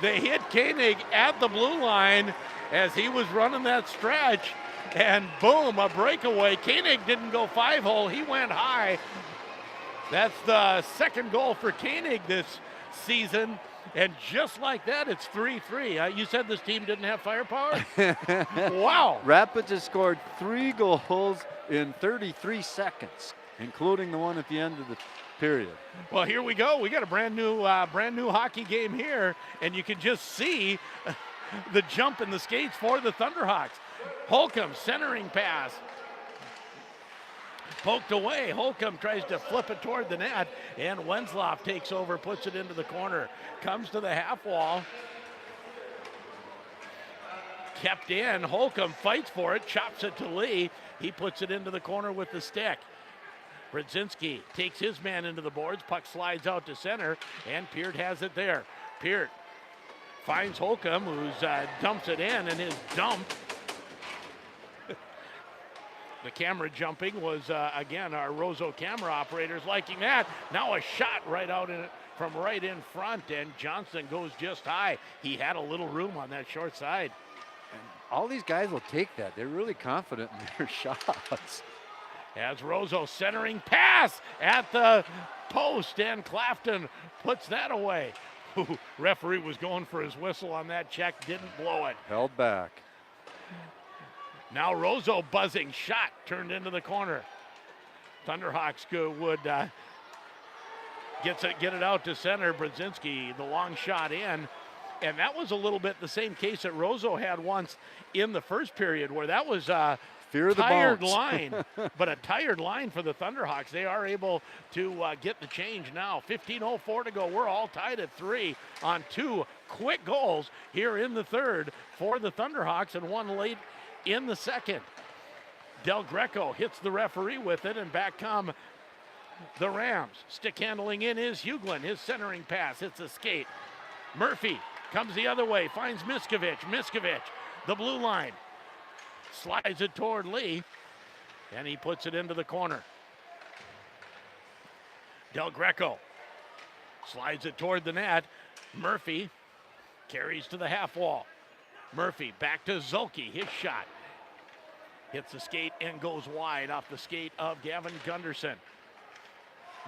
They hit Koenig at the blue line as he was running that stretch, and boom, a breakaway. Koenig didn't go 5-hole, he went high. That's the second goal for Koenig this season, and just like that, it's 3-3. You said this team didn't have firepower? Wow. Rapids has scored 3 goals in 33 seconds, including the one at the end of the period. Well, here we go. We got a brand new hockey game here, and you can just see the jump in the skates for the Thunderhawks. Holcomb centering pass, poked away. Holcomb tries to flip it toward the net, and Wenzloff takes over, puts it into the corner, comes to the half wall, kept in. Holcomb fights for it, chops it to Lee. He puts it into the corner with the stick. Brzezinski takes his man into the boards. Puck slides out to center, and Peart has it there. Peart finds Holcomb, who's dumps it in, and his dump. The camera jumping was, again, our Roseau camera operators liking that. Now a shot right out from right in front, and Johnson goes just high. He had a little room on that short side. And all these guys will take that. They're really confident in their shots. As Roseau centering pass at the post, and Clafton puts that away. Referee was going for his whistle on that check, didn't blow it. Held back. Now Roseau buzzing, shot turned into the corner. Thunderhawks would get it out to center. Brzezinski, the long shot in. And that was a little bit the same case that Roseau had once in the first period, where that was fear of the tired bounce. line, but a tired line for the Thunderhawks. They are able to get the change now. 15:04 to go. We're all tied at 3 on 2 quick goals here in the third for the Thunderhawks, and 1 late in the second. Del Greco hits the referee with it, and back come the Rams. Stick handling in is Hughlin. His centering pass hits a skate. Murphy Comes the other way, finds Miskovich. Miskovich, the blue line. Slides it toward Lee, and he puts it into the corner. Del Greco slides it toward the net. Murphy carries to the half wall. Murphy back to Zolke, his shot. Hits the skate and goes wide off the skate of Gavin Gunderson.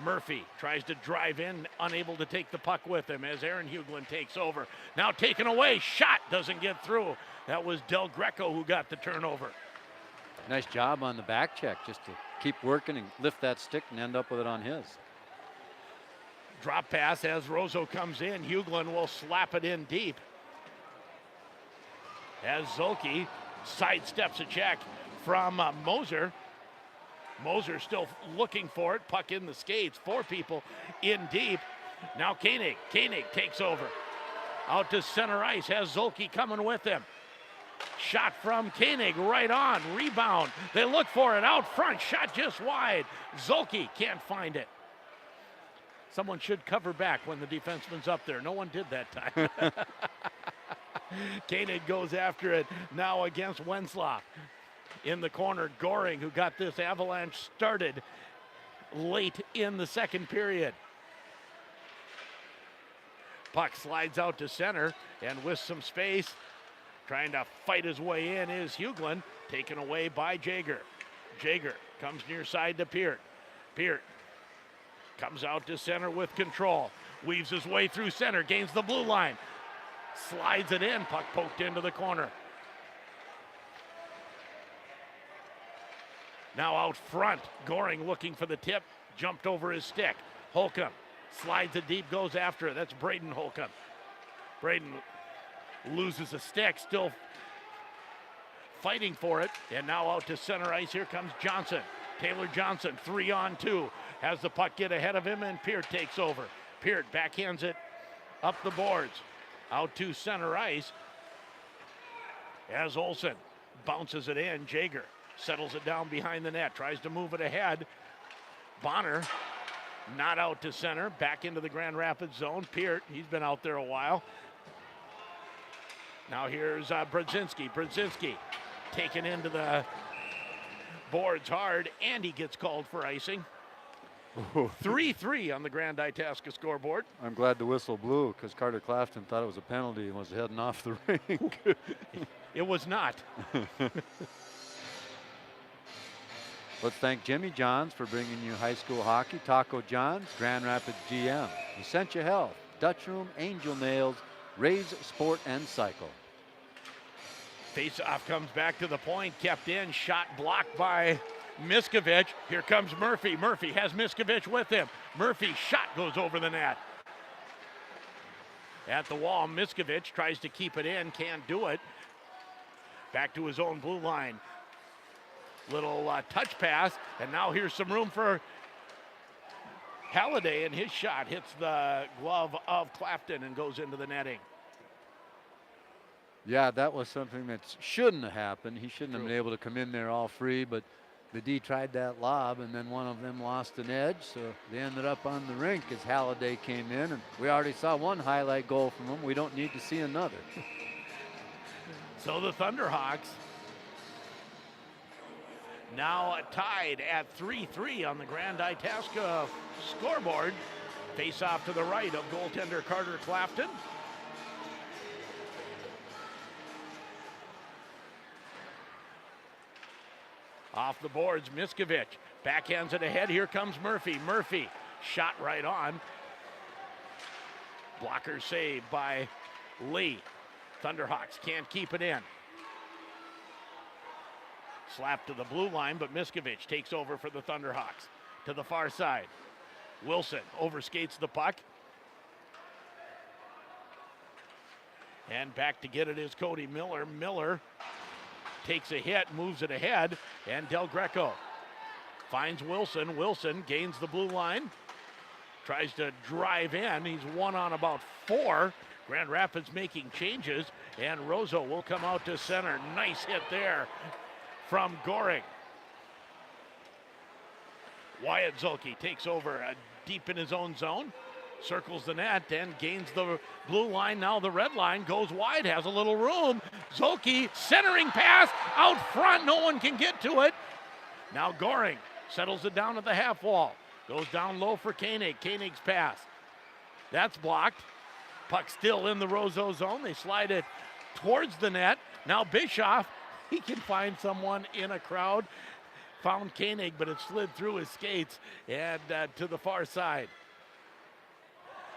Murphy tries to drive in, unable to take the puck with him as Aaron Hughlin takes over. Now taken away, shot doesn't get through. That was Del Greco who got the turnover. Nice job on the back check, just to keep working and lift that stick and end up with it on his. Drop pass as Roseau comes in. Hughlin will slap it in deep. As Zolke sidesteps a check from Moser. Moser still looking for it. Puck in the skates. 4 people in deep. Now Koenig. Koenig takes over. Out to center ice. Has Zolke coming with him. Shot from Koenig right on. Rebound. They look for it out front. Shot just wide. Zolke can't find it. Someone should cover back when the defenseman's up there. No one did that time. Koenig goes after it now against Wenslow. In the corner, Goring, who got this avalanche started late in the second period. Puck slides out to center, and with some space, trying to fight his way in is Hughlin, taken away by Jaeger. Jaeger comes near side to Peart. Peart comes out to center with control. Weaves his way through center, gains the blue line. Slides it in, puck poked into the corner. Now out front, Goring looking for the tip, jumped over his stick. Holcomb slides it deep, goes after it. That's Braden Holcomb. Braden loses a stick, still fighting for it, and now out to center ice. Here comes Johnson. Taylor Johnson, 3-on-2. Has the puck get ahead of him, and Peart takes over. Peart backhands it up the boards. Out to center ice as Olsen bounces it in. Jaeger settles it down behind the net, tries to move it ahead. Bonner not out to center, back into the Grand Rapids zone. Peart, he's been out there a while. Now here's Brodzinski. Brodzinski taken into the boards hard, and he gets called for icing. 3-3 on the Grand Itasca scoreboard. I'm glad the whistle blew because Carter Clafton thought it was a penalty and was heading off the rink. It was not. Let's thank Jimmy Johns for bringing you high school hockey. Taco John's, Grand Rapids GM, Essentia Health, Dutch Room, Angel Nails, Rays Sport and Cycle. Face-off comes back to the point, kept in, shot blocked by Miskovich. Here comes Murphy. Murphy has Miskovich with him. Murphy's shot goes over the net. At the wall, Miskovich tries to keep it in, can't do it. Back to his own blue line. Little touch pass, and now here's some room for Halliday, and his shot hits the glove of Clafton and goes into the netting. Yeah, that was something that shouldn't have happened. He shouldn't have been able to come in there all free, but the D tried that lob, and then one of them lost an edge, so they ended up on the rink as Halliday came in, and we already saw one highlight goal from him. We don't need to see another. So the Thunderhawks now tied at 3-3 on the Grand Itasca scoreboard. Face off to the right of goaltender Carter Clafton. Off the boards, Miskovich backhands it ahead. Here comes Murphy. Murphy shot right on. Blocker saved by Lee. Thunderhawks can't keep it in. Slap to the blue line, but Miskovich takes over for the Thunderhawks. To the far side. Wilson overskates the puck. And back to get it is Cody Miller. Miller takes a hit, moves it ahead, and Del Greco finds Wilson. Wilson gains the blue line, tries to drive in. He's one on about 4. Grand Rapids making changes, and Roseau will come out to center. Nice hit there from Goring. Wyatt Zolke takes over deep in his own zone. circles the net and gains the blue line. Now the red line goes wide, has a little room. Zolke centering pass out front. No one can get to it. Now Goring settles it down at the half wall. Goes down low for Koenig. Koenig's pass. That's blocked. Puck still in the Roseau zone. They slide it towards the net. Now Bischoff, he can find someone in a crowd. Found Koenig, but it slid through his skates and to the far side.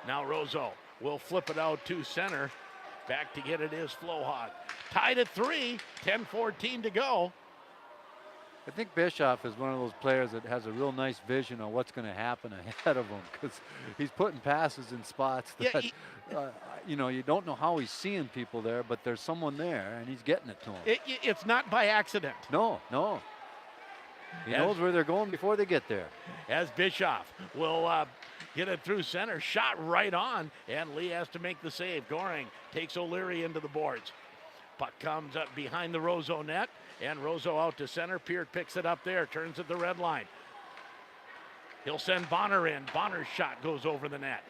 Now Roseau will flip it out to center. Back to get it is Flohawk. Tied at 3, 10-14 to go. I think Bischoff is one of those players that has a real nice vision on what's going to happen ahead of him, because he's putting passes in spots that, you know, you don't know how he's seeing people there, but there's someone there, and he's getting it to him. It's not by accident. No. He knows where they're going before they get there. As Bischoff will get it through center, shot right on, and Lee has to make the save. Goring takes O'Leary into the boards. Puck comes up behind the Roseau net, and Roseau out to center. Peart picks it up there, turns at the red line. He'll send Bonner in. Bonner's shot goes over the net.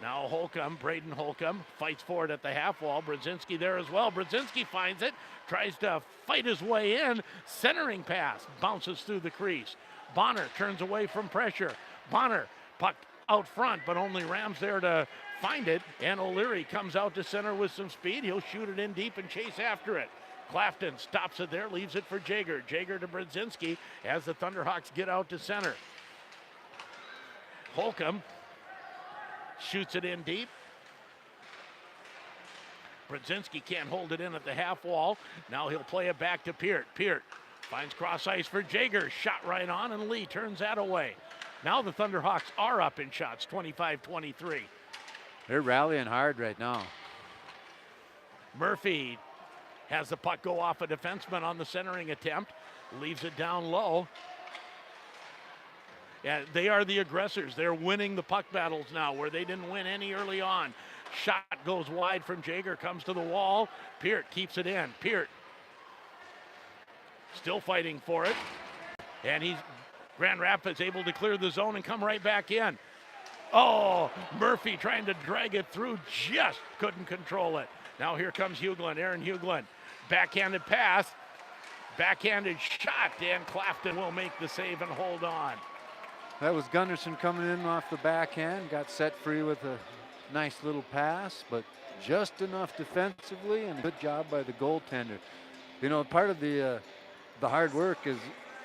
Now Holcomb, Braden Holcomb, fights for it at the half wall. Brzezinski there as well. Brzezinski finds it, tries to fight his way in. Centering pass, bounces through the crease. Bonner turns away from pressure. Bonner, puck out front, but only Rams there to find it. And O'Leary comes out to center with some speed. He'll shoot it in deep and chase after it. Clafton stops it there, leaves it for Jaeger. Jaeger to Brzezinski as the Thunderhawks get out to center. Holcomb shoots it in deep. Brzezinski can't hold it in at the half wall. Now he'll play it back to Peart. Peart finds cross ice for Jaeger. Shot right on, and Lee turns that away. Now the Thunderhawks are up in shots, 25-23. They're rallying hard right now. Murphy has the puck go off a defenseman on the centering attempt. Leaves it down low. Yeah, they are the aggressors. They're winning the puck battles now, where they didn't win any early on. Shot goes wide from Jaeger, comes to the wall. Peart keeps it in. Peart still fighting for it. And Grand Rapids able to clear the zone and come right back in. Oh, Murphy trying to drag it through, just couldn't control it. Now here comes Hughlin, Aaron Hughlin. Backhanded pass, backhanded shot, and Clafton will make the save and hold on. That was Gunnarsson coming in off the backhand, got set free with a nice little pass, but just enough defensively, and good job by the goaltender. You know, part of the hard work is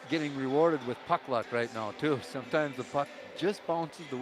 getting rewarded with puck luck right now too. Sometimes the puck just bounces the